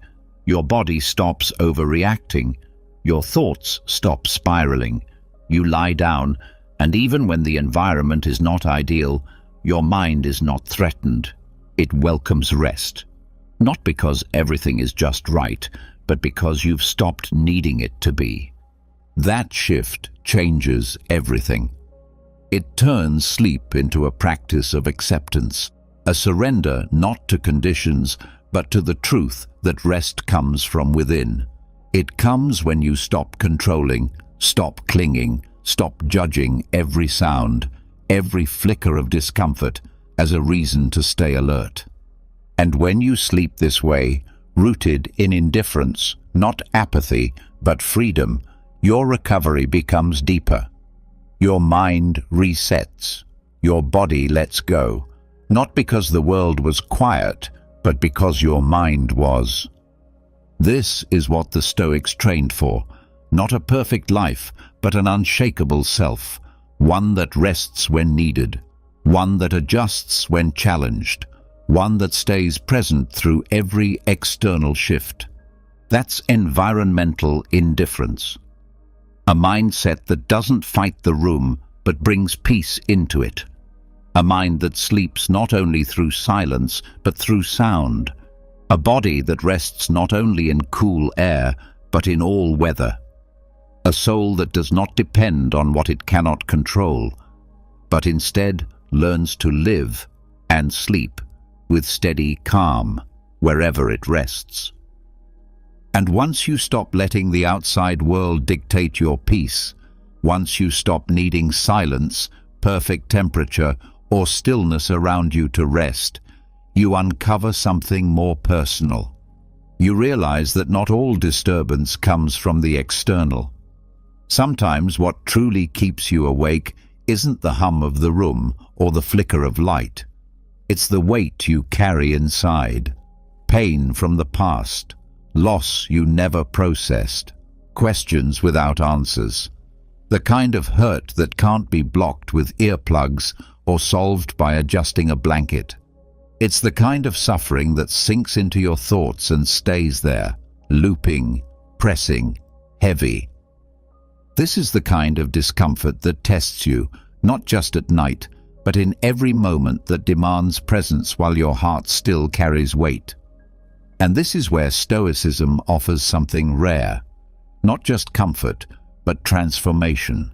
Your body stops overreacting. Your thoughts stop spiraling. You lie down, and even when the environment is not ideal, your mind is not threatened. It welcomes rest. Not because everything is just right, but because you've stopped needing it to be. That shift changes everything. It turns sleep into a practice of acceptance, a surrender not to conditions, but to the truth that rest comes from within. It comes when you stop controlling, stop clinging, stop judging every sound, every flicker of discomfort as a reason to stay alert. And when you sleep this way, rooted in indifference, not apathy, but freedom, your recovery becomes deeper. Your mind resets. Your body lets go, not because the world was quiet, but because your mind was. This is what the Stoics trained for, not a perfect life, but an unshakable self, one that rests when needed, one that adjusts when challenged, one that stays present through every external shift. That's environmental indifference. A mindset that doesn't fight the room, but brings peace into it. A mind that sleeps not only through silence, but through sound. A body that rests not only in cool air, but in all weather. A soul that does not depend on what it cannot control, but instead learns to live and sleep with steady calm wherever it rests. And once you stop letting the outside world dictate your peace, once you stop needing silence, perfect temperature or stillness around you to rest, you uncover something more personal. You realize that not all disturbance comes from the external. Sometimes what truly keeps you awake isn't the hum of the room or the flicker of light. It's the weight you carry inside, pain from the past, loss you never processed, questions without answers. The kind of hurt that can't be blocked with earplugs or solved by adjusting a blanket. It's the kind of suffering that sinks into your thoughts and stays there, looping, pressing, heavy. This is the kind of discomfort that tests you, not just at night, but in every moment that demands presence while your heart still carries weight. And this is where Stoicism offers something rare. Not just comfort, but transformation.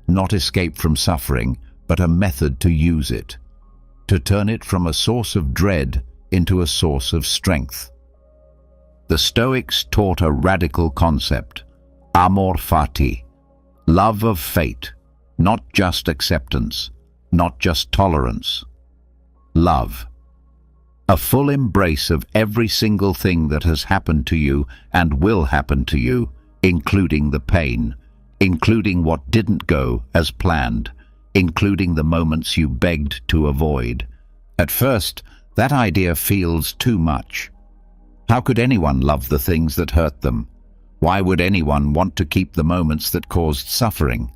Not escape from suffering, but a method to use it. To turn it from a source of dread into a source of strength. The Stoics taught a radical concept, amor fati, love of fate, not just acceptance, not just tolerance. Love. A full embrace of every single thing that has happened to you and will happen to you, including the pain, including what didn't go as planned, including the moments you begged to avoid. At first, that idea feels too much. How could anyone love the things that hurt them? Why would anyone want to keep the moments that caused suffering?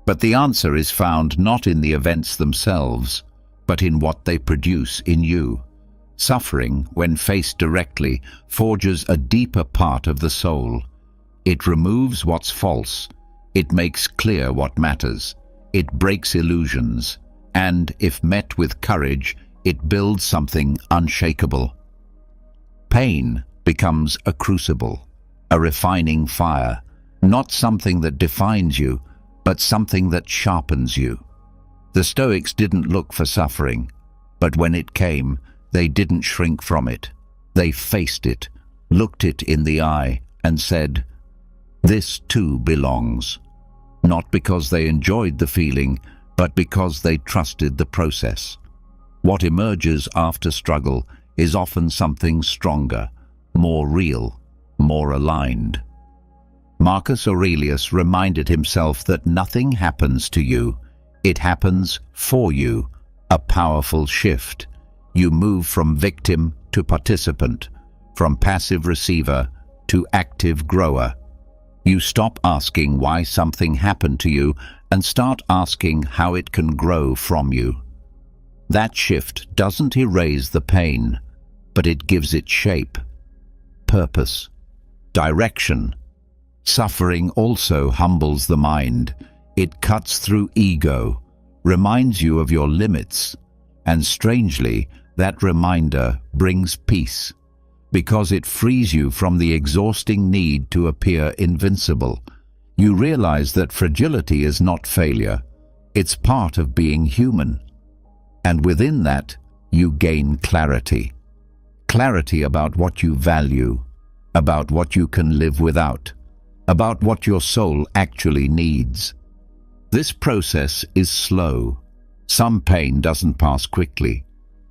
But the answer is found not in the events themselves, but in what they produce in you. Suffering, when faced directly, forges a deeper part of the soul. It removes what's false. It makes clear what matters. It breaks illusions. And, if met with courage, it builds something unshakable. Pain becomes a crucible, a refining fire, not something that defines you, but something that sharpens you. The Stoics didn't look for suffering, but when it came, they didn't shrink from it. They faced it, looked it in the eye, and said, "This too belongs." Not because they enjoyed the feeling, but because they trusted the process. What emerges after struggle is often something stronger, more real, more aligned. Marcus Aurelius reminded himself that nothing happens to you, it happens for you, a powerful shift. You move from victim to participant, from passive receiver to active grower. You stop asking why something happened to you and start asking how it can grow from you. That shift doesn't erase the pain, but it gives it shape, purpose, direction. Suffering also humbles the mind. It cuts through ego, reminds you of your limits, and strangely, that reminder brings peace, because it frees you from the exhausting need to appear invincible. You realize that fragility is not failure, it's part of being human. And within that, you gain clarity. Clarity about what you value, about what you can live without, about what your soul actually needs. This process is slow. Some pain doesn't pass quickly.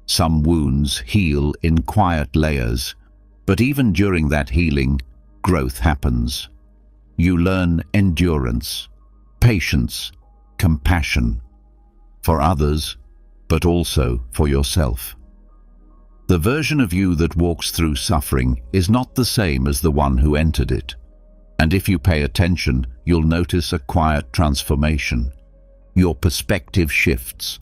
Some wounds heal in quiet layers. But even during that healing, growth happens. You learn endurance, patience, compassion, for others, but also for yourself. The version of you that walks through suffering is not the same as the one who entered it. And if you pay attention, you'll notice a quiet transformation. Your perspective shifts.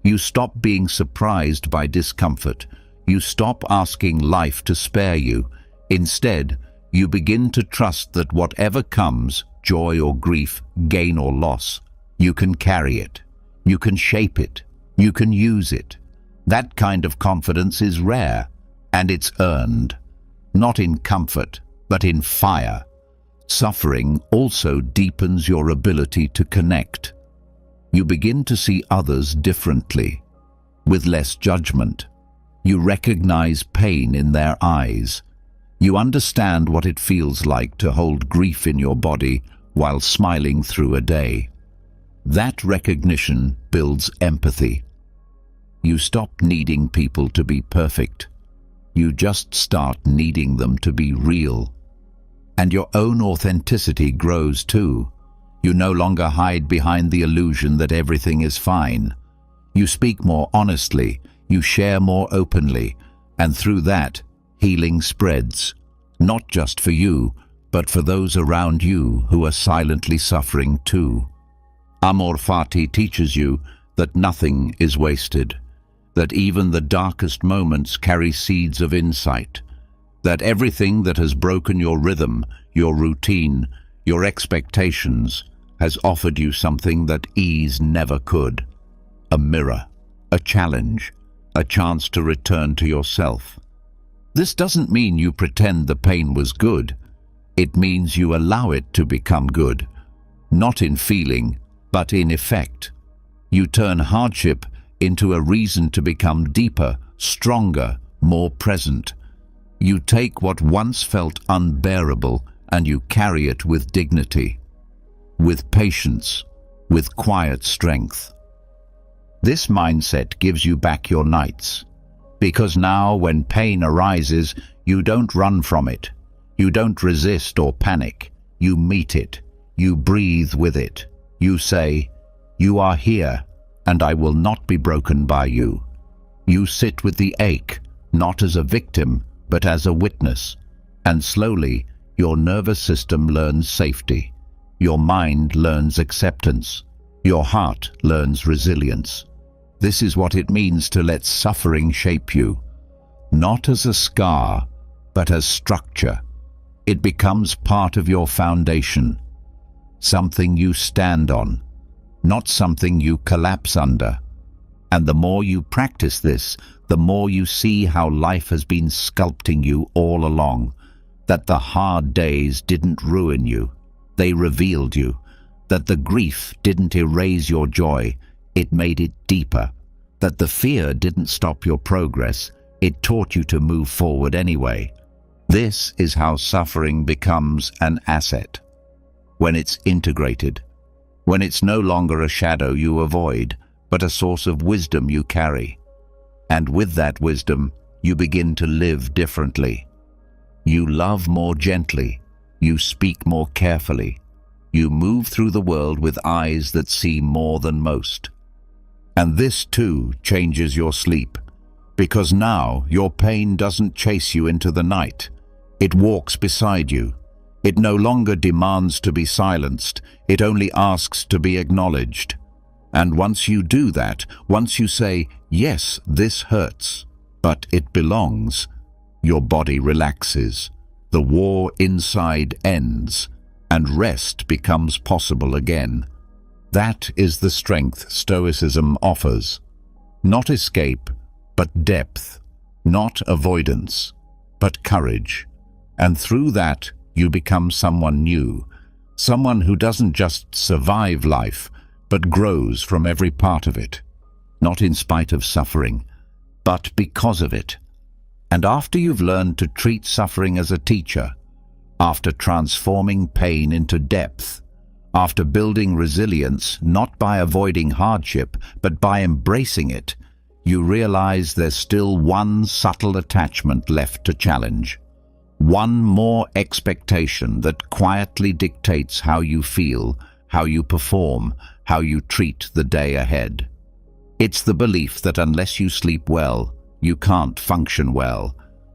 You stop being surprised by discomfort. You stop asking life to spare you. Instead, you begin to trust that whatever comes, joy or grief, gain or loss, you can carry it. You can shape it. You can use it. That kind of confidence is rare, and it's earned, not in comfort, but in fire. Suffering also deepens your ability to connect. You begin to see others differently, with less judgment. You recognize pain in their eyes. You understand what it feels like to hold grief in your body while smiling through a day. That recognition builds empathy. You stop needing people to be perfect. You just start needing them to be real. And your own authenticity grows too. You no longer hide behind the illusion that everything is fine. You speak more honestly, you share more openly, and through that, healing spreads, not just for you, but for those around you who are silently suffering too. Amor Fati teaches you that nothing is wasted, that even the darkest moments carry seeds of insight, that everything that has broken your rhythm, your routine, your expectations, has offered you something that ease never could. A mirror, a challenge, a chance to return to yourself. This doesn't mean you pretend the pain was good. It means you allow it to become good, not in feeling, but in effect. You turn hardship into a reason to become deeper, stronger, more present. You take what once felt unbearable and you carry it with dignity, with patience, with quiet strength. This mindset gives you back your nights, because now when pain arises, you don't run from it. You don't resist or panic. You meet it. You breathe with it. You say, "You are here, and I will not be broken by you." You sit with the ache, not as a victim, but as a witness. And slowly, your nervous system learns safety. Your mind learns acceptance. Your heart learns resilience. This is what it means to let suffering shape you, not as a scar, but as structure. It becomes part of your foundation, something you stand on, not something you collapse under. And the more you practice this, the more you see how life has been sculpting you all along, that the hard days didn't ruin you, they revealed you, that the grief didn't erase your joy, it made it deeper, that the fear didn't stop your progress, it taught you to move forward anyway. This is how suffering becomes an asset. When it's integrated, when it's no longer a shadow you avoid, but a source of wisdom you carry. And with that wisdom, you begin to live differently. You love more gently, you speak more carefully, you move through the world with eyes that see more than most. And this too changes your sleep, because now your pain doesn't chase you into the night. It walks beside you. It no longer demands to be silenced, it only asks to be acknowledged. And once you do that, once you say, "Yes, this hurts, but it belongs," your body relaxes, the war inside ends, and rest becomes possible again. That is the strength Stoicism offers. Not escape, but depth. Not avoidance, but courage. And through that, you become someone new. Someone who doesn't just survive life, but grows from every part of it. Not in spite of suffering, but because of it. And after you've learned to treat suffering as a teacher, after transforming pain into depth, after building resilience not by avoiding hardship, but by embracing it, you realize there's still one subtle attachment left to challenge. One more expectation that quietly dictates how you feel, how you perform, how you treat the day ahead. It's the belief that unless you sleep well, you can't function well,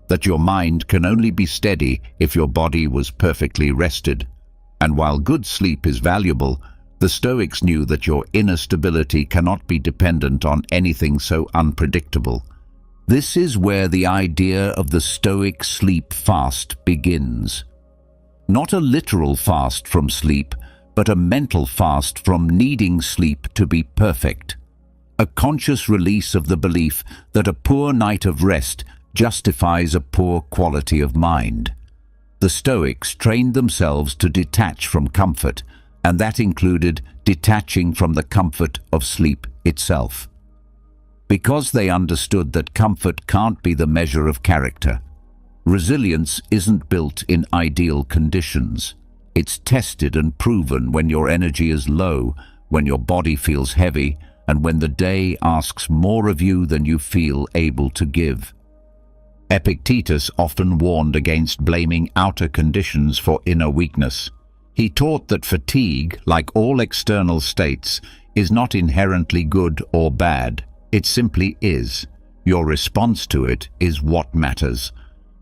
that your mind can only be steady if your body was perfectly rested. And while good sleep is valuable, the Stoics knew that your inner stability cannot be dependent on anything so unpredictable. This is where the idea of the Stoic sleep fast begins. Not a literal fast from sleep, but a mental fast from needing sleep to be perfect. A conscious release of the belief that a poor night of rest justifies a poor quality of mind. The Stoics trained themselves to detach from comfort, and that included detaching from the comfort of sleep itself. Because they understood that comfort can't be the measure of character. Resilience isn't built in ideal conditions. It's tested and proven when your energy is low, when your body feels heavy, and when the day asks more of you than you feel able to give. Epictetus often warned against blaming outer conditions for inner weakness. He taught that fatigue, like all external states, is not inherently good or bad. It simply is. Your response to it is what matters.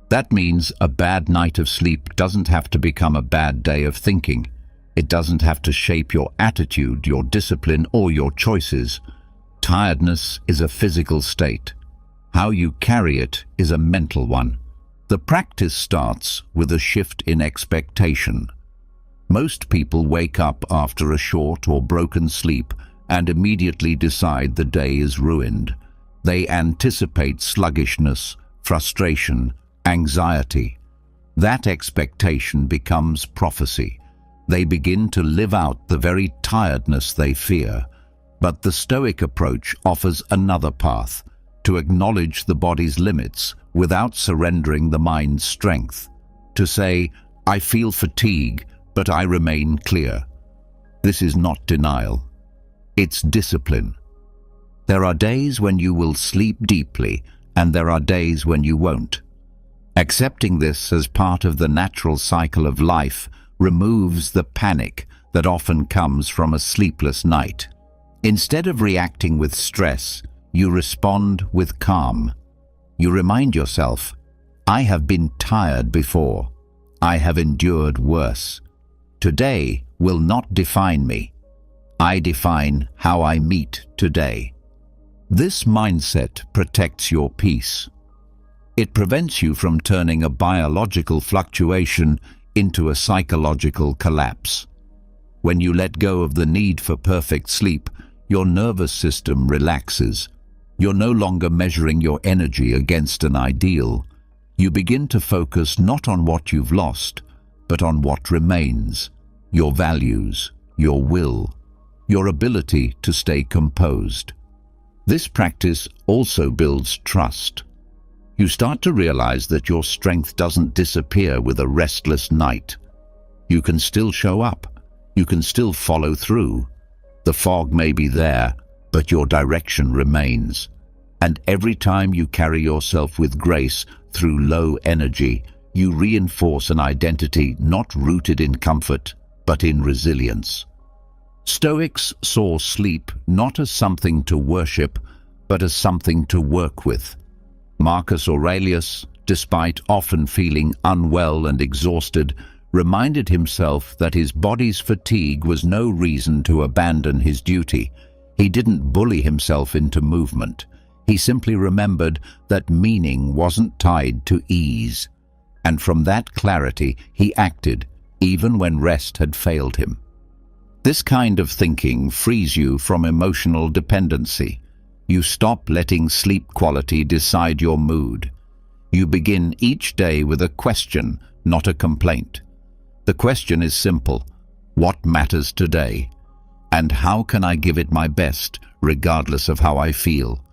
That means a bad night of sleep doesn't have to become a bad day of thinking. It doesn't have to shape your attitude, your discipline, or your choices. Tiredness is a physical state. How you carry it is a mental one. The practice starts with a shift in expectation. Most people wake up after a short or broken sleep and immediately decide the day is ruined. They anticipate sluggishness, frustration, anxiety. That expectation becomes prophecy. They begin to live out the very tiredness they fear. But the Stoic approach offers another path: to acknowledge the body's limits without surrendering the mind's strength. To say, I feel fatigue, but I remain clear. This is not denial. It's discipline. There are days when you will sleep deeply, and there are days when you won't. Accepting this as part of the natural cycle of life removes the panic that often comes from a sleepless night. Instead of reacting with stress, you respond with calm. You remind yourself, I have been tired before. I have endured worse. Today will not define me. I define how I meet today. This mindset protects your peace. It prevents you from turning a biological fluctuation into a psychological collapse. When you let go of the need for perfect sleep, your nervous system relaxes. You're no longer measuring your energy against an ideal. You begin to focus not on what you've lost, but on what remains: your values, your will, your ability to stay composed. This practice also builds trust. You start to realize that your strength doesn't disappear with a restless night. You can still show up. You can still follow through. The fog may be there, but your direction remains. And every time you carry yourself with grace through low energy, you reinforce an identity not rooted in comfort, but in resilience. Stoics saw sleep not as something to worship, but as something to work with. Marcus Aurelius, despite often feeling unwell and exhausted, reminded himself that his body's fatigue was no reason to abandon his duty. He didn't bully himself into movement. He simply remembered that meaning wasn't tied to ease. And from that clarity, he acted, even when rest had failed him. This kind of thinking frees you from emotional dependency. You stop letting sleep quality decide your mood. You begin each day with a question, not a complaint. The question is simple: what matters today? And how can I give it my best, regardless of how I feel?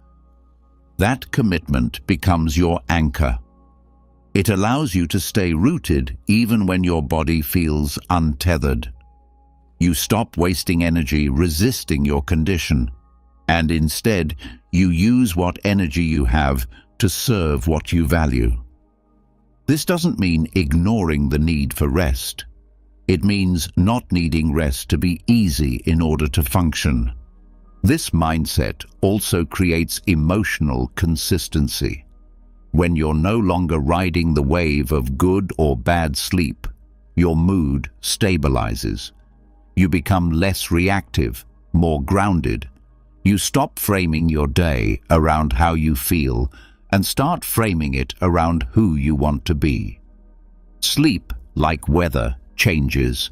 That commitment becomes your anchor. It allows you to stay rooted even when your body feels untethered. You stop wasting energy resisting your condition, and instead you use what energy you have to serve what you value. This doesn't mean ignoring the need for rest. It means not needing rest to be easy in order to function. This mindset also creates emotional consistency. When you're no longer riding the wave of good or bad sleep, your mood stabilizes. You become less reactive, more grounded. You stop framing your day around how you feel and start framing it around who you want to be. Sleep, like weather, changes,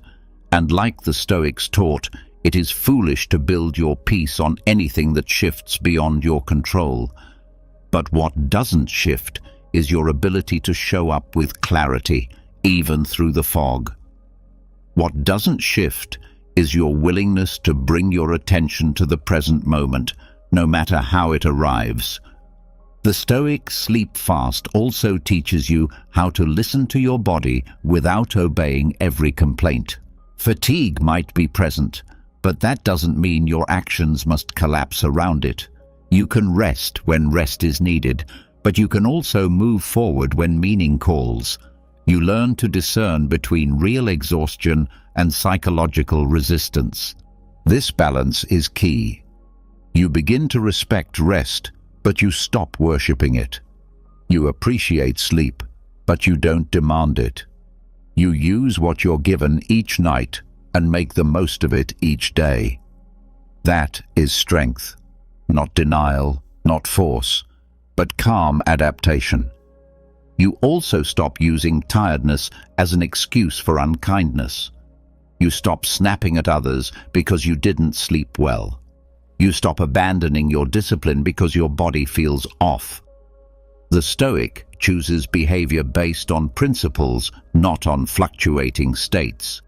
and like the Stoics taught, it is foolish to build your peace on anything that shifts beyond your control. But what doesn't shift is your ability to show up with clarity, even through the fog. What doesn't shift is your willingness to bring your attention to the present moment, no matter how it arrives. The Stoic sleep fast also teaches you how to listen to your body without obeying every complaint. Fatigue might be present, But that doesn't mean your actions must collapse around it. You can rest when rest is needed, but you can also move forward when meaning calls. You learn to discern between real exhaustion and psychological resistance. This balance is key. You begin to respect rest, but you stop worshipping it. You appreciate sleep, but you don't demand it. You use what you're given each night and make the most of it each day. That is strength, not denial, not force, but calm adaptation. You also stop using tiredness as an excuse for unkindness. You stop snapping at others because you didn't sleep well. You stop abandoning your discipline because your body feels off. The Stoic chooses behavior based on principles, not on fluctuating states.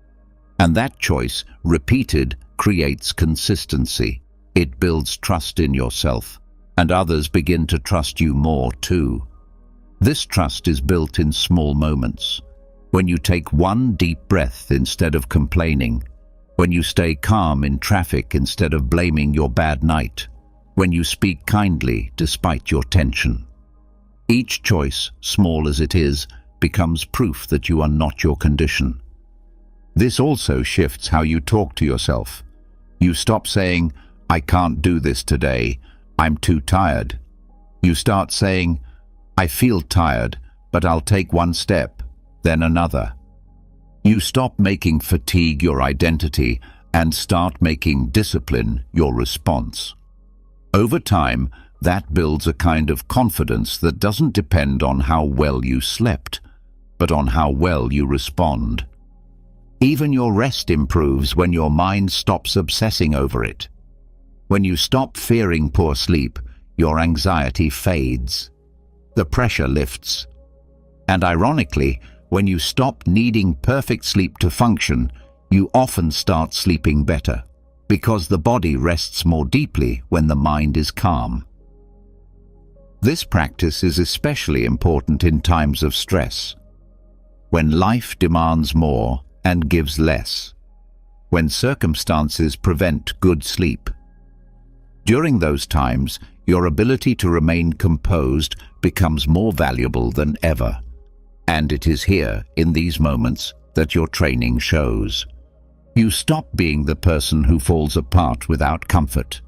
And that choice, repeated, creates consistency. It builds trust in yourself, and others begin to trust you more too. This trust is built in small moments. When you take one deep breath instead of complaining, when you stay calm in traffic instead of blaming your bad night, when you speak kindly despite your tension. Each choice, small as it is, becomes proof that you are not your condition. This also shifts how you talk to yourself. You stop saying, "I can't do this today, I'm too tired." You start saying, "I feel tired, but I'll take one step, then another." You stop making fatigue your identity and start making discipline your response. Over time, that builds a kind of confidence that doesn't depend on how well you slept, but on how well you respond. Even your rest improves when your mind stops obsessing over it. When you stop fearing poor sleep, your anxiety fades. The pressure lifts. And ironically, when you stop needing perfect sleep to function, you often start sleeping better, because the body rests more deeply when the mind is calm. This practice is especially important in times of stress, when life demands more and gives less, when circumstances prevent good sleep. During those times, your ability to remain composed becomes more valuable than ever. And it is here, in these moments, that your training shows. You stop being the person who falls apart without comfort.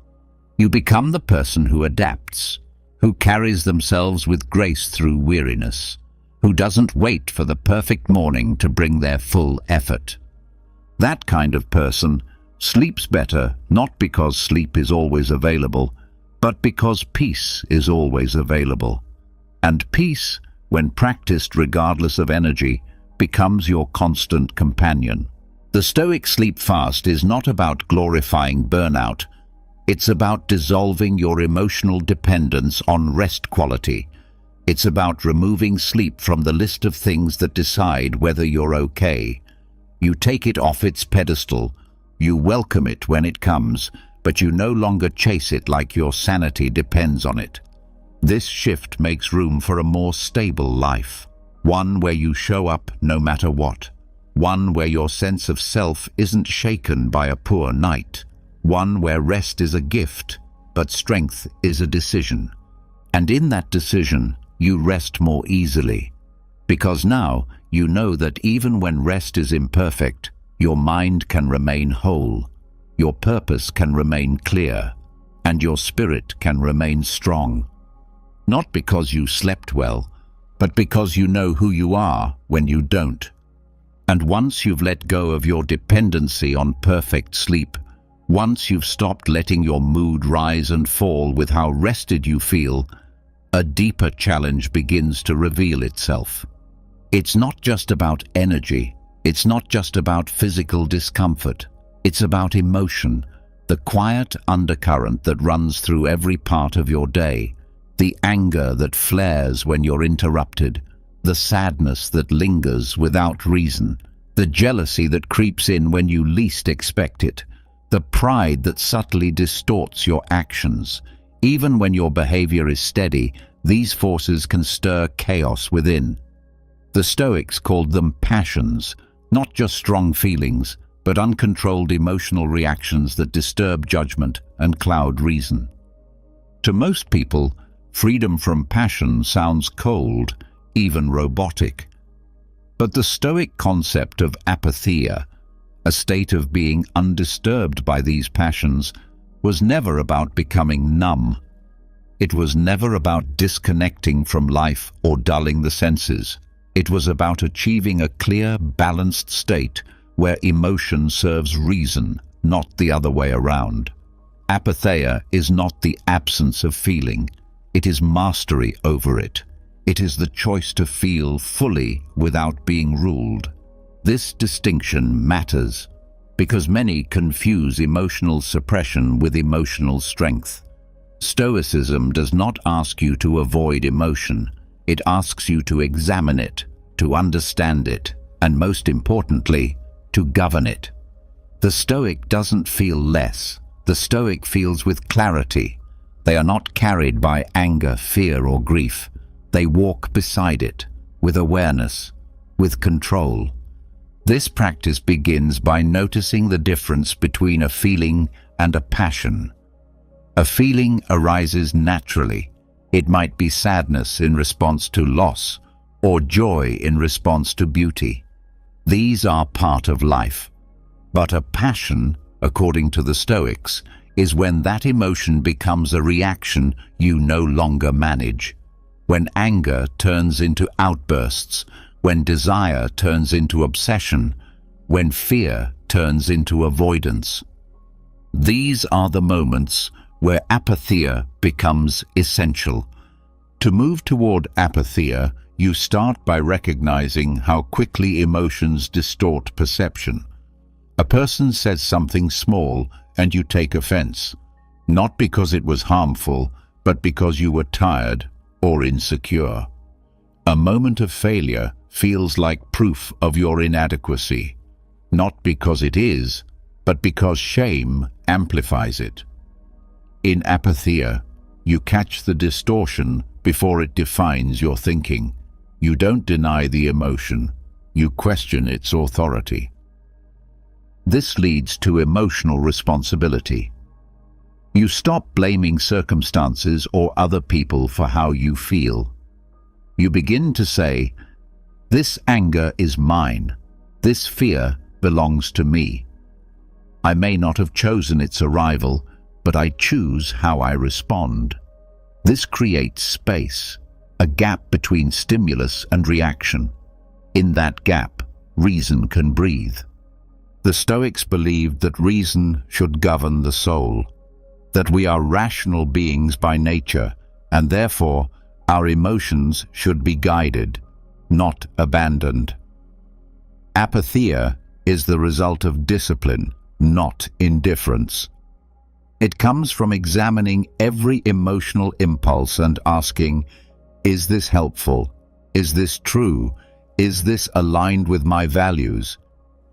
You become the person who adapts, who carries themselves with grace through weariness, who doesn't wait for the perfect morning to bring their full effort. That kind of person sleeps better not because sleep is always available, but because peace is always available. And peace, when practiced regardless of energy, becomes your constant companion. The Stoic sleep fast is not about glorifying burnout. It's about dissolving your emotional dependence on rest quality. It's about removing sleep from the list of things that decide whether you're okay. You take it off its pedestal. You welcome it when it comes, but you no longer chase it like your sanity depends on it. This shift makes room for a more stable life, one where you show up no matter what, one where your sense of self isn't shaken by a poor night, one where rest is a gift, but strength is a decision. And in that decision, you rest more easily, because now you know that even when rest is imperfect, your mind can remain whole, your purpose can remain clear, and your spirit can remain strong. Not because you slept well, but because you know who you are when you don't. And once you've let go of your dependency on perfect sleep, once you've stopped letting your mood rise and fall with how rested you feel, a deeper challenge begins to reveal itself. It's not just about energy. It's not just about physical discomfort. It's about emotion, the quiet undercurrent that runs through every part of your day, the anger that flares when you're interrupted, the sadness that lingers without reason, the jealousy that creeps in when you least expect it, the pride that subtly distorts your actions. Even when your behavior is steady, these forces can stir chaos within. The Stoics called them passions, not just strong feelings, but uncontrolled emotional reactions that disturb judgment and cloud reason. To most people, freedom from passion sounds cold, even robotic. But the Stoic concept of apatheia, a state of being undisturbed by these passions, was never about becoming numb. It was never about disconnecting from life or dulling the senses. It was about achieving a clear, balanced state where emotion serves reason, not the other way around. Apatheia is not the absence of feeling. It is mastery over it. It is the choice to feel fully without being ruled. This distinction matters because many confuse emotional suppression with emotional strength. Stoicism does not ask you to avoid emotion. It asks you to examine it, to understand it, and most importantly, to govern it. The Stoic doesn't feel less. The Stoic feels with clarity. They are not carried by anger, fear, or grief. They walk beside it, with awareness, with control. This practice begins by noticing the difference between a feeling and a passion. A feeling arises naturally. It might be sadness in response to loss, or joy in response to beauty. These are part of life. But a passion, according to the Stoics, is when that emotion becomes a reaction you no longer manage. When anger turns into outbursts, when desire turns into obsession, when fear turns into avoidance. These are the moments where apatheia becomes essential. To move toward apatheia, you start by recognizing how quickly emotions distort perception. A person says something small and you take offense, not because it was harmful, but because you were tired or insecure. A moment of failure feels like proof of your inadequacy, not because it is, but because shame amplifies it. In apatheia, you catch the distortion before it defines your thinking. You don't deny the emotion, you question its authority. This leads to emotional responsibility. You stop blaming circumstances or other people for how you feel. You begin to say, "This anger is mine. This fear belongs to me. I may not have chosen its arrival, but I choose how I respond." This creates space, a gap between stimulus and reaction. In that gap, reason can breathe. The Stoics believed that reason should govern the soul, that we are rational beings by nature, and therefore our emotions should be guided, not abandoned. Apatheia is the result of discipline, not indifference. It comes from examining every emotional impulse and asking, is this helpful? Is this true? Is this aligned with my values?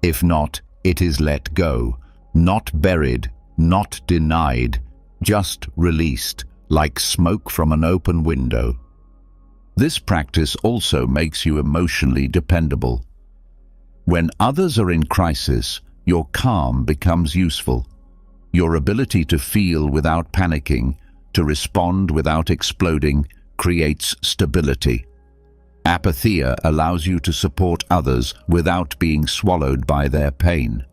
If not, it is let go, not buried, not denied, just released, like smoke from an open window. This practice also makes you emotionally dependable. When others are in crisis, your calm becomes useful. Your ability to feel without panicking, to respond without exploding, creates stability. Apatheia allows you to support others without being swallowed by their pain.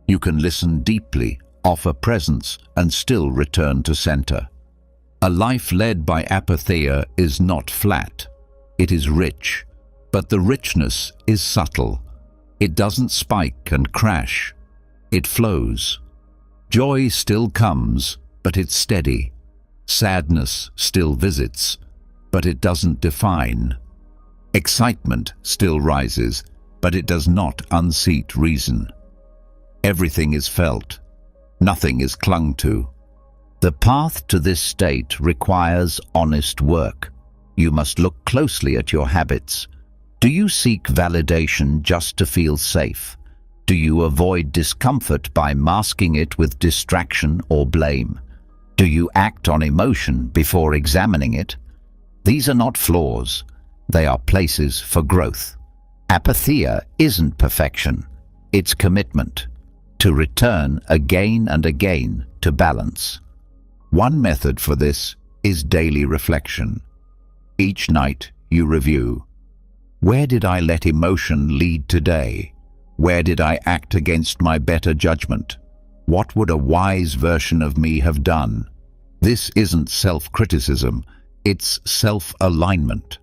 You can listen deeply, offer presence, and still return to center. A life led by apatheia is not flat. It is rich, but the richness is subtle. It doesn't spike and crash. It flows. Joy still comes, but it's steady. Sadness still visits, but it doesn't define. Excitement still rises, but it does not unseat reason. Everything is felt. Nothing is clung to. The path to this state requires honest work. You must look closely at your habits. Do you seek validation just to feel safe? Do you avoid discomfort by masking it with distraction or blame? Do you act on emotion before examining it? These are not flaws. They are places for growth. Apatheia isn't perfection. It's commitment. to return again and again to balance. One method for this is daily reflection. Each night you review. Where did I let emotion lead today? Where did I act against my better judgment? What would a wise version of me have done? This isn't self-criticism, it's self-alignment.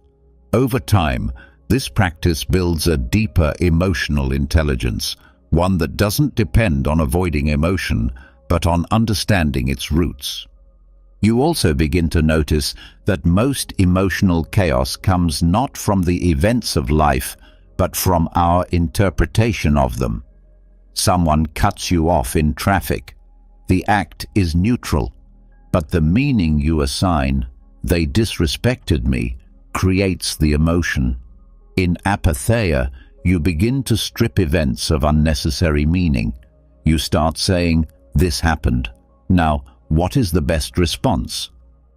Over time, this practice builds a deeper emotional intelligence, one that doesn't depend on avoiding emotion, but on understanding its roots. You also begin to notice that most emotional chaos comes not from the events of life, but from our interpretation of them. Someone cuts you off in traffic. The act is neutral, but the meaning you assign, "they disrespected me," creates the emotion. In apatheia, you begin to strip events of unnecessary meaning. You start saying, "This happened. Now, what is the best response?"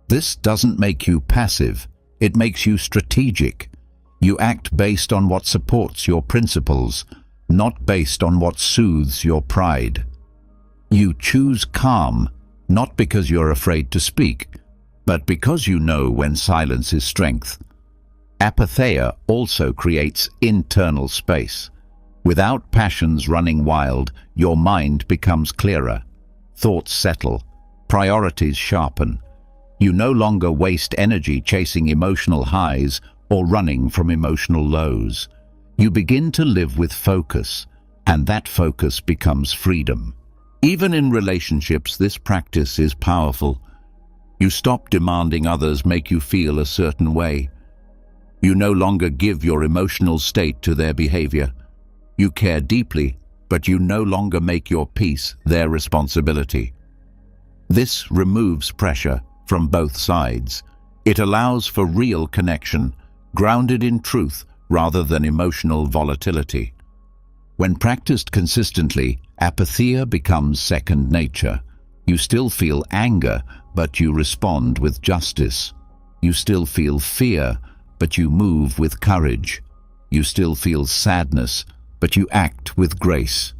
This doesn't make you passive, it makes you strategic. You act based on what supports your principles, not based on what soothes your pride. You choose calm, not because you're afraid to speak, but because you know when silence is strength. Apatheia also creates internal space. Without passions running wild, your mind becomes clearer. Thoughts settle, priorities sharpen. You no longer waste energy chasing emotional highs or running from emotional lows. You begin to live with focus, and that focus becomes freedom. Even in relationships, this practice is powerful. You stop demanding others make you feel a certain way. You no longer give your emotional state to their behavior. You care deeply, but you no longer make your peace their responsibility. This removes pressure from both sides. It allows for real connection, grounded in truth rather than emotional volatility. When practiced consistently, apatheia becomes second nature. You still feel anger, but you respond with justice. You still feel fear, but you move with courage. You still feel sadness, but you act with grace.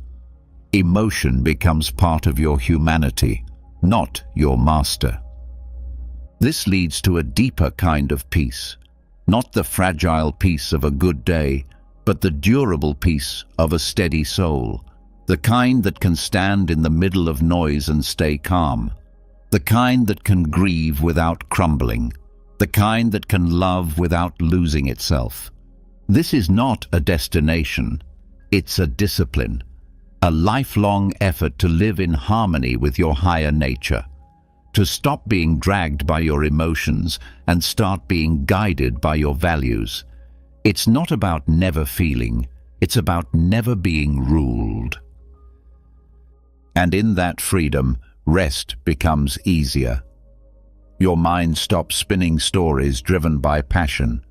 Emotion becomes part of your humanity, not your master. This leads to a deeper kind of peace, not the fragile peace of a good day, but the durable peace of a steady soul, the kind that can stand in the middle of noise and stay calm, the kind that can grieve without crumbling, the kind that can love without losing itself. This is not a destination, it's a discipline, a lifelong effort to live in harmony with your higher nature, to stop being dragged by your emotions and start being guided by your values. It's not about never feeling, it's about never being ruled. And in that freedom, rest becomes easier. Your mind stops spinning stories driven by passion.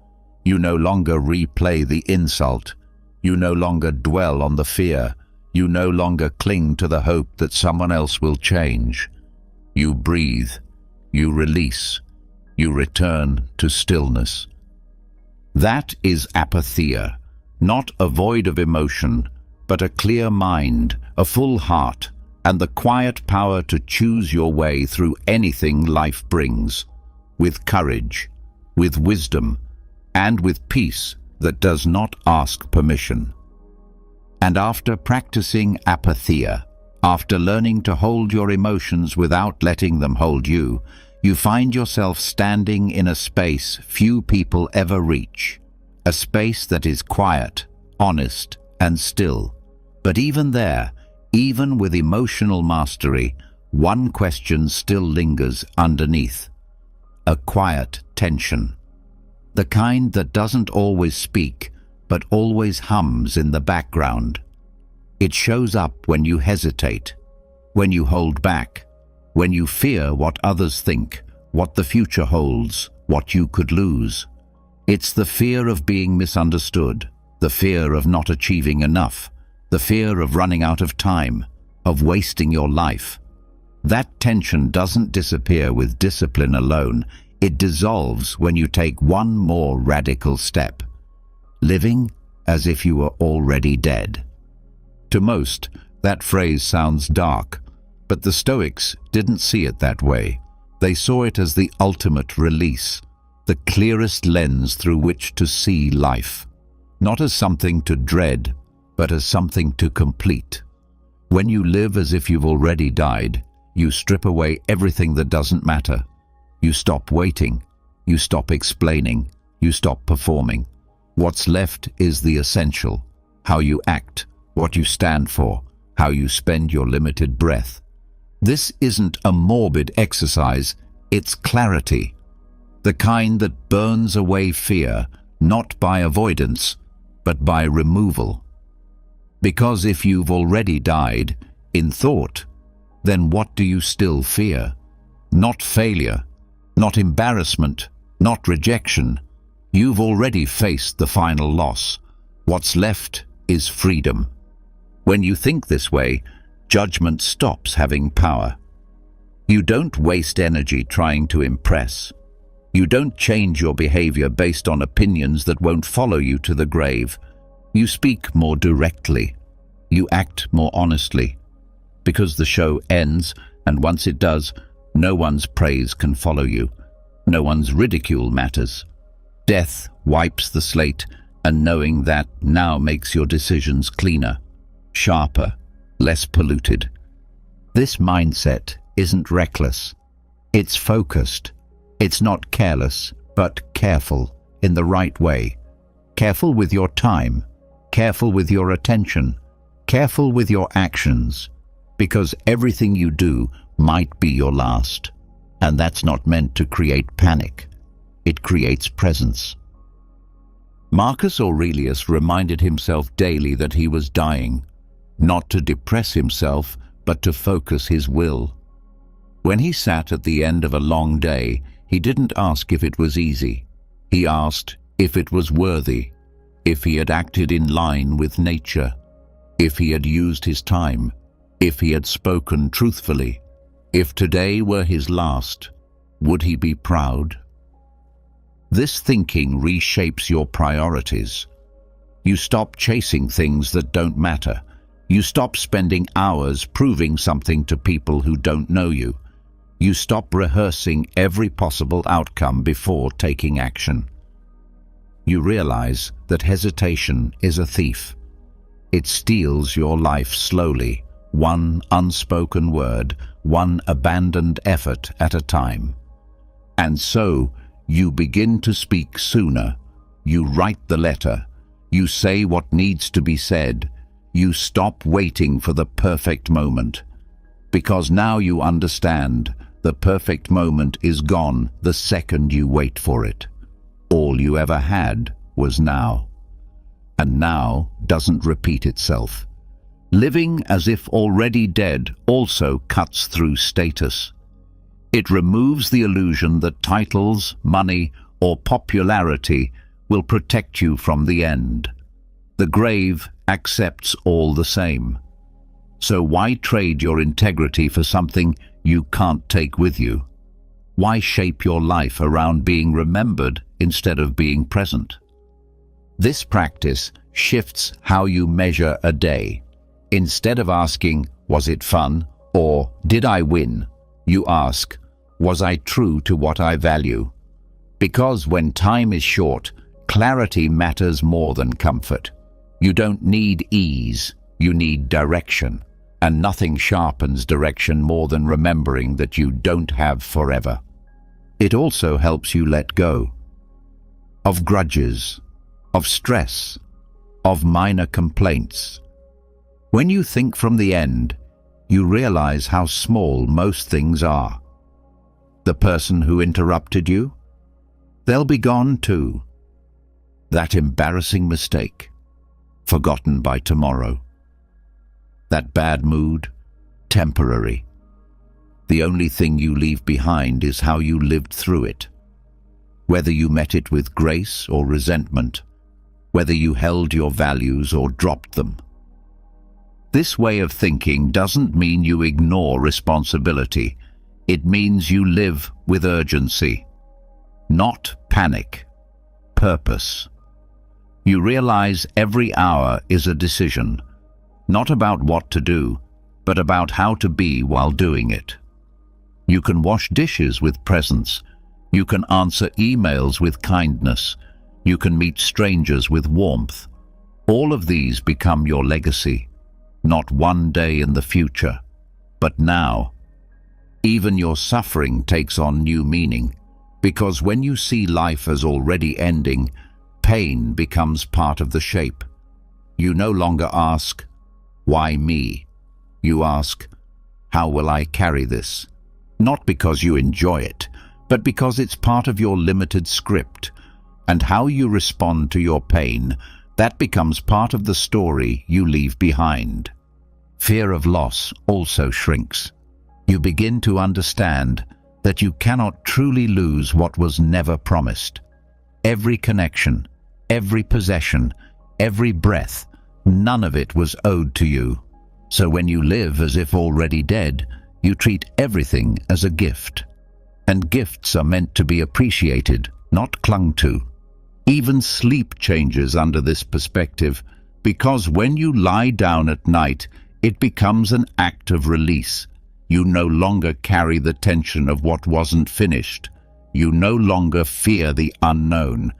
You no longer replay the insult. You no longer dwell on the fear. You no longer cling to the hope that someone else will change. You breathe. You release. You return to stillness. That is apatheia, not a void of emotion, but a clear mind, a full heart, and the quiet power to choose your way through anything life brings, with courage, with wisdom, and with peace that does not ask permission. And after practicing apatheia, after learning to hold your emotions without letting them hold you, you find yourself standing in a space few people ever reach, a space that is quiet, honest, and still. But even there, even with emotional mastery, one question still lingers underneath. A quiet tension. The kind that doesn't always speak, but always hums in the background. It shows up when you hesitate, when you hold back, when you fear what others think, what the future holds, what you could lose. It's the fear of being misunderstood, the fear of not achieving enough, the fear of running out of time, of wasting your life. That tension doesn't disappear with discipline alone. It dissolves when you take one more radical step, living as if you were already dead. To most, That phrase sounds dark, but the Stoics didn't see it that way. They saw it as the ultimate release, the clearest lens through which to see life, not as something to dread, but as something to complete. When you live as if you've already died, you strip away everything that doesn't matter. You stop waiting, you stop explaining, you stop performing. What's left is the essential: how you act, what you stand for, how you spend your limited breath. This isn't a morbid exercise, it's clarity. The kind that burns away fear, not by avoidance, but by removal. Because if you've already died, in thought, then what do you still fear? Not failure, not embarrassment, not rejection. You've already faced the final loss. What's left is freedom. When you think this way, judgment stops having power. You don't waste energy trying to impress. You don't change your behavior based on opinions that won't follow you to the grave. You speak more directly. You act more honestly. Because the show ends, and once it does, no one's praise can follow you. No one's ridicule matters. Death wipes the slate, and knowing that now makes your decisions cleaner, sharper, less polluted. This mindset isn't reckless. It's focused. It's not careless, but careful in the right way. Careful with your time, careful with your attention, careful with your actions, because everything you do might be your last. And that's not meant to create panic. It creates presence. Marcus Aurelius reminded himself daily that he was dying, not to depress himself, but to focus his will. When he sat at the end of a long day, he didn't ask if it was easy. He asked if it was worthy, if he had acted in line with nature, if he had used his time, if he had spoken truthfully. If today were his last, would he be proud? This thinking reshapes your priorities. You stop chasing things that don't matter. You stop spending hours proving something to people who don't know you. You stop rehearsing every possible outcome before taking action. You realize that hesitation is a thief. It steals your life slowly, one unspoken word, one abandoned effort at a time. And so, you begin to speak sooner. You write the letter. You say what needs to be said. You stop waiting for the perfect moment. Because now you understand, the perfect moment is gone the second you wait for it. All you ever had was now. And now doesn't repeat itself. Living as if already dead also cuts through status. It removes the illusion that titles, money, or popularity will protect you from the end. The grave accepts all the same. So why trade your integrity for something you can't take with you? Why shape your life around being remembered instead of being present? This practice shifts how you measure a day. Instead of asking, was it fun, or did I win, you ask, was I true to what I value? Because when time is short, clarity matters more than comfort. You don't need ease, you need direction. And nothing sharpens direction more than remembering that you don't have forever. It also helps you let go of grudges, of stress, of minor complaints. When you think from the end, you realize how small most things are. The person who interrupted you, they'll be gone too. That embarrassing mistake, forgotten by tomorrow. That bad mood, temporary. The only thing you leave behind is how you lived through it. Whether you met it with grace or resentment, whether you held your values or dropped them. This way of thinking doesn't mean you ignore responsibility. It means you live with urgency. Not panic, purpose. You realize every hour is a decision. not about what to do, but about how to be while doing it. You can wash dishes with presence. You can answer emails with kindness. You can meet strangers with warmth. All of these become your legacy, not one day in the future, but now. Even your suffering takes on new meaning, because when you see life as already ending, pain becomes part of the shape. You no longer ask, "Why me?" You ask, "How will I carry this?" Not because you enjoy it, but because it's part of your limited script. And how you respond to your pain, that becomes part of the story you leave behind. Fear of loss also shrinks. You begin to understand that you cannot truly lose what was never promised. Every connection, every possession, every breath, none of it was owed to you. So when you live as if already dead, you treat everything as a gift. And gifts are meant to be appreciated, not clung to. Even sleep changes under this perspective, because when you lie down at night, it becomes an act of release. You no longer carry the tension of what wasn't finished. You no longer fear the unknown.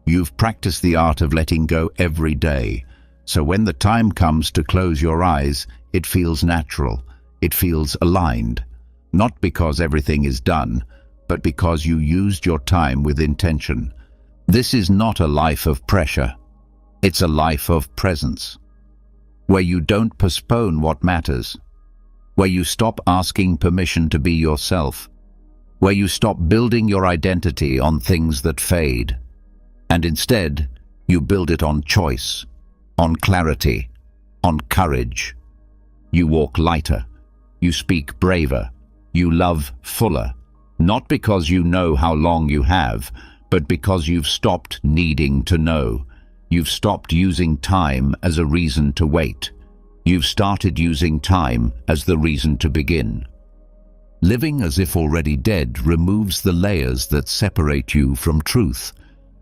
You've practiced the art of letting go every day. So when the time comes to close your eyes, it feels natural. It feels aligned. Not because everything is done, but because you used your time with intention. This is not a life of pressure. It's a life of presence, where you don't postpone what matters, where you stop asking permission to be yourself, where you stop building your identity on things that fade, and instead you build it on choice, on clarity, on courage. You walk lighter, you speak braver, you love fuller, not because you know how long you have, but because you've stopped needing to know. You've stopped using time as a reason to wait. You've started using time as the reason to begin. Living as if already dead removes the layers that separate you from truth.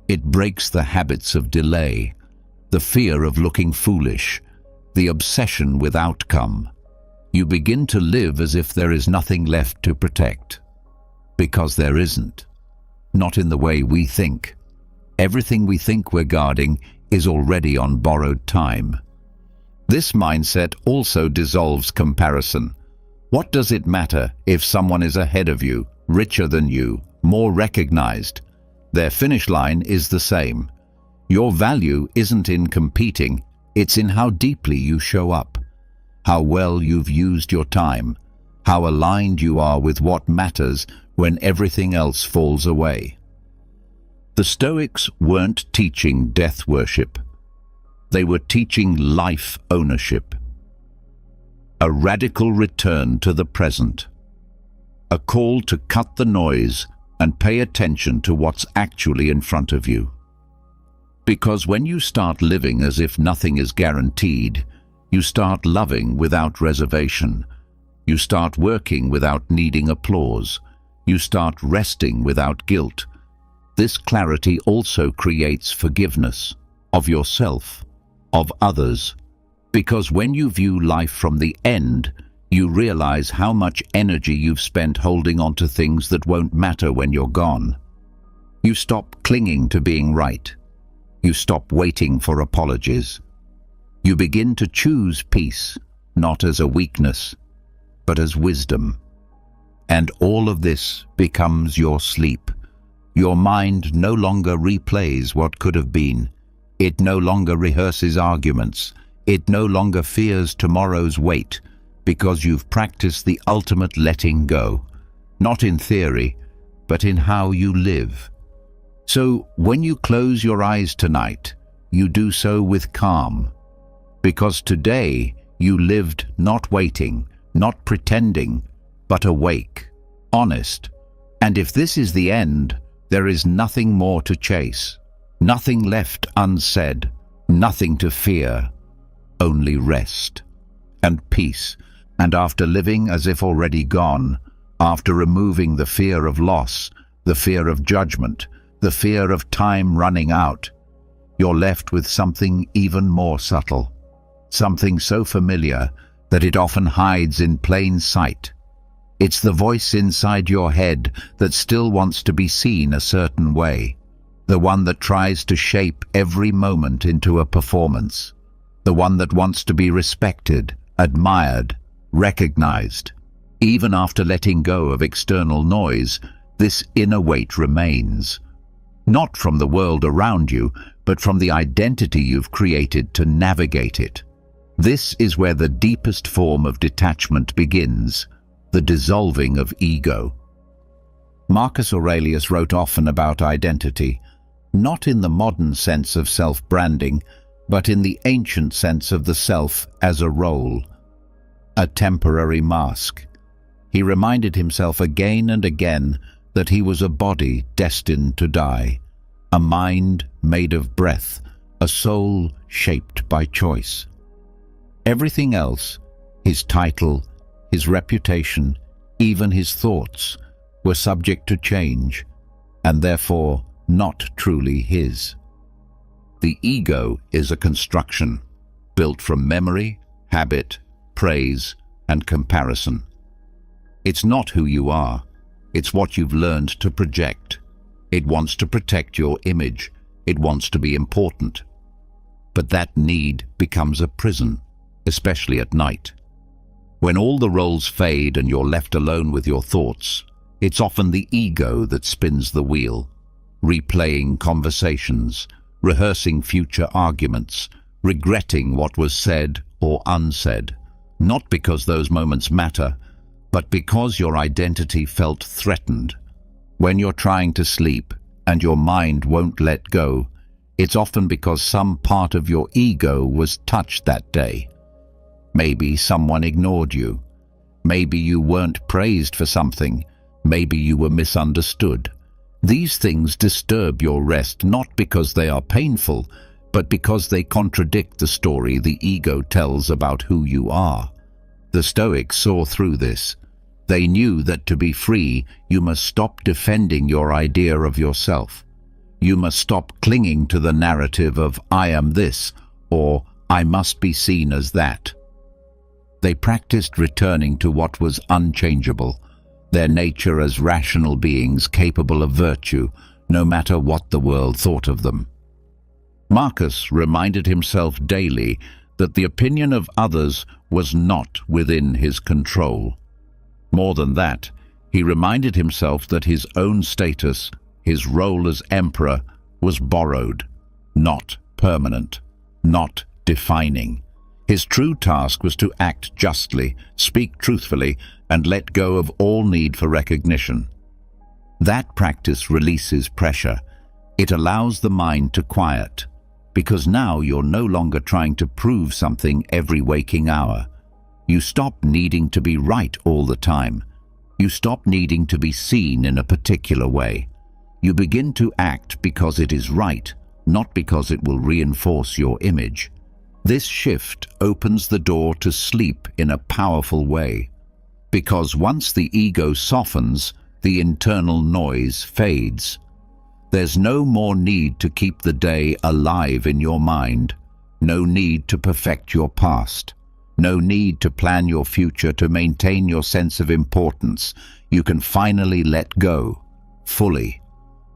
It breaks the habits of delay, the fear of looking foolish, the obsession with outcome. You begin to live as if there is nothing left to protect. Because there isn't. Not in the way we think. Everything we think we're guarding is already on borrowed time. This mindset also dissolves comparison. What does it matter if someone is ahead of you, richer than you, more recognized? Their finish line is the same. Your value isn't in competing, it's in how deeply you show up, how well you've used your time, how aligned you are with what matters when everything else falls away. The Stoics weren't teaching death worship. They were teaching life ownership. A radical return to the present. A call to cut the noise and pay attention to what's actually in front of you. Because when you start living as if nothing is guaranteed, you start loving without reservation. You start working without needing applause. You start resting without guilt. This clarity also creates forgiveness of yourself, of others, because when you view life from the end, you realize how much energy you've spent holding on to things that won't matter when you're gone. You stop clinging to being right. You stop waiting for apologies. You begin to choose peace, not as a weakness, but as wisdom. And all of this becomes your sleep. Your mind no longer replays what could have been. It no longer rehearses arguments. It no longer fears tomorrow's weight, because you've practiced the ultimate letting go, not in theory, but in how you live. So when you close your eyes tonight, you do so with calm, because today you lived not waiting, not pretending, but awake, honest. And if this is the end, there is nothing more to chase, nothing left unsaid, nothing to fear, only rest and peace. And after living as if already gone, after removing the fear of loss, the fear of judgment, the fear of time running out, you're left with something even more subtle, something so familiar that it often hides in plain sight. It's the voice inside your head that still wants to be seen a certain way, the one that tries to shape every moment into a performance, the one that wants to be respected, admired, recognized. Even after letting go of external noise, this inner weight remains, not from the world around you, but from the identity you've created to navigate it. This is where the deepest form of detachment begins, the dissolving of ego. Marcus Aurelius wrote often about identity, not in the modern sense of self-branding, but in the ancient sense of the self as a role, a temporary mask. He reminded himself again and again that he was a body destined to die, a mind made of breath, a soul shaped by choice. Everything else, his title, his reputation, even his thoughts, were subject to change, and therefore not truly his. The ego is a construction, built from memory, habit, praise, and comparison. It's not who you are, it's what you've learned to project. It wants to protect your image, it wants to be important. But that need becomes a prison, especially at night. When all the roles fade and you're left alone with your thoughts, it's often the ego that spins the wheel, replaying conversations, rehearsing future arguments, regretting what was said or unsaid, not because those moments matter, but because your identity felt threatened. When you're trying to sleep and your mind won't let go, it's often because some part of your ego was touched that day. Maybe someone ignored you. Maybe you weren't praised for something. Maybe you were misunderstood. These things disturb your rest not because they are painful, but because they contradict the story the ego tells about who you are. The Stoics saw through this. They knew that to be free, you must stop defending your idea of yourself. You must stop clinging to the narrative of "I am this" or "I must be seen as that." They practiced returning to what was unchangeable, their nature as rational beings capable of virtue, no matter what the world thought of them. Marcus reminded himself daily that the opinion of others was not within his control. More than that, he reminded himself that his own status, his role as emperor, was borrowed, not permanent, not defining. His true task was to act justly, speak truthfully, and let go of all need for recognition. That practice releases pressure. It allows the mind to quiet, because now you're no longer trying to prove something every waking hour. You stop needing to be right all the time. You stop needing to be seen in a particular way. You begin to act because it is right, not because it will reinforce your image. This shift opens the door to sleep in a powerful way, because once the ego softens, the internal noise fades. There's no more need to keep the day alive in your mind, no need to perfect your past, no need to plan your future to maintain your sense of importance. You can finally let go, fully.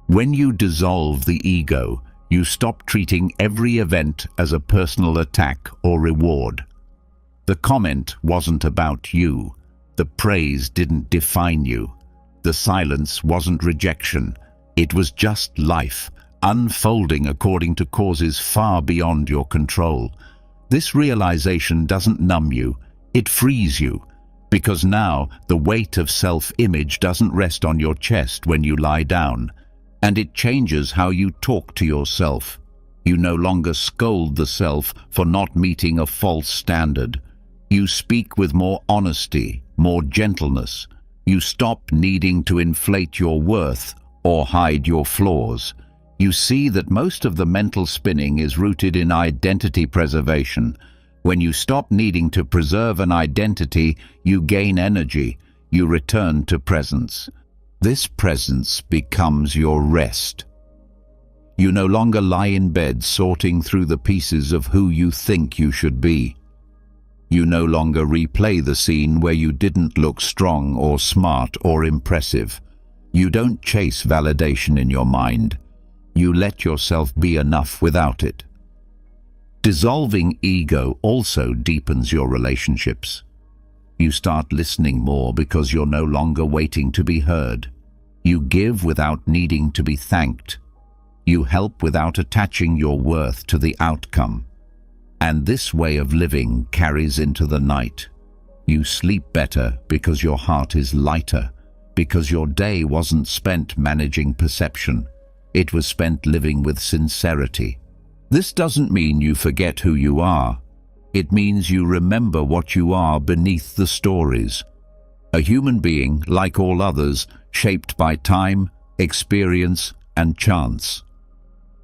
When you dissolve the ego, you stop treating every event as a personal attack or reward. The comment wasn't about you. The praise didn't define you. The silence wasn't rejection. It was just life, unfolding according to causes far beyond your control. This realization doesn't numb you, it frees you, because now the weight of self-image doesn't rest on your chest when you lie down. And it changes how you talk to yourself. You no longer scold the self for not meeting a false standard. You speak with more honesty, more gentleness. You stop needing to inflate your worth or hide your flaws. You see that most of the mental spinning is rooted in identity preservation. When you stop needing to preserve an identity, you gain energy. You return to presence. This presence becomes your rest. You no longer lie in bed sorting through the pieces of who you think you should be. You no longer replay the scene where you didn't look strong or smart or impressive. You don't chase validation in your mind. You let yourself be enough without it. Dissolving ego also deepens your relationships. You start listening more because you're no longer waiting to be heard. You give without needing to be thanked. You help without attaching your worth to the outcome. And this way of living carries into the night. You sleep better because your heart is lighter, because your day wasn't spent managing perception. It was spent living with sincerity. This doesn't mean you forget who you are. It means you remember what you are beneath the stories. A human being, like all others, shaped by time, experience, and chance.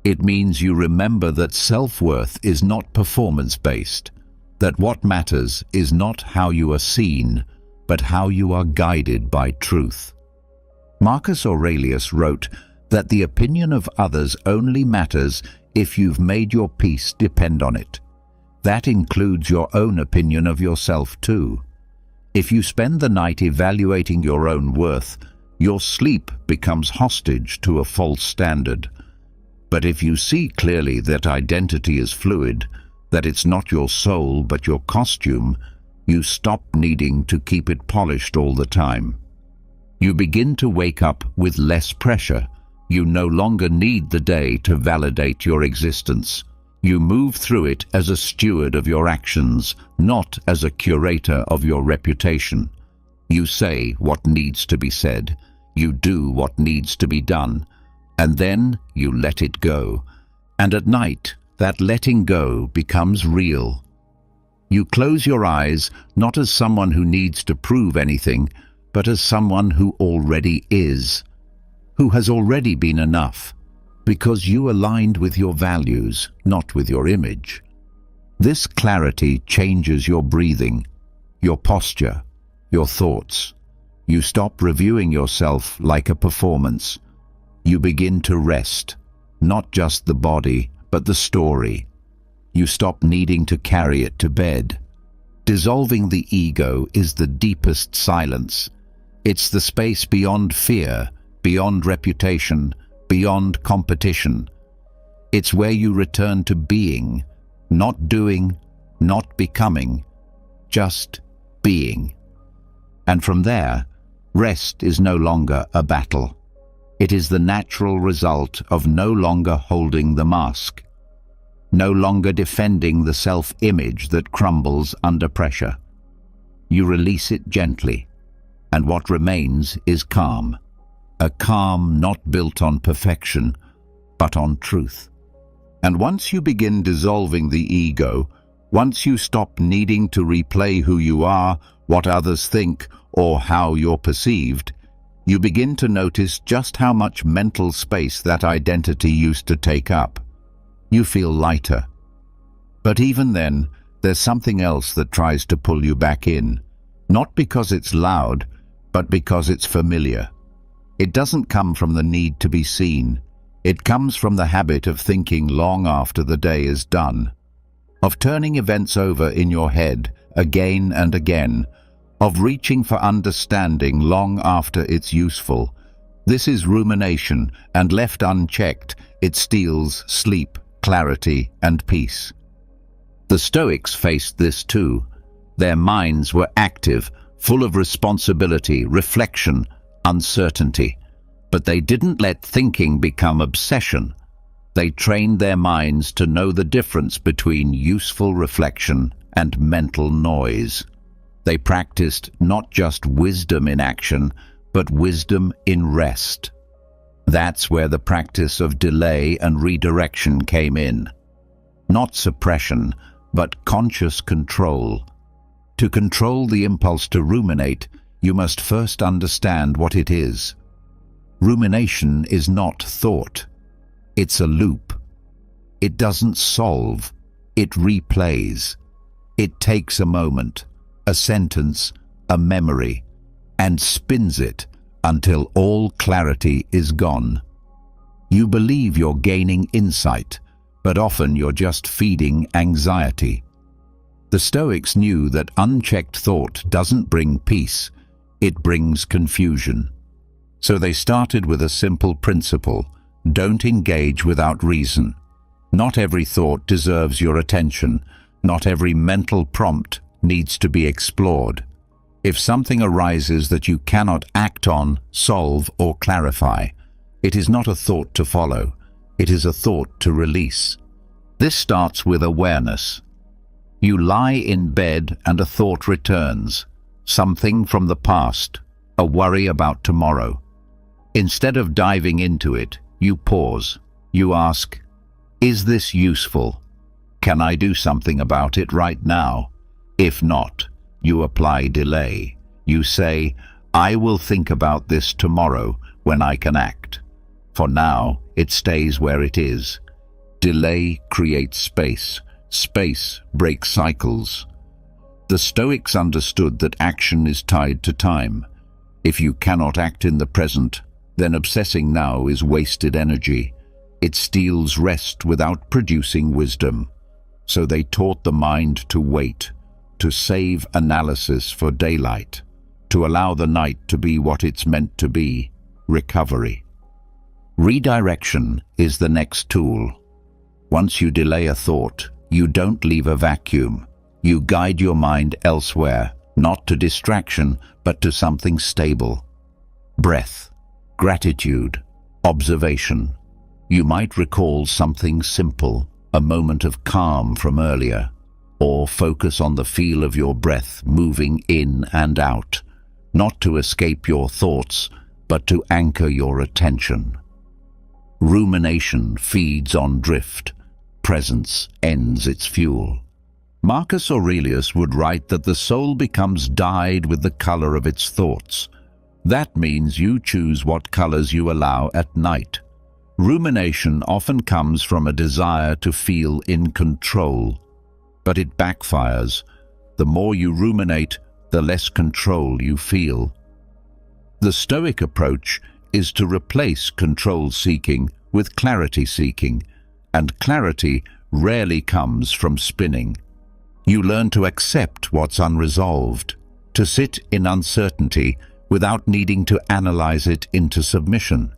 It means you remember that self-worth is not performance-based, that what matters is not how you are seen, but how you are guided by truth. Marcus Aurelius wrote that the opinion of others only matters if you've made your peace depend on it. That includes your own opinion of yourself too. If you spend the night evaluating your own worth, your sleep becomes hostage to a false standard. But if you see clearly that identity is fluid, that it's not your soul but your costume, you stop needing to keep it polished all the time. You begin to wake up with less pressure. You no longer need the day to validate your existence. You move through it as a steward of your actions, not as a curator of your reputation. You say what needs to be said. You do what needs to be done. And then you let it go. And at night, that letting go becomes real. You close your eyes not as someone who needs to prove anything, but as someone who already is, who has already been enough, because you aligned with your values, not with your image. This clarity changes your breathing, your posture, your thoughts. You stop reviewing yourself like a performance. You begin to rest, not just the body, but the story. You stop needing to carry it to bed. Dissolving the ego is the deepest silence. It's the space beyond fear, beyond reputation, beyond competition. It's where you return to being, not doing, not becoming, just being. And from there, rest is no longer a battle. It is the natural result of no longer holding the mask, no longer defending the self-image that crumbles under pressure. You release it gently, and what remains is calm. A calm not built on perfection, but on truth. And once you begin dissolving the ego, once you stop needing to replay who you are, what others think, or how you're perceived, you begin to notice just how much mental space that identity used to take up. You feel lighter. But even then, there's something else that tries to pull you back in, not because it's loud, but because it's familiar. It doesn't come from the need to be seen. It comes from the habit of thinking long after the day is done, of turning events over in your head again and again, of reaching for understanding long after it's useful. This is rumination, and left unchecked, it steals sleep, clarity, and peace. The Stoics faced this too. Their minds were active, full of responsibility, reflection, uncertainty. But they didn't let thinking become obsession. They trained their minds to know the difference between useful reflection and mental noise. They practiced not just wisdom in action, but wisdom in rest. That's where the practice of delay and redirection came in. Not suppression, but conscious control. To control the impulse to ruminate, you must first understand what it is. Rumination is not thought. It's a loop. It doesn't solve. It replays. It takes a moment, a sentence, a memory, and spins it until all clarity is gone. You believe you're gaining insight, but often you're just feeding anxiety. The Stoics knew that unchecked thought doesn't bring peace, it brings confusion. So they started with a simple principle: don't engage without reason. Not every thought deserves your attention. Not every mental prompt needs to be explored. If something arises that you cannot act on, solve, or clarify, it is not a thought to follow. It is a thought to release. This starts with awareness. You lie in bed and a thought returns, something from the past, a worry about tomorrow. Instead of diving into it, you pause. You ask, is this useful? Can I do something about it right now? If not, you apply delay. You say, I will think about this tomorrow when I can act. For now, it stays where it is. Delay creates space. Space breaks cycles. The Stoics understood that action is tied to time. If you cannot act in the present, then obsessing now is wasted energy. It steals rest without producing wisdom. So they taught the mind to wait, to save analysis for daylight, to allow the night to be what it's meant to be: recovery. Redirection is the next tool. Once you delay a thought, you don't leave a vacuum. You guide your mind elsewhere, not to distraction, but to something stable. Breath, gratitude, observation. You might recall something simple, a moment of calm from earlier, or focus on the feel of your breath moving in and out, not to escape your thoughts, but to anchor your attention. Rumination feeds on drift. Presence ends its fuel. Marcus Aurelius would write that the soul becomes dyed with the color of its thoughts. That means you choose what colors you allow at night. Rumination often comes from a desire to feel in control, but it backfires. The more you ruminate, the less control you feel. The Stoic approach is to replace control-seeking with clarity-seeking, and clarity rarely comes from spinning. You learn to accept what's unresolved, to sit in uncertainty without needing to analyze it into submission.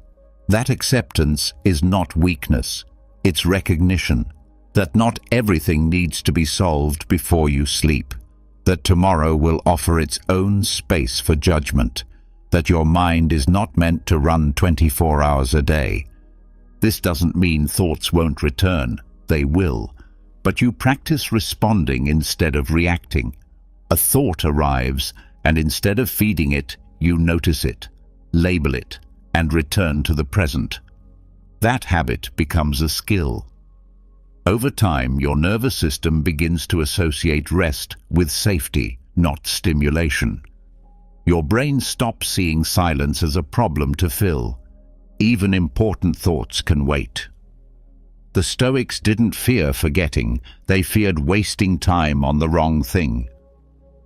That acceptance is not weakness, it's recognition that not everything needs to be solved before you sleep, that tomorrow will offer its own space for judgment, that your mind is not meant to run 24 hours a day. This doesn't mean thoughts won't return. They will. But you practice responding instead of reacting. A thought arrives, and instead of feeding it, you notice it, label it, and return to the present. That habit becomes a skill. Over time, your nervous system begins to associate rest with safety, not stimulation. Your brain stops seeing silence as a problem to fill. Even important thoughts can wait. The Stoics didn't fear forgetting, they feared wasting time on the wrong thing.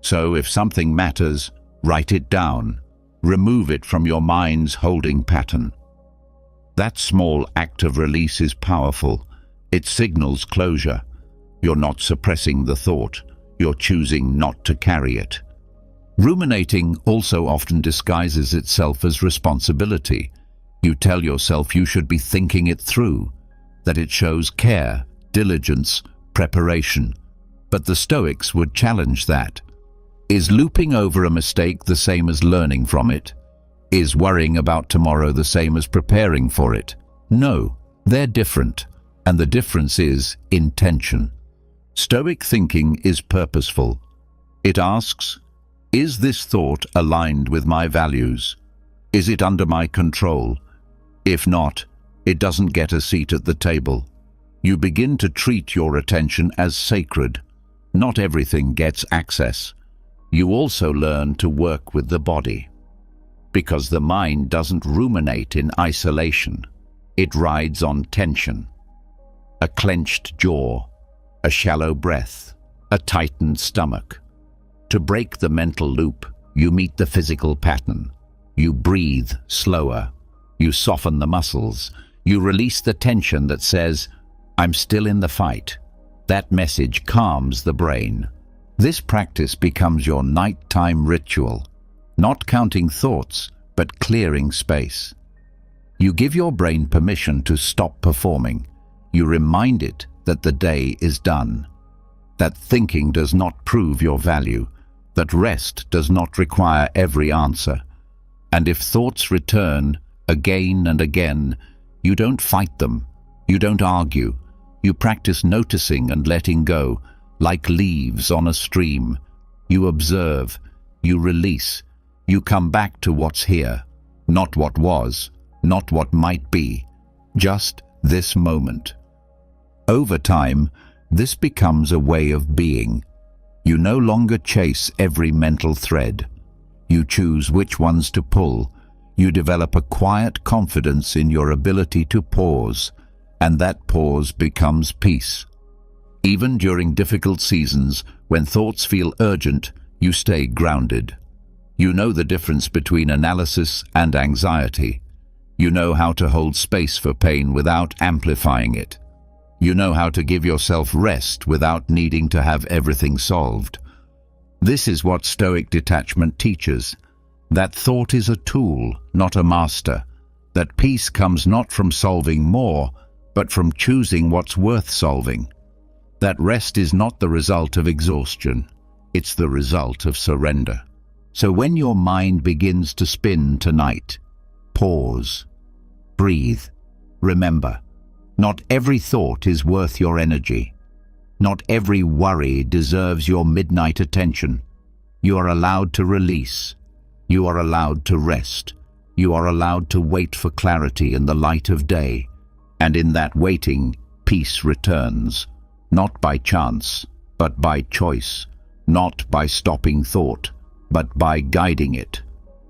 So if something matters, write it down. Remove it from your mind's holding pattern. That small act of release is powerful. It signals closure. You're not suppressing the thought, you're choosing not to carry it. Ruminating also often disguises itself as responsibility. You tell yourself you should be thinking it through, that it shows care, diligence, preparation. But the Stoics would challenge that. Is looping over a mistake the same as learning from it? Is worrying about tomorrow the same as preparing for it? No, they're different, and the difference is intention. Stoic thinking is purposeful. It asks, is this thought aligned with my values? Is it under my control? If not, it doesn't get a seat at the table. You begin to treat your attention as sacred. Not everything gets access. You also learn to work with the body. Because the mind doesn't ruminate in isolation. It rides on tension. A clenched jaw, a shallow breath, a tightened stomach. To break the mental loop, you meet the physical pattern. You breathe slower. You soften the muscles. You release the tension that says, I'm still in the fight. That message calms the brain. This practice becomes your nighttime ritual, not counting thoughts, but clearing space. You give your brain permission to stop performing. You remind it that the day is done, that thinking does not prove your value, that rest does not require every answer. And if thoughts return again and again, you don't fight them, you don't argue, you practice noticing and letting go, like leaves on a stream. You observe, you release, you come back to what's here, not what was, not what might be, just this moment. Over time, this becomes a way of being. You no longer chase every mental thread. You choose which ones to pull. You develop a quiet confidence in your ability to pause, and that pause becomes peace. Even during difficult seasons, when thoughts feel urgent, you stay grounded. You know the difference between analysis and anxiety. You know how to hold space for pain without amplifying it. You know how to give yourself rest without needing to have everything solved. This is what Stoic detachment teaches, that thought is a tool, not a master, that peace comes not from solving more, but from choosing what's worth solving. That rest is not the result of exhaustion, it's the result of surrender. So when your mind begins to spin tonight, pause, breathe. Remember, not every thought is worth your energy. Not every worry deserves your midnight attention. You are allowed to release. You are allowed to rest. You are allowed to wait for clarity in the light of day. And in that waiting, peace returns, not by chance, but by choice, not by stopping thought, but by guiding it,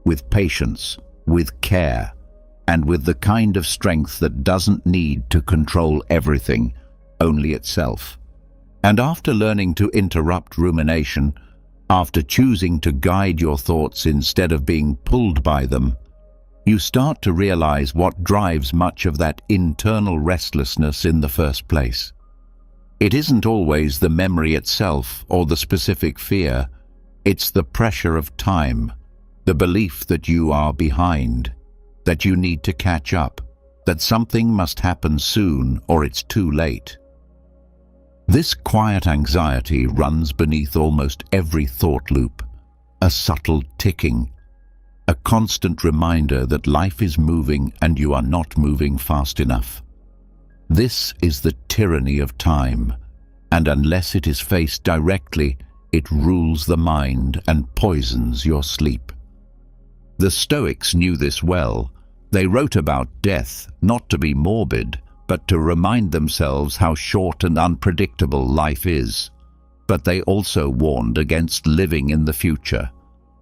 with patience, with care, and with the kind of strength that doesn't need to control everything, only itself. And after learning to interrupt rumination, after choosing to guide your thoughts instead of being pulled by them, you start to realize what drives much of that internal restlessness in the first place. It isn't always the memory itself or the specific fear. It's the pressure of time, the belief that you are behind, that you need to catch up, that something must happen soon or it's too late. This quiet anxiety runs beneath almost every thought loop, a subtle ticking, a constant reminder that life is moving and you are not moving fast enough. This is the tyranny of time, and unless it is faced directly, it rules the mind and poisons your sleep. The Stoics knew this well. They wrote about death not to be morbid, but to remind themselves how short and unpredictable life is. But they also warned against living in the future,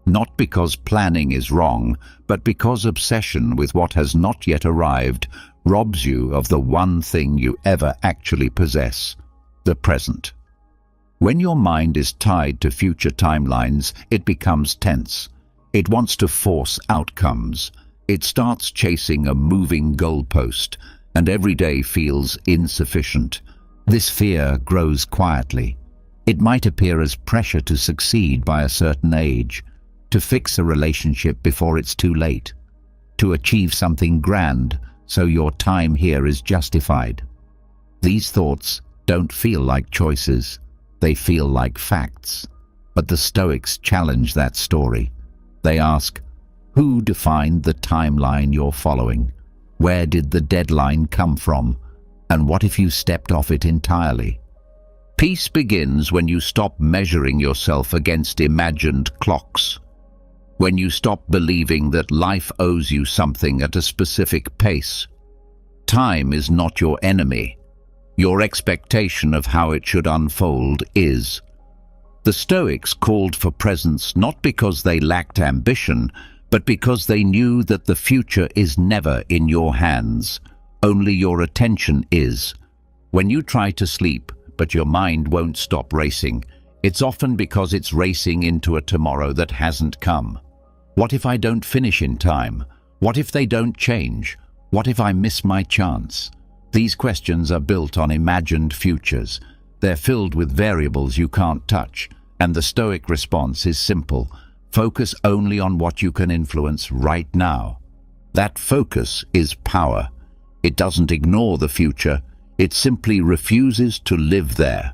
not because planning is wrong, but because obsession with what has not yet arrived robs you of the one thing you ever actually possess, the present. When your mind is tied to future timelines, it becomes tense. It wants to force outcomes. It starts chasing a moving goalpost, and every day feels insufficient. This fear grows quietly. It might appear as pressure to succeed by a certain age, to fix a relationship before it's too late, to achieve something grand so your time here is justified. These thoughts don't feel like choices, they feel like facts. But the Stoics challenge that story. They ask, who defined the timeline you're following? Where did the deadline come from? And what if you stepped off it entirely? Peace begins when you stop measuring yourself against imagined clocks. When you stop believing that life owes you something at a specific pace. Time is not your enemy. Your expectation of how it should unfold is. The Stoics called for presence not because they lacked ambition, but because they knew that the future is never in your hands. Only your attention is. When you try to sleep, but your mind won't stop racing, it's often because it's racing into a tomorrow that hasn't come. What if I don't finish in time? What if they don't change? What if I miss my chance? These questions are built on imagined futures. They're filled with variables you can't touch, And the Stoic response is simple: focus only on what you can influence right now. That focus is power. It doesn't ignore the future, it simply refuses to live there.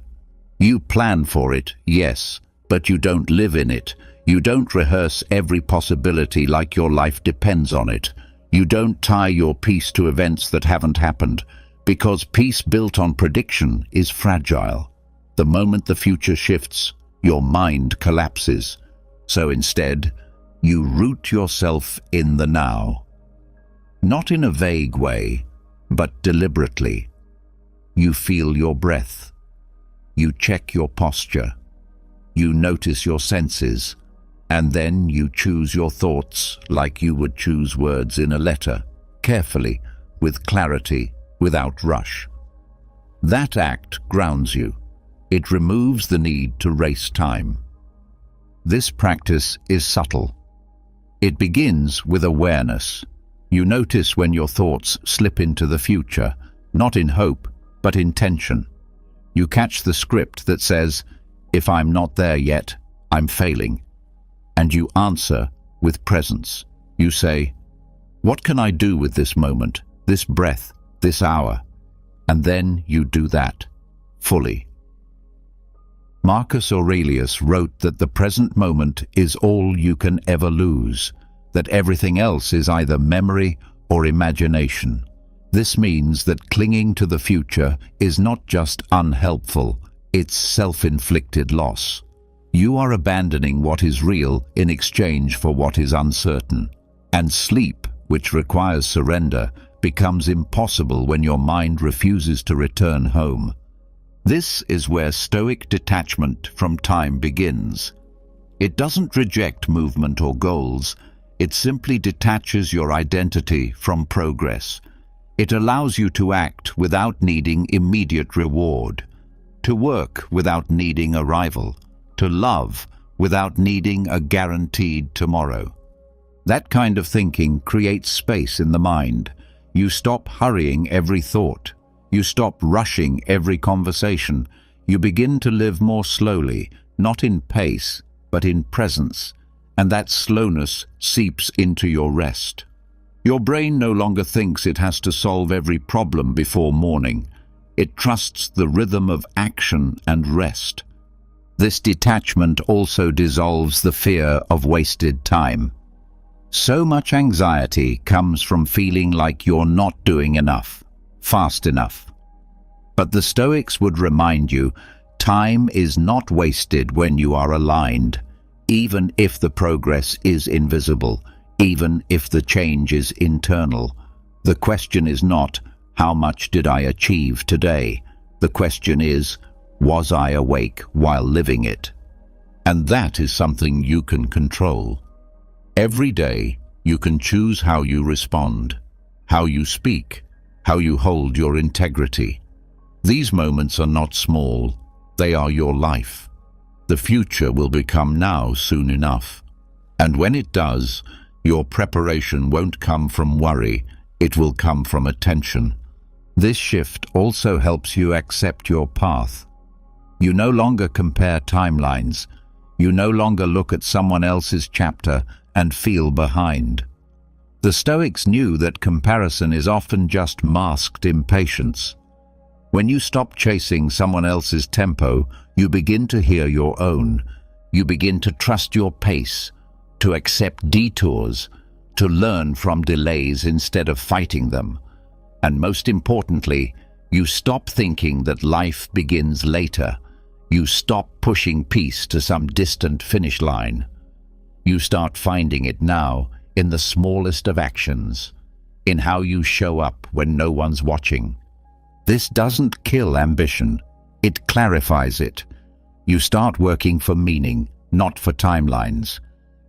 You plan for it, yes, but you don't live in it. You don't rehearse every possibility like your life depends on it. You don't tie your peace to events that haven't happened, because peace built on prediction is fragile. The moment the future shifts, your mind collapses. So instead, you root yourself in the now. Not in a vague way, but deliberately. You feel your breath. You check your posture. You notice your senses. And then you choose your thoughts like you would choose words in a letter, carefully, with clarity, without rush. That act grounds you. It removes the need to race time. This practice is subtle. It begins with awareness. You notice when your thoughts slip into the future, not in hope, but in tension. You catch the script that says, "If I'm not there yet, I'm failing." And you answer with presence. You say, "What can I do with this moment, this breath, this hour?" And then you do that, fully. Marcus Aurelius wrote that the present moment is all you can ever lose, that everything else is either memory or imagination. This means that clinging to the future is not just unhelpful, it's self-inflicted loss. You are abandoning what is real in exchange for what is uncertain. And sleep, which requires surrender, becomes impossible when your mind refuses to return home. This is where Stoic detachment from time begins. It doesn't reject movement or goals. It simply detaches your identity from progress. It allows you to act without needing immediate reward, to work without needing a rival, to love without needing a guaranteed tomorrow. That kind of thinking creates space in the mind. You stop hurrying every thought. You stop rushing every conversation. You begin to live more slowly, not in pace, but in presence, and that slowness seeps into your rest. Your brain no longer thinks it has to solve every problem before morning. It trusts the rhythm of action and rest. This detachment also dissolves the fear of wasted time. So much anxiety comes from feeling like you're not doing enough, fast enough. But the Stoics would remind you, time is not wasted when you are aligned, even if the progress is invisible, even if the change is internal. The question is not, how much did I achieve today? The question is, was I awake while living it? And that is something you can control. Every day, you can choose how you respond, how you speak, how you hold your integrity. These moments are not small, they are your life. The future will become now soon enough. And when it does, your preparation won't come from worry, it will come from attention. This shift also helps you accept your path. You no longer compare timelines. You no longer look at someone else's chapter and feel behind. The Stoics knew that comparison is often just masked impatience. When you stop chasing someone else's tempo, you begin to hear your own. You begin to trust your pace, to accept detours, to learn from delays instead of fighting them. And most importantly, you stop thinking that life begins later. You stop pushing peace to some distant finish line. You start finding it now in the smallest of actions, in how you show up when no one's watching. This doesn't kill ambition, it clarifies it. You start working for meaning, not for timelines.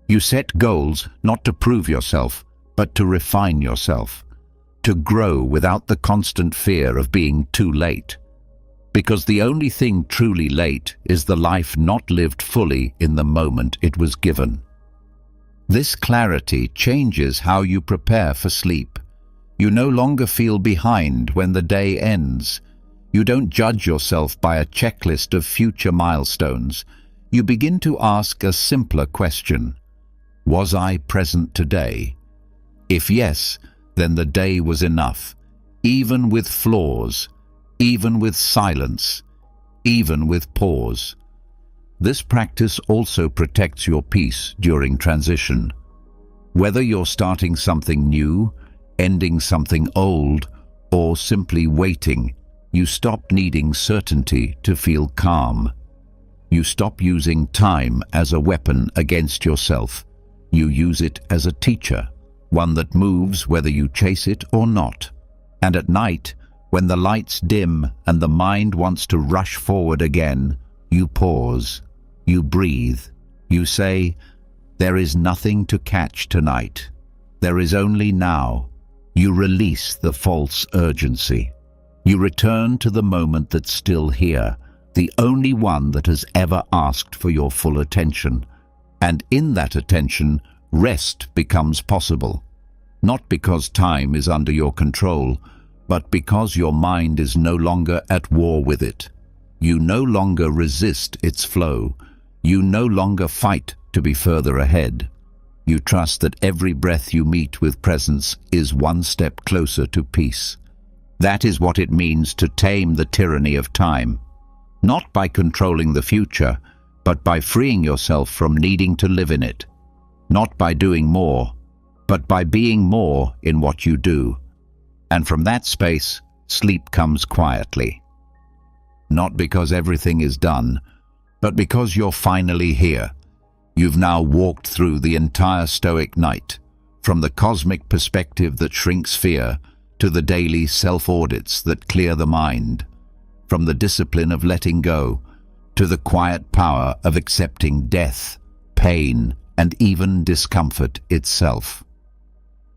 You set goals not to prove yourself, but to refine yourself, to grow without the constant fear of being too late. Because the only thing truly late is the life not lived fully in the moment it was given. This clarity changes how you prepare for sleep. You no longer feel behind when the day ends. You don't judge yourself by a checklist of future milestones. you begin to ask a simpler question. Was I present today? If yes, then the day was enough, even with flaws, even with silence, even with pause. This practice also protects your peace during transition. Whether you're starting something new, ending something old, or simply waiting, you stop needing certainty to feel calm. You stop using time as a weapon against yourself. You use it as a teacher, one that moves whether you chase it or not. And at night, when the lights dim and the mind wants to rush forward again, you pause, you breathe, you say, "There is nothing to catch tonight. There is only now." You release the false urgency. You return to the moment that's still here, the only one that has ever asked for your full attention. And in that attention, rest becomes possible. Not because time is under your control, but because your mind is no longer at war with it. You no longer resist its flow. You no longer fight to be further ahead. You trust that every breath you meet with presence is one step closer to peace. That is what it means to tame the tyranny of time. Not by controlling the future, but by freeing yourself from needing to live in it. Not by doing more, but by being more in what you do. And from that space, sleep comes quietly. Not because everything is done, but because you're finally here. You've now walked through the entire Stoic night, from the cosmic perspective that shrinks fear to the daily self-audits that clear the mind, from the discipline of letting go to the quiet power of accepting death, pain, and even discomfort itself.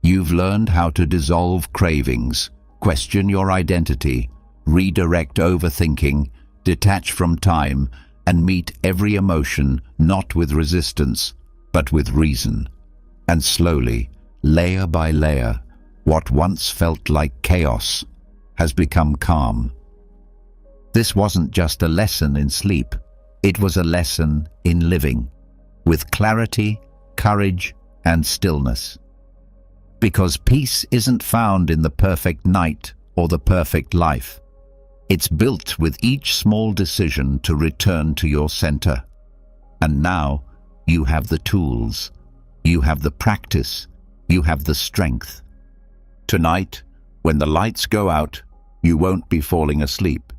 You've learned how to dissolve cravings, question your identity, redirect overthinking, detach from time, and meet every emotion not with resistance, but with reason. And slowly, layer by layer, what once felt like chaos has become calm. This wasn't just a lesson in sleep, it was a lesson in living, with clarity, courage, and stillness. Because peace isn't found in the perfect night or the perfect life. It's built with each small decision to return to your center. And now, you have the tools, you have the practice, you have the strength. Tonight, when the lights go out, you won't be falling asleep.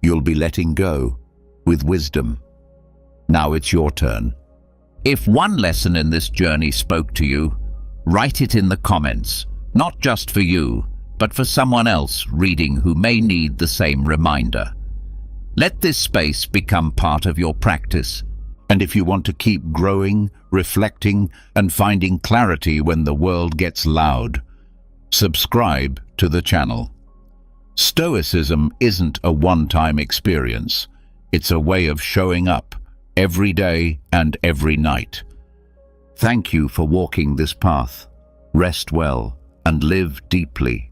You'll be letting go, with wisdom. Now it's your turn. If one lesson in this journey spoke to you, write it in the comments, not just for you, but for someone else reading who may need the same reminder. Let this space become part of your practice. And if you want to keep growing, reflecting, and finding clarity when the world gets loud, subscribe to the channel. Stoicism isn't a one-time experience. It's a way of showing up every day and every night. Thank you for walking this path. Rest well and live deeply.